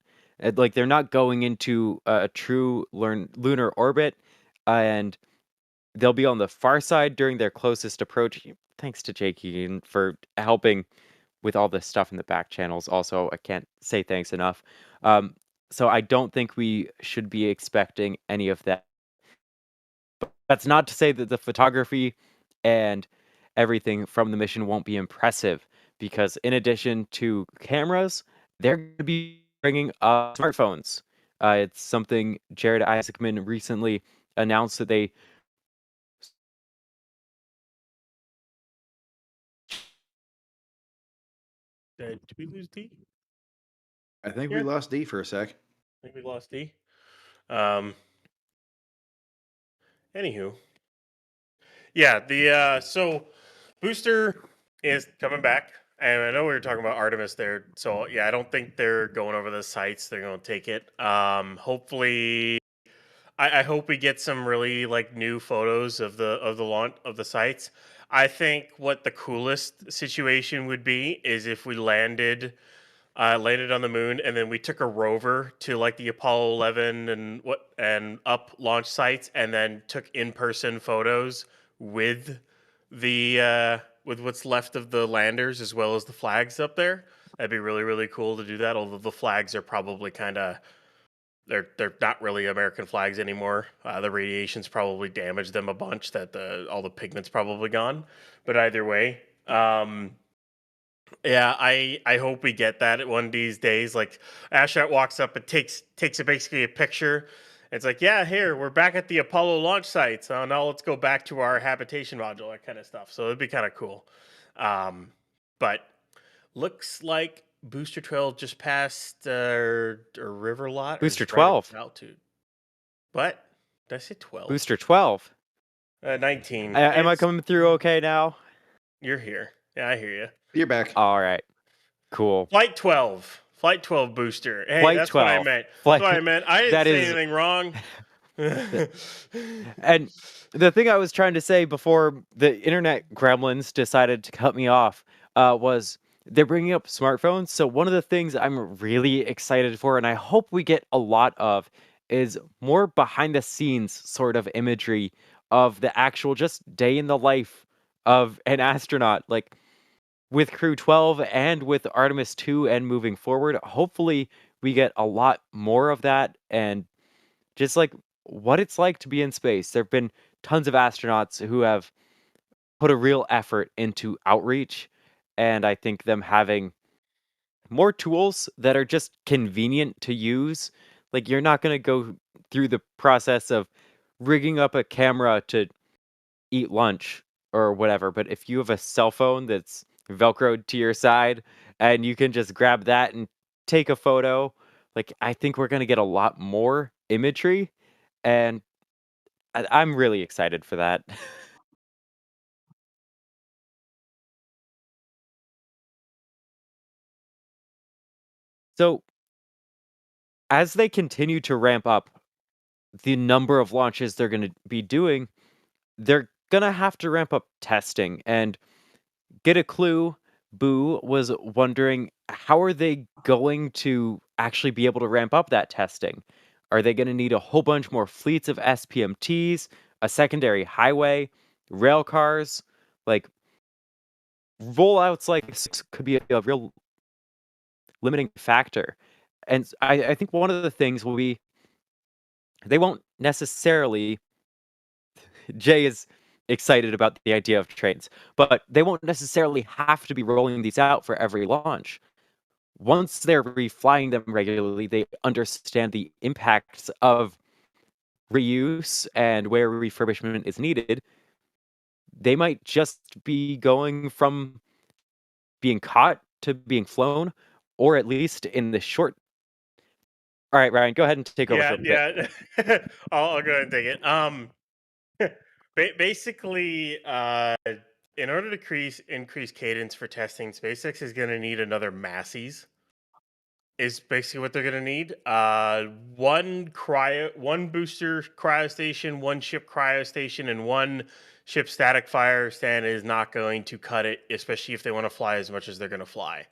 Like, they're not going into a true lunar orbit, and they'll be on the far side during their closest approach. Thanks to Jake Egan for helping with all this stuff in the back channels. Also, I can't say thanks enough. So I don't think we should be expecting any of that. But that's not to say that the photography and everything from the mission won't be impressive, because in addition to cameras, they're going to be bringing up smartphones. It's something Jared Isaacman recently announced that they... Did we lose D? I think Yeah. we lost D for a sec. I think we lost D. Anywho, yeah, the so booster is coming back, and I know we were talking about Artemis there. So yeah, I don't think they're going over the sites. They're going to take it. Hopefully, I hope we get some really like new photos of the launch of the sites. I think what the coolest situation would be is if we landed on the moon, and then we took a rover to like the Apollo 11 and up launch sites, and then took in-person photos with the with what's left of the landers as well as the flags up there. That'd be really, really cool to do that. Although the flags are probably kind of they're not really American flags anymore. The radiation's probably damaged them a bunch. That all the pigment's probably gone. But either way, yeah, I hope we get that one of these days. Like astronaut walks up and takes basically a picture. It's like, yeah, here we're back at the Apollo launch site. So now let's go back to our habitation module, that kind of stuff. So it'd be kind of cool. But looks like Booster 12 just passed a river lot. Booster 12. Altitude. What? Did I say 12? Booster 12. 19. Am I coming through okay now? You're here. Yeah, I hear you. You're back. All right. Cool. Flight 12 booster. Hey, Flight that's 12. what I meant. Flight... That's what I meant. I didn't that say is... anything wrong. And the thing I was trying to say before the internet gremlins decided to cut me off was they're bringing up smartphones. So one of the things I'm really excited for, and I hope we get a lot of, is more behind the scenes sort of imagery of the actual just day in the life of an astronaut. Like with Crew 12 and with Artemis 2 and moving forward, hopefully we get a lot more of that and just like what it's like to be in space. There have been tons of astronauts who have put a real effort into outreach, and I think them having more tools that are just convenient to use. Like you're not going to go through the process of rigging up a camera to eat lunch or whatever, but if you have a cell phone that's velcroed to your side and you can just grab that and take a photo, like I think we're going to get a lot more imagery, and I'm really excited for that. So, as they continue to ramp up the number of launches they're going to be doing, they're going to have to ramp up testing. And get a clue, Boo was wondering, how are they going to actually be able to ramp up that testing? Are they going to need a whole bunch more fleets of SPMTs, a secondary highway, rail cars? Like, rollouts like this could be a real limiting factor. And I think one of the things will be they won't necessarily. Jay is excited about the idea of trains, but they won't necessarily have to be rolling these out for every launch. Once they're reflying them regularly, they understand the impacts of reuse and where refurbishment is needed. They might just be going from being caught to being flown, or at least in the short. All right, Ryan, go ahead and take over for a bit. Yeah. I'll go ahead and take it. Basically, in order to increase cadence for testing, SpaceX is going to need another Masseys. Is basically what they're going to need. One booster cryo station, one ship cryo station, and one ship static fire stand is not going to cut it, especially if they want to fly as much as they're going to fly.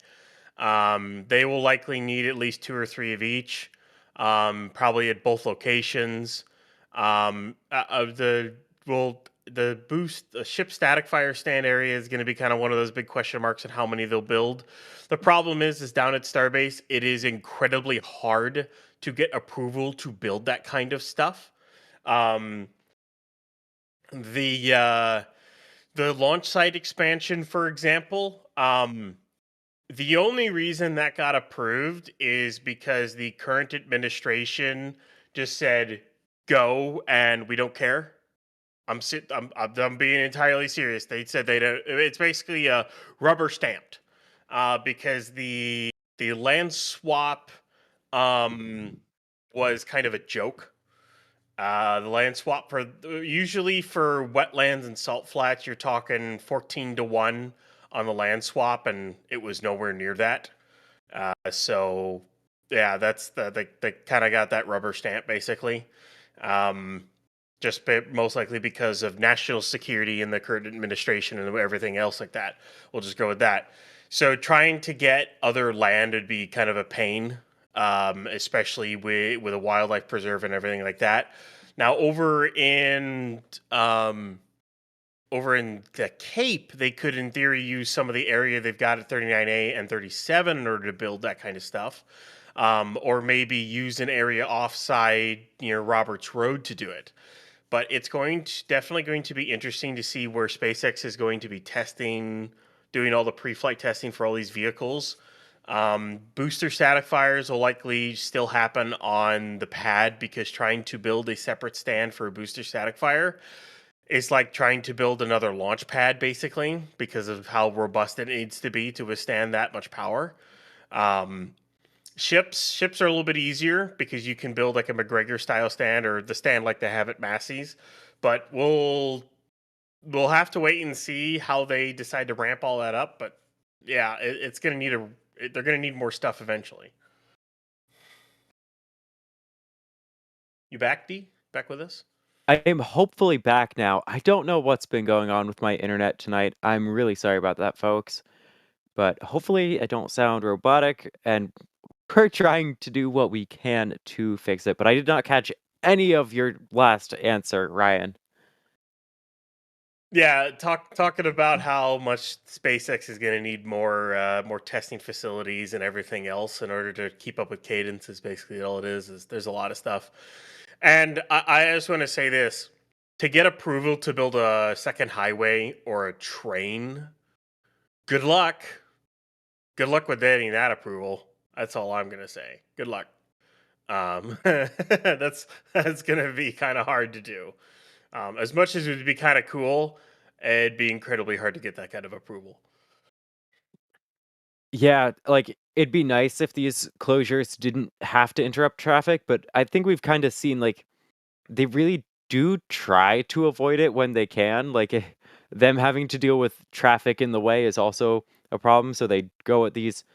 They will likely need at least 2 or 3 of each, probably at both locations. The ship static fire stand area is going to be kind of one of those big question marks on how many they'll build. The problem is down at Starbase, it is incredibly hard to get approval to build that kind of stuff. The launch site expansion, for example, the only reason that got approved is because the current administration just said go and we don't care. I'm being entirely serious. They said they don't. It's basically rubber stamped because the land swap was kind of a joke. The land swap usually for wetlands and salt flats, you're talking 14-1 on the land swap, and it was nowhere near that. So yeah, that's they kind of got that rubber stamp basically. Just most likely because of national security and the current administration and everything else like that. We'll just go with that. So trying to get other land would be kind of a pain, especially with a wildlife preserve and everything like that. Now over in the Cape, they could in theory use some of the area they've got at 39A and 37 in order to build that kind of stuff. Or maybe use an area offside near Roberts Road to do it. But it's definitely going to be interesting to see where SpaceX is going to be doing all the pre-flight testing for all these vehicles. Booster static fires will likely still happen on the pad because trying to build a separate stand for a booster static fire is like trying to build another launch pad, basically, because of how robust it needs to be to withstand that much power. Ships are a little bit easier because you can build like a McGregor style stand or the stand like they have at Masseys, but we'll have to wait and see how they decide to ramp all that up. But yeah, it's going to need they're going to need more stuff eventually. You back, D? Back with us? I am hopefully back now. I don't know what's been going on with my internet tonight. I'm really sorry about that, folks. but hopefully I don't sound robotic, and we're trying to do what we can to fix it. But I did not catch any of your last answer, Ryan. Yeah, talking about how much SpaceX is going to need more testing facilities and everything else in order to keep up with cadence is basically all it is. Is there's a lot of stuff, and I just want to say this: to get approval to build a second highway or a train, good luck. Good luck with getting that approval. That's all I'm going to say. Good luck. That's going to be kind of hard to do. As much as it would be kind of cool, it'd be incredibly hard to get that kind of approval. Yeah, like it'd be nice if these closures didn't have to interrupt traffic, but I think we've kind of seen like they really do try to avoid it when they can. Like them having to deal with traffic in the way is also a problem, so they go at these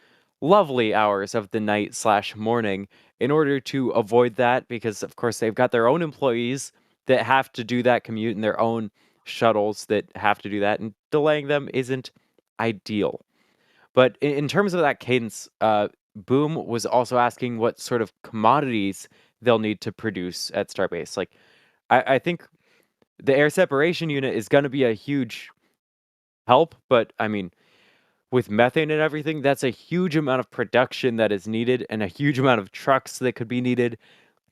lovely hours of the night slash morning in order to avoid that, because of course they've got their own employees that have to do that commute and their own shuttles that have to do that, and delaying them isn't ideal. But in terms of that cadence, Boom was also asking what sort of commodities they'll need to produce at Starbase. Like, I think the air separation unit is going to be a huge help, but I mean, with methane and everything, that's a huge amount of production that is needed and a huge amount of trucks that could be needed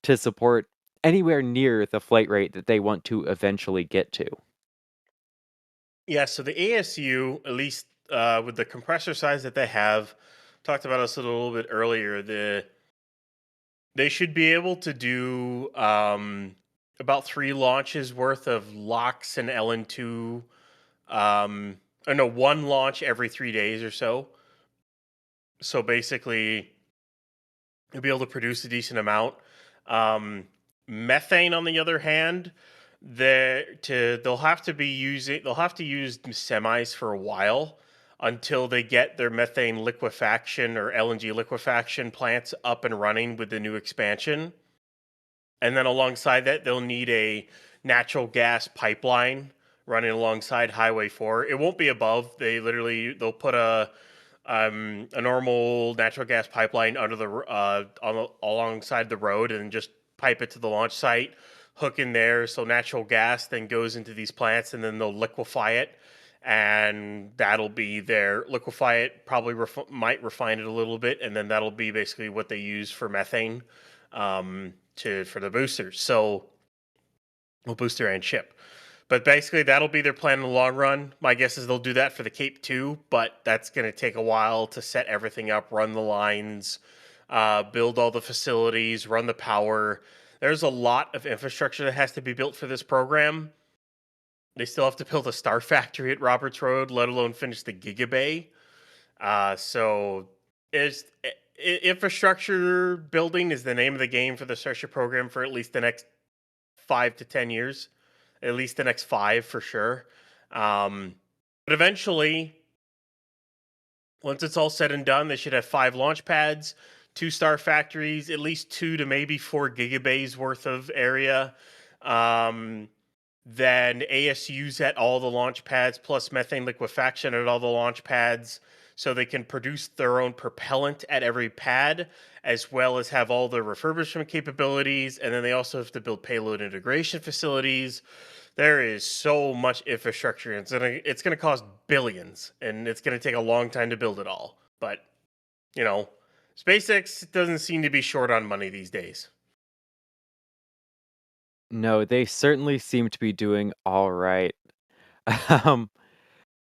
to support anywhere near the flight rate that they want to eventually get to. Yeah, so the ASU, at least with the compressor size that they have, talked about this a little bit earlier. They should be able to do about 3 launches worth of LOX and LN2. Or no, 1 launch every 3 days or so. So basically, you'll be able to produce a decent amount. Methane, on the other hand, they'll have to use semis for a while until they get their methane liquefaction or LNG liquefaction plants up and running with the new expansion. And then alongside that, they'll need a natural gas pipeline running alongside Highway 4. It won't be above. They'll put a normal natural gas pipeline under alongside the road and just pipe it to the launch site, hook in there. So natural gas then goes into these plants, and then they'll liquefy it, and that'll be their liquefy it. Probably might refine it a little bit, and then that'll be basically what they use for methane for the boosters. So, well, booster and ship. But basically, that'll be their plan in the long run. My guess is they'll do that for the Cape too, but that's going to take a while to set everything up, run the lines, build all the facilities, run the power. There's a lot of infrastructure that has to be built for this program. They still have to build a star factory at Roberts Road, let alone finish the Gigabay. So infrastructure building is the name of the game for the Starship program for at least the next 5 to 10 years. At least the next 5 for sure. But eventually, once it's all said and done, they should have 5 launch pads, 2 star factories, at least 2 to maybe 4 gigabays worth of area. Then ASUs at all the launch pads, plus methane liquefaction at all the launch pads, so they can produce their own propellant at every pad, as well as have all the refurbishment capabilities. And then they also have to build payload integration facilities. There is so much infrastructure. It's gonna cost billions, and it's gonna take a long time to build it all. But, SpaceX doesn't seem to be short on money these days. No, they certainly seem to be doing all right. Um,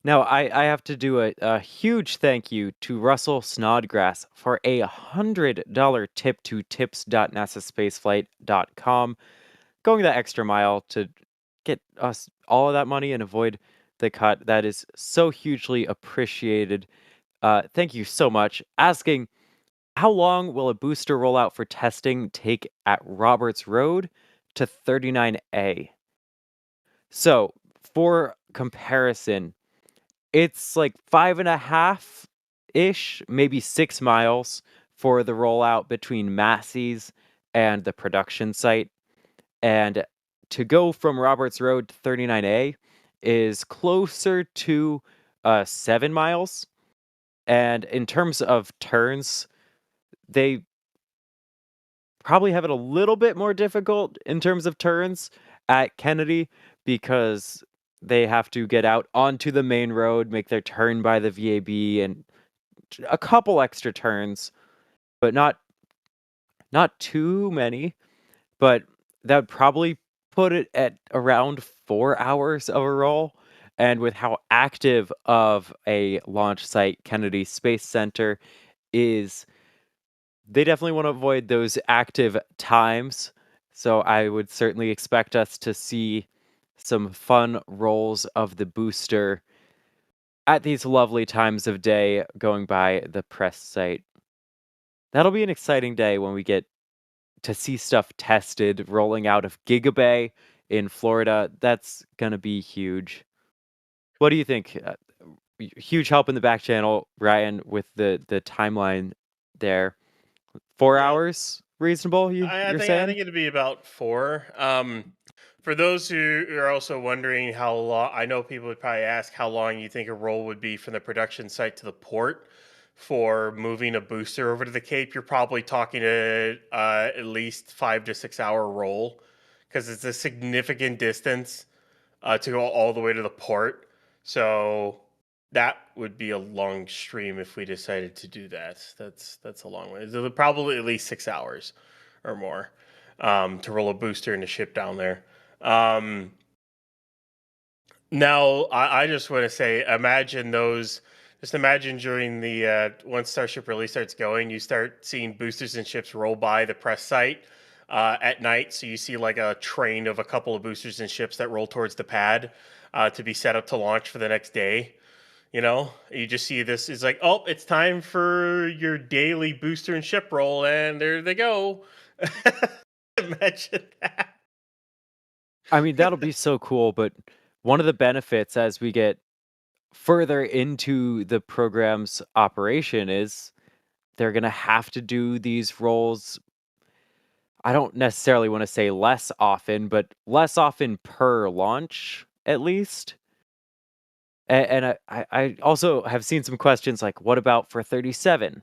Now, I have to do a huge thank you to Russell Snodgrass for a $100 tip to tips.nasaspaceflight.com, going that extra mile to get us all of that money and avoid the cut. That is so hugely appreciated. Thank you so much. Asking, how long will a booster rollout for testing take at Roberts Road to 39A? So, for comparison, it's like 5.5 ish, maybe 6 miles for the rollout between Masseys and the production site. And to go from Roberts Road to 39A is closer to 7 miles. And in terms of turns, they probably have it a little bit more difficult in terms of turns at Kennedy because they have to get out onto the main road, make their turn by the VAB, and a couple extra turns, but not too many. But that would probably put it at around 4 hours of a roll. And with how active of a launch site Kennedy Space Center is, they definitely want to avoid those active times. So I would certainly expect us to see some fun rolls of the booster at these lovely times of day going by the press site. That'll be an exciting day when we get to see stuff tested rolling out of Gigabay in Florida. That's going to be huge. What do you think? Huge help in the back channel, Ryan, with the timeline there. 4 hours reasonable, you're saying? I think it'd be about 4. For those who are also wondering how long, I know people would probably ask how long you think a roll would be from the production site to the port for moving a booster over to the Cape. You're probably talking at least 5 to 6 hour roll because it's a significant distance to go all the way to the port. So that would be a long stream if we decided to do that. That's a long way. It'll probably at least 6 hours or more to roll a booster and a ship down there. Now, I just want to say, imagine those. Just imagine during the once Starship really starts going, you start seeing boosters and ships roll by the press site at night. So you see like a train of a couple of boosters and ships that roll towards the pad to be set up to launch for the next day. You know, you just see this is like, oh, it's time for your daily booster and ship roll, and there they go. Imagine that. I mean, that'll be so cool, but one of the benefits as we get further into the program's operation is they're going to have to do these rolls. I don't necessarily want to say less often, but less often per launch, at least. And I also have seen some questions like, what about for 37?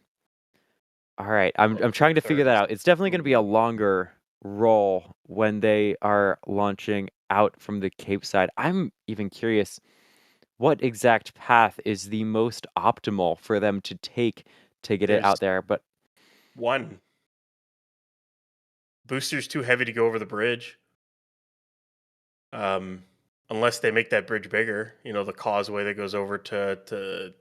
All right, I'm trying to figure that out. It's definitely going to be a longer roll when they are launching out from the Cape side. I'm even curious what exact path is the most optimal for them to take to get it out there. But one booster's too heavy to go over the bridge. Unless they make that bridge bigger, you know, the causeway that goes over to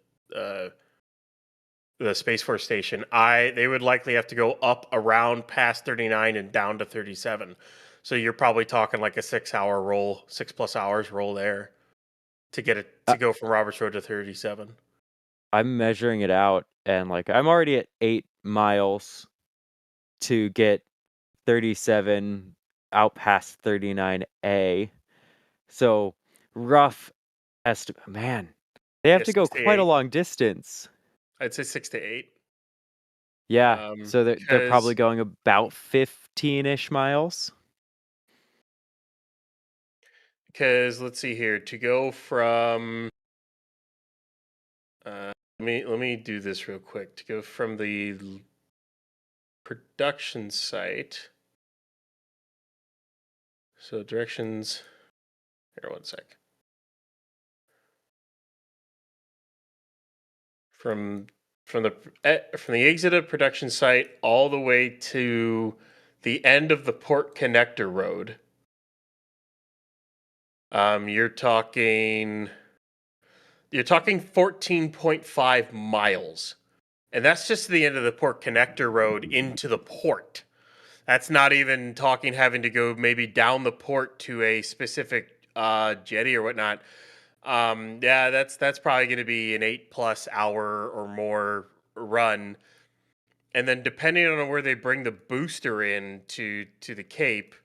the Space Force station. They would likely have to go up around past 39 and down to 37. So you're probably talking like a 6 hour roll, 6+ hours roll there to get it to go from Roberts Road to 37. I'm measuring it out, and like I'm already at 8 miles to get 37 out past 39A. So rough estimate. Man, they have to go quite a long distance. I'd say 6 to 8. Yeah, so they're probably going about 15-ish miles. Because let's see here, to go from let me do this real quick. To go from the production site. So directions. Here, one sec. From the exit of production site all the way to the end of the port connector road. You're talking 14.5 miles. And that's just the end of the port connector road into the port. That's not even talking having to go maybe down the port to a specific jetty or whatnot. Yeah, that's probably going to be an 8+ hour or more run. And then depending on where they bring the booster in to the Cape,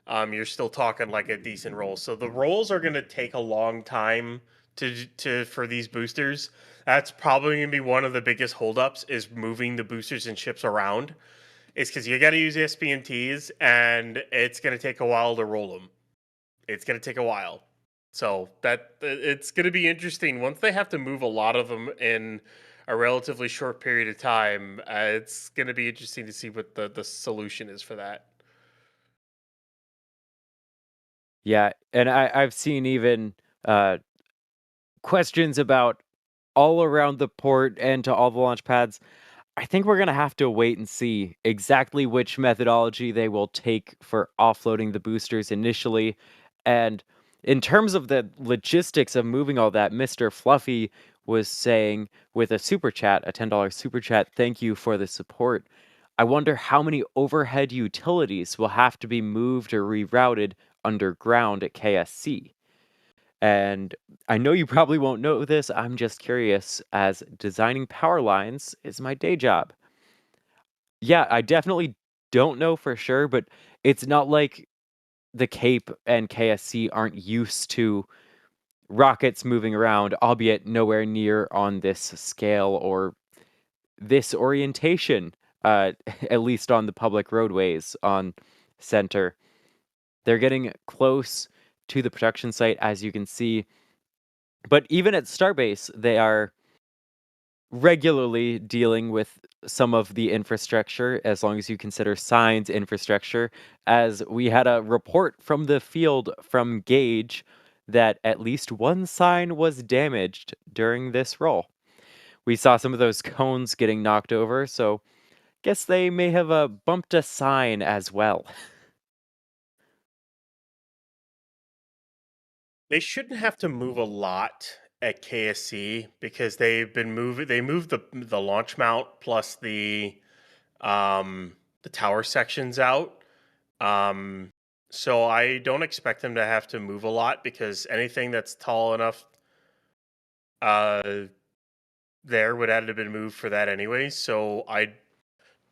you're still talking like a decent roll. So the rolls are going to take a long time for these boosters. That's probably going to be one of the biggest holdups is moving the boosters and ships around. It's because you got to use SPMTs, and it's going to take a while to roll them. It's going to take a while. So it's going to be interesting once they have to move a lot of them in a relatively short period of time. It's going to be interesting to see what the solution is for that. Yeah, and I've seen even questions about all around the port and to all the launch pads. I think we're going to have to wait and see exactly which methodology they will take for offloading the boosters initially. And in terms of the logistics of moving all that, Mr. Fluffy was saying with a super chat, a $10 super chat, thank you for the support. I wonder how many overhead utilities will have to be moved or rerouted underground at KSC. And I know you probably won't know this, I'm just curious, as designing power lines is my day job. Yeah, I definitely don't know for sure, but it's not like the Cape and KSC aren't used to rockets moving around, albeit nowhere near on this scale or this orientation, at least on the public roadways on Center. They're getting close to the production site, as you can see. But even at Starbase, they are regularly dealing with some of the infrastructure, as long as you consider signs infrastructure, as we had a report from the field from Gage that at least one sign was damaged during this roll. We saw some of those cones getting knocked over, so guess they may have bumped a sign as well. They shouldn't have to move a lot at KSC because they've been moving. They moved the launch mount plus the tower sections out. So I don't expect them to have to move a lot because anything that's tall enough there would have been moved for that anyway. So I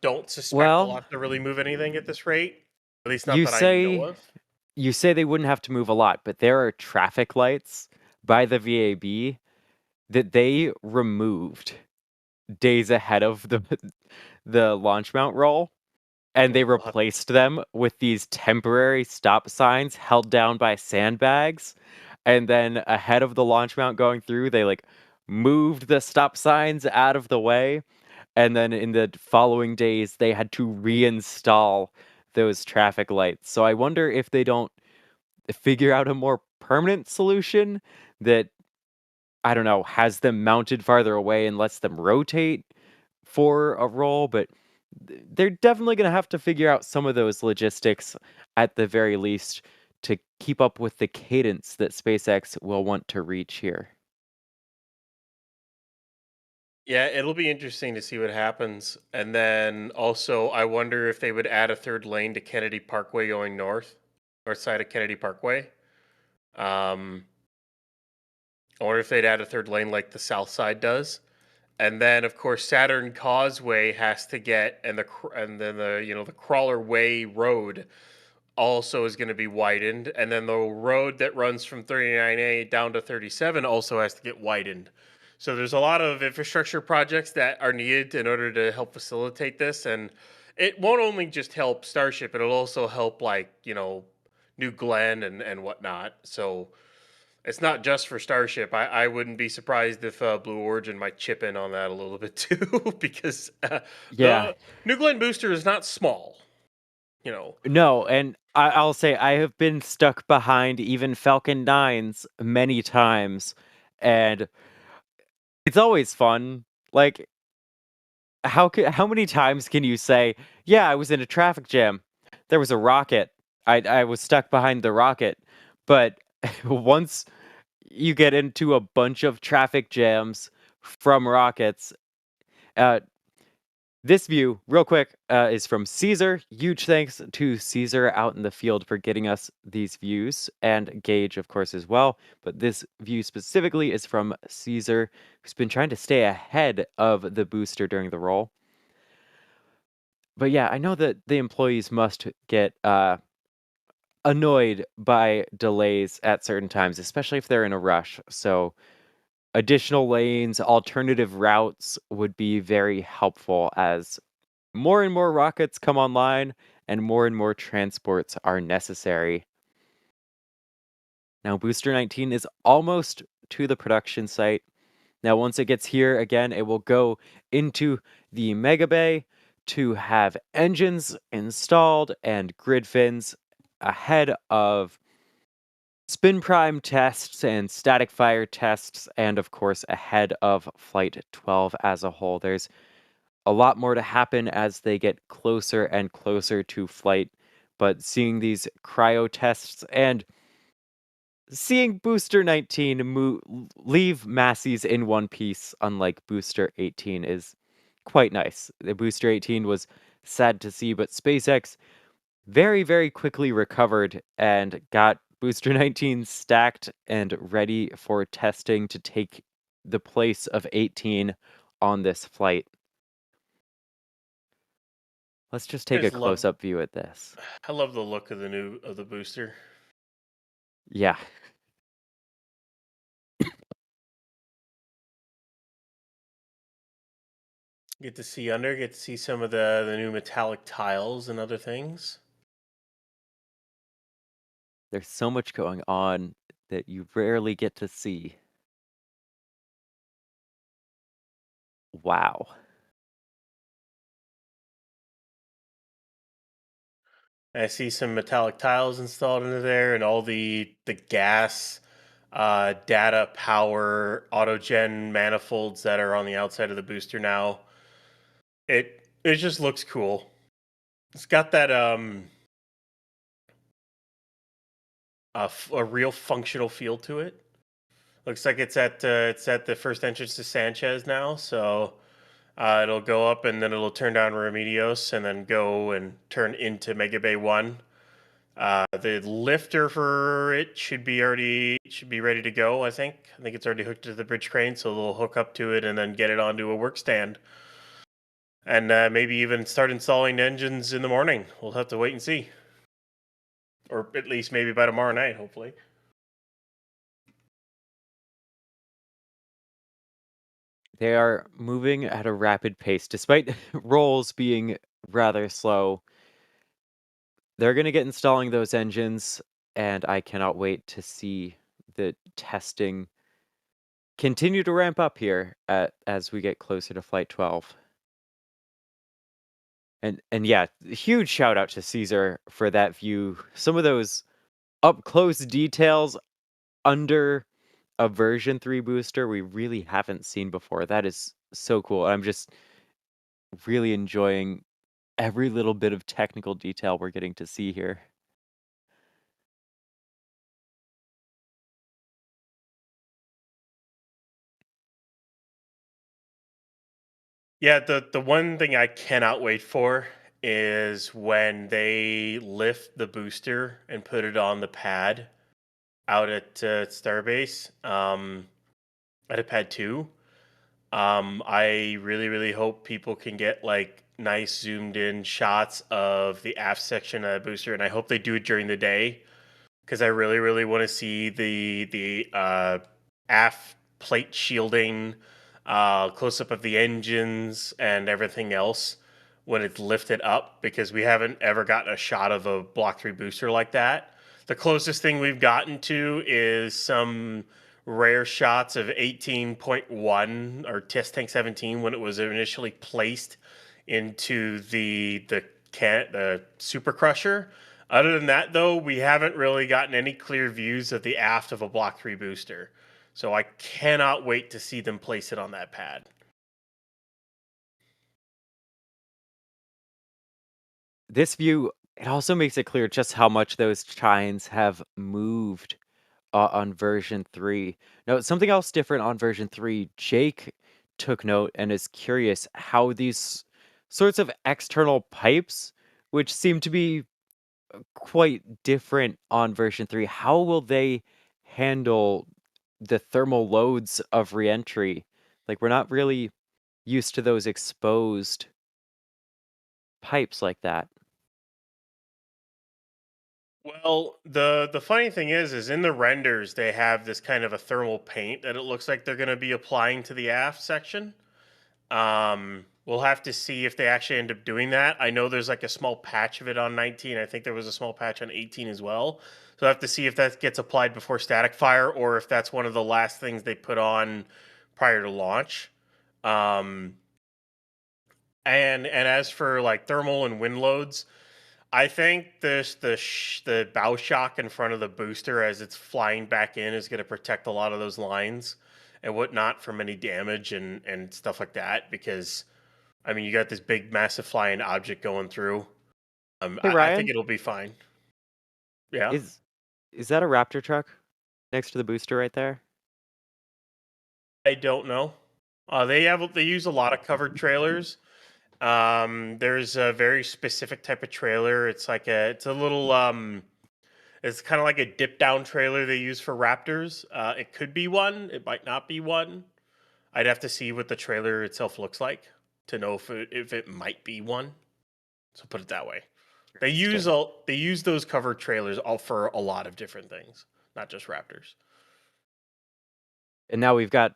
don't suspect Well, they'll have to really move anything at this rate. At least not you that I know say of. you say they wouldn't have to move a lot, but there are traffic lights by the VAB that they removed days ahead of the launch mount roll, and they What? replaced them with these temporary stop signs held down by sandbags. And then ahead of the launch mount going through, they like moved the stop signs out of the way. And then in the following days, they had to reinstall those traffic lights. So I wonder if they don't figure out a more permanent solution that, I don't know, has them mounted farther away and lets them rotate for a roll, but they're definitely going to have to figure out some of those logistics at the very least to keep up with the cadence that SpaceX will want to reach here. Yeah, it'll be interesting to see what happens. And then also, I wonder if they would add a third lane to Kennedy Parkway going north side of Kennedy Parkway. Or if they'd add a third lane like the south side does. And then, of course, Saturn Causeway has to get, and then the Crawler Way Road also is going to be widened, and then the road that runs from 39A down to 37 also has to get widened. So there's a lot of infrastructure projects that are needed in order to help facilitate this, and it won't only just help Starship; it'll also help New Glenn and whatnot. So it's not just for Starship. I wouldn't be surprised if Blue Origin might chip in on that a little bit too, because Yeah. the New Glenn booster is not small. No, and I'll say I have been stuck behind even Falcon 9s many times, and it's always fun. Like, how many times can you say, "Yeah, I was in a traffic jam. There was a rocket. I was stuck behind the rocket." But once you get into a bunch of traffic jams from rockets, uh, this view, real quick, is from Caesar. Huge thanks to Caesar out in the field for getting us these views, and Gage, of course, as well. But this view specifically is from Caesar, who's been trying to stay ahead of the booster during the roll. But yeah, I know that the employees must get annoyed by delays at certain times, especially if they're in a rush. So additional lanes, alternative routes would be very helpful as more and more rockets come online and more transports are necessary. Now, Booster 19 is almost to the production site. Now, once it gets here again, it will go into the Mega Bay to have engines installed and grid fins ahead of spin prime tests and static fire tests, and of course ahead of Flight 12 as a whole. There's a lot more to happen as they get closer and closer to flight, but seeing these cryo tests and seeing Booster 19 leave Masseys in one piece, unlike Booster 18, is quite nice. The Booster 18 was sad to see, but SpaceX very, very quickly recovered and got Booster 19 stacked and ready for testing to take the place of 18 on this flight. Let's just take a close-up view at this. I love the look of the booster. Yeah. Get to see some of the new metallic tiles and other things. There's so much going on that you rarely get to see. Wow. I see some metallic tiles installed into there, and all the gas, data, power, autogen manifolds that are on the outside of the booster now. It just looks cool. It's got that a real functional feel to it. Looks like it's at the first entrance to Sanchez now, so it'll go up and then it'll turn down Remedios and then go and turn into Mega Bay 1. The lifter for it should be ready to go, I think. I think it's already hooked to the bridge crane, so they'll hook up to it and then get it onto a work stand. And maybe even start installing engines in the morning. We'll have to wait and see. Or at least maybe by tomorrow night, hopefully. They are moving at a rapid pace, despite rolls being rather slow. They're going to get installing those engines, and I cannot wait to see the testing continue to ramp up here as we get closer to Flight 12. And yeah, huge shout out to Caesar for that view. Some of those up close details under a version 3 booster we really haven't seen before. That is so cool. I'm just really enjoying every little bit of technical detail we're getting to see here. Yeah, the one thing I cannot wait for is when they lift the booster and put it on the pad out at Starbase, at pad 2. I really, really hope people can get like nice zoomed in shots of the aft section of the booster, and I hope they do it during the day because I really, really want to see the aft plate shielding, close up of the engines and everything else when it's lifted up, because we haven't ever gotten a shot of a Block 3 booster like that. The closest thing we've gotten to is some rare shots of 18.1 or Test Tank 17 when it was initially placed into the Super Crusher. Other than that, though, we haven't really gotten any clear views of the aft of a Block 3 booster. So I cannot wait to see them place it on that pad. This view, it also makes it clear just how much those chines have moved on version 3. Now, something else different on version 3, Jake took note and is curious how these sorts of external pipes, which seem to be quite different on version 3, how will they handle the thermal loads of reentry? Like, we're not really used to those exposed pipes like that. Well, the funny thing is in the renders they have this kind of a thermal paint that it looks like they're going to be applying to the aft section. We'll have to see if they actually end up doing that. I know there's like a small patch of it on 19. I think there was a small patch on 18 as well. So I have to see if that gets applied before static fire or if that's one of the last things they put on prior to launch. And as for like thermal and wind loads, I think the bow shock in front of the booster as it's flying back in is going to protect a lot of those lines and whatnot from any damage and stuff like that. Because I mean, you got this big, massive flying object going through. Hey, I Ryan, think it'll be fine. Yeah. is that a Raptor truck next to the booster right there? I don't know. They use a lot of covered trailers. There's a very specific type of trailer. It's a little it's kind of like a dip down trailer they use for Raptors. It could be one. It might not be one. I'd have to see what the trailer itself looks like to know if it might be one. So put it that way. They use those covered trailers all for a lot of different things, not just Raptors. And now we've got,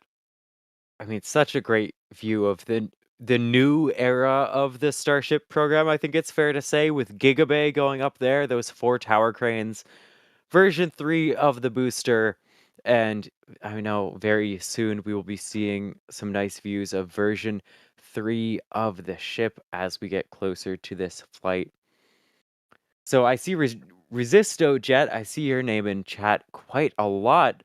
I mean, such a great view of the new era of the Starship program, I think it's fair to say, with Gigabay going up there, those 4 tower cranes, version 3 of the booster, and I know very soon we will be seeing some nice views of version 3 of the ship as we get closer to this flight. So I see Resisto Jet, I see your name in chat quite a lot,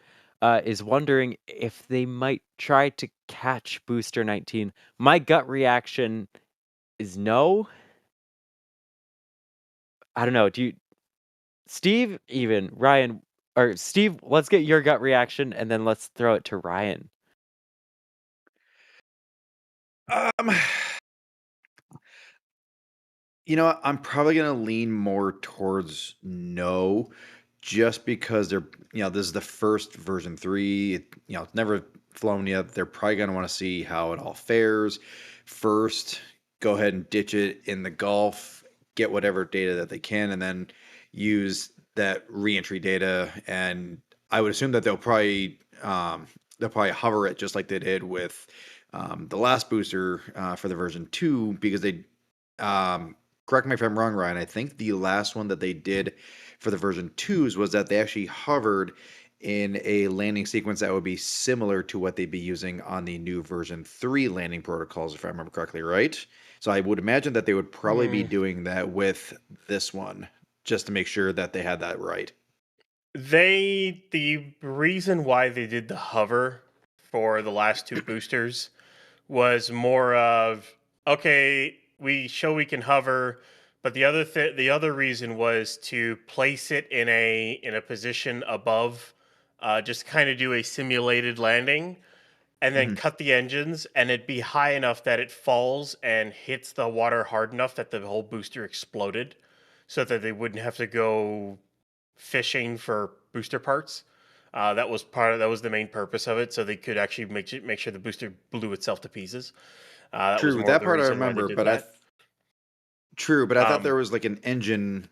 is wondering if they might try to catch Booster 19. My gut reaction is no. I don't know. Steve, even Ryan, or Steve, let's get your gut reaction and then let's throw it to Ryan. You know, I'm probably going to lean more towards no, just because this is the first version 3. It's never flown yet. They're probably going to want to see how it all fares first. Go ahead and ditch it in the Gulf, get whatever data that they can, and then use that reentry data. And I would assume that they'll probably hover it just like they did with the last booster for the version 2, because they. Correct me if I'm wrong, Ryan. I think the last one that they did for the version 2s was that they actually hovered in a landing sequence that would be similar to what they'd be using on the new version 3 landing protocols, if I remember correctly, right? So I would imagine that they would probably be doing that with this one, just to make sure that they had that right. The reason why they did the hover for the last 2 boosters was more of, okay, we show we can hover, but the other reason was to place it in a position above, just kind of do a simulated landing, and then cut the engines, and it'd be high enough that it falls and hits the water hard enough that the whole booster exploded, so that they wouldn't have to go fishing for booster parts. That was the main purpose of it, so they could actually make sure the booster blew itself to pieces. True, that part I remember, but I thought there was like an engine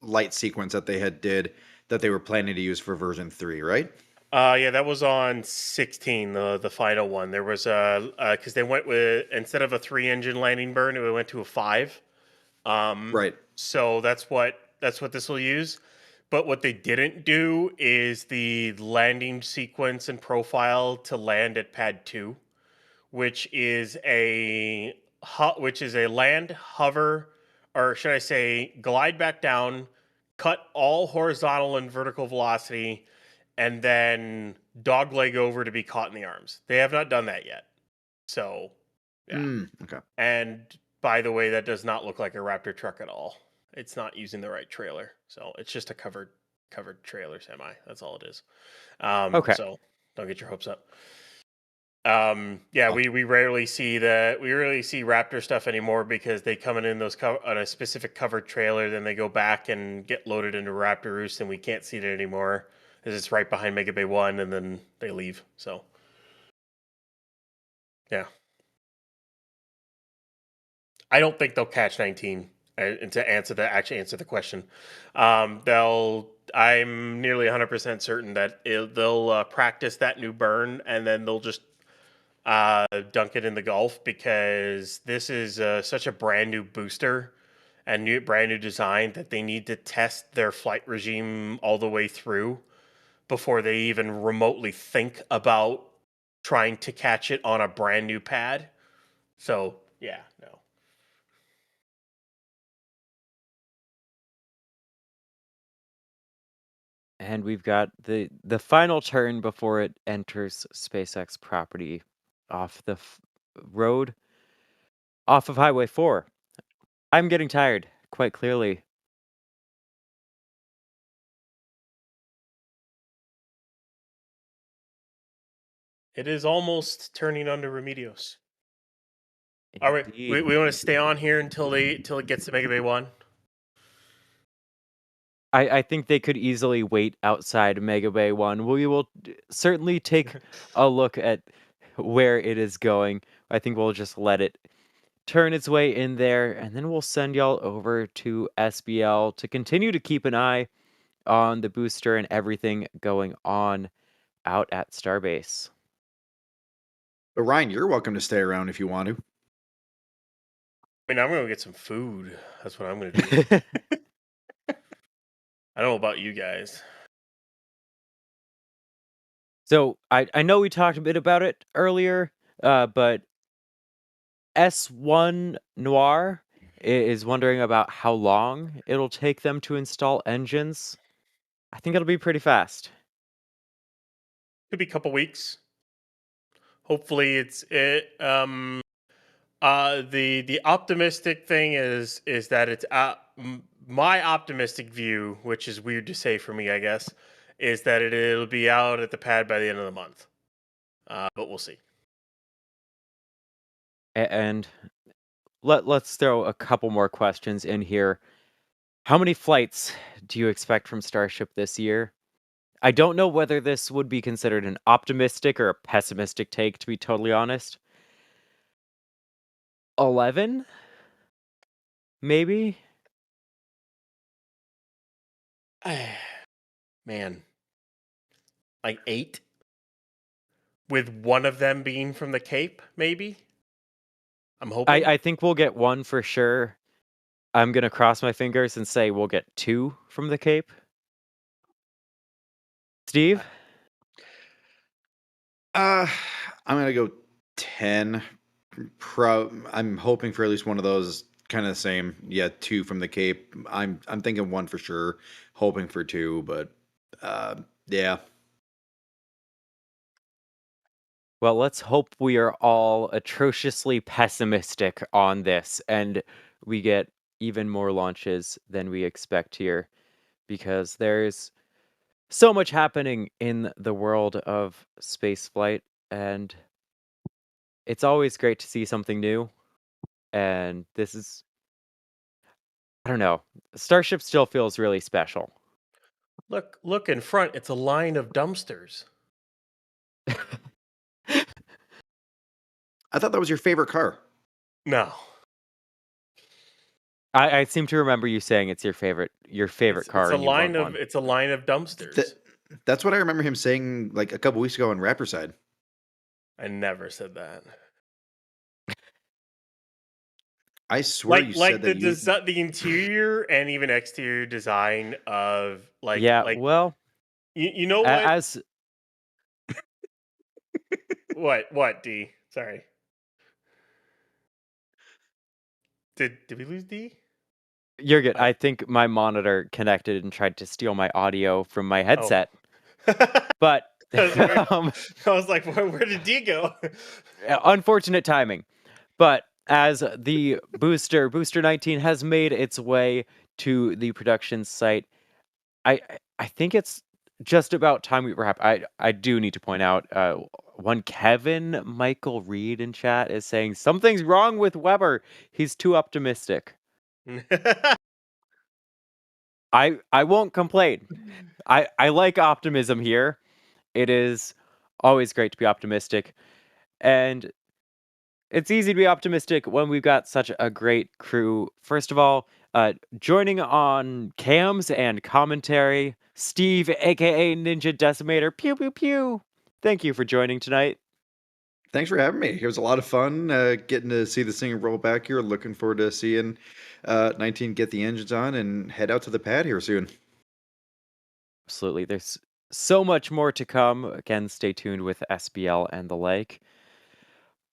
light sequence that they were planning to use for version 3, right? Yeah, that was on 16, the final one. There was because they went with, instead of a 3-engine landing burn, it went to a 5. Right. So that's what this will use. But what they didn't do is the landing sequence and profile to land at pad 2, which is a land, hover, or should I say glide back down, cut all horizontal and vertical velocity, and then dogleg over to be caught in the arms. They have not done that yet. So, yeah. Okay. And by the way, that does not look like a Raptor truck at all. It's not using the right trailer. So it's just a covered trailer semi. That's all it is. Okay. So don't get your hopes up. We rarely see Raptor stuff anymore, because they come in those on a specific covered trailer, then they go back and get loaded into Raptor Roost, and we can't see it anymore because it's right behind Mega Bay 1, and then they leave. So yeah, I don't think they'll catch 19. And to answer the question, I'm nearly 100% certain that they'll practice that new burn, and then they'll just dunk it in the Gulf, because this is such a brand new booster and brand new design that they need to test their flight regime all the way through before they even remotely think about trying to catch it on a brand new pad. So yeah, no. And we've got the final turn before it enters SpaceX property off the road off of Highway 4. I'm getting tired, quite clearly. It is almost turning onto Remedios. All right, we Indeed. want to stay on here until it gets to Mega Bay 1. I think they could easily wait outside Mega Bay 1. We will certainly take a look at where it is going. I think we'll just let it turn its way in there, and then we'll send y'all over to SBL to continue to keep an eye on the booster and everything going on out at Starbase. But Ryan, you're welcome to stay around if you want to. I mean, I'm going to get some food. That's what I'm going to do. I don't know about you guys. So I know we talked a bit about it earlier, but S1 Noir is wondering about how long it'll take them to install engines. I think it'll be pretty fast. Could be a couple weeks. Hopefully, the optimistic thing is that it's my optimistic view, which is weird to say for me, I guess, is that it'll be out at the pad by the end of the month. But we'll see. And let's throw a couple more questions in here. How many flights do you expect from Starship this year? I don't know whether this would be considered an optimistic or a pessimistic take, to be totally honest. 11? Maybe? Man. Like 8? With one of them being from the Cape, maybe? I'm hoping. I think we'll get one for sure. I'm going to cross my fingers and say we'll get 2 from the Cape. Steve? I'm going to go 10. I'm hoping for at least one of those, kind of the same. Yeah, 2 from the Cape. I'm thinking 1 for sure, hoping for 2, but yeah. Well, let's hope we are all atrociously pessimistic on this and we get even more launches than we expect here, because there's so much happening in the world of spaceflight, and it's always great to see something new. And this is, I don't know, Starship still feels really special. Look in front. It's a line of dumpsters. I thought that was your favorite car. No. I seem to remember you saying it's your favorite car. It's a line of dumpsters. That's what I remember him saying like a couple weeks ago on Raptor Side. I never said that. I swear you said that. The interior and even exterior design of well, you know what? As what D? Sorry. Did we lose D? You're good. I think my monitor connected and tried to steal my audio from my headset. But I was like, where did D go? Unfortunate timing. But as the Booster 19 has made its way to the production site, I think it's just about time we wrap. I do need to point out, one Kevin Michael Reed in chat is saying something's wrong with Weber. He's too optimistic. I won't complain. I like optimism here. It is always great to be optimistic. And it's easy to be optimistic when we've got such a great crew. First of all, joining on cams and commentary, Steve, aka Ninja Decimator. Pew pew pew. Thank you for joining tonight. Thanks for having me. It was a lot of fun getting to see this thing roll back here. Looking forward to seeing 19 get the engines on and head out to the pad here soon. Absolutely. There's so much more to come. Again, stay tuned with SBL and the like.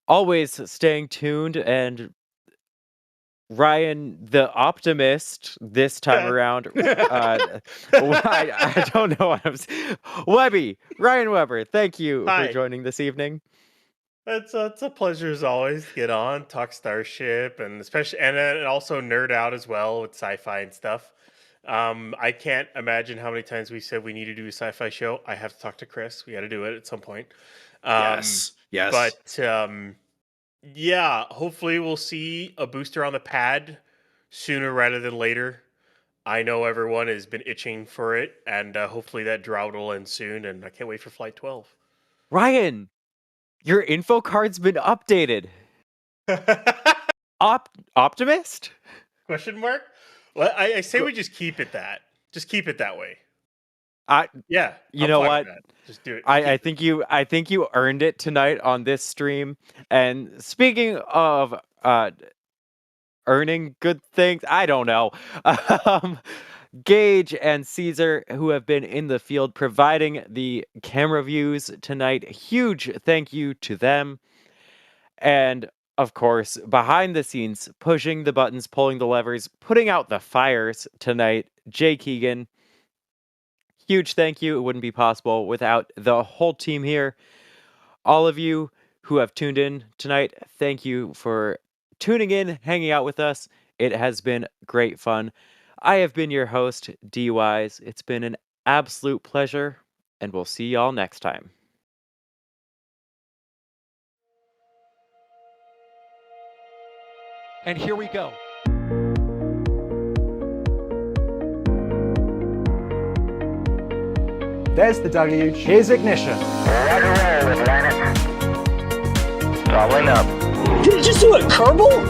Always staying tuned, and Ryan, the optimist, this time around. I don't know what I'm saying. Ryan Weber, thank you Hi. for joining this evening. It's a pleasure as always to get on, talk Starship, and especially and also nerd out as well with sci-fi and stuff. I can't imagine how many times we said we need to do a sci-fi show. I have to talk to Chris. We got to do it at some point. Yes. But yeah, hopefully we'll see a booster on the pad sooner rather than later. I know everyone has been itching for it, and hopefully that drought will end soon. And I can't wait for Flight 12. Ryan, your info card's been updated. Optimist? Question mark? Well, I say we just keep it that. Just keep it that way. Yeah. You I'm know fine what? with that. Just do it. I think you earned it tonight on this stream. And speaking of earning good things, I don't know. Gage and Caesar, who have been in the field providing the camera views tonight, huge thank you to them. And of course, behind the scenes, pushing the buttons, pulling the levers, putting out the fires tonight, Jay Keegan. Huge thank you. It wouldn't be possible without the whole team here. All of you who have tuned in tonight, thank you for tuning in, hanging out with us. It has been great fun. I have been your host, D-Wise. It's been an absolute pleasure, and we'll see y'all next time. And here we go. There's the deluge. Here's ignition. Doubling up. Did you just do a Kerbal?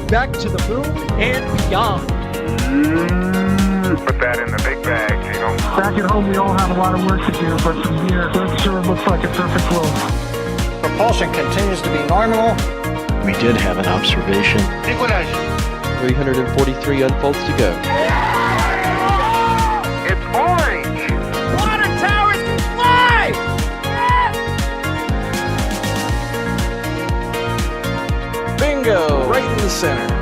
Back to the moon and beyond. Put that in the big bag, you know. Back at home, we all have a lot of work to do, but from here, that sure looks like a perfect world. Propulsion continues to be normal. We did have an observation. 343 unfolds to go. It's orange. Water towers can fly! Bingo! Right in the center.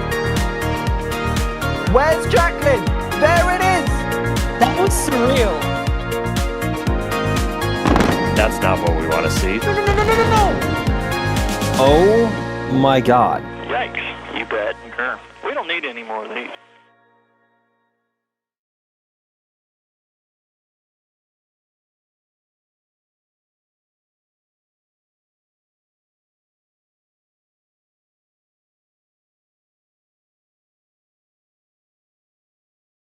Where's Jacqueline? There it is! That was surreal. That's not what we want to see. No! Oh my god. Yikes, you bet. We don't need any more of these.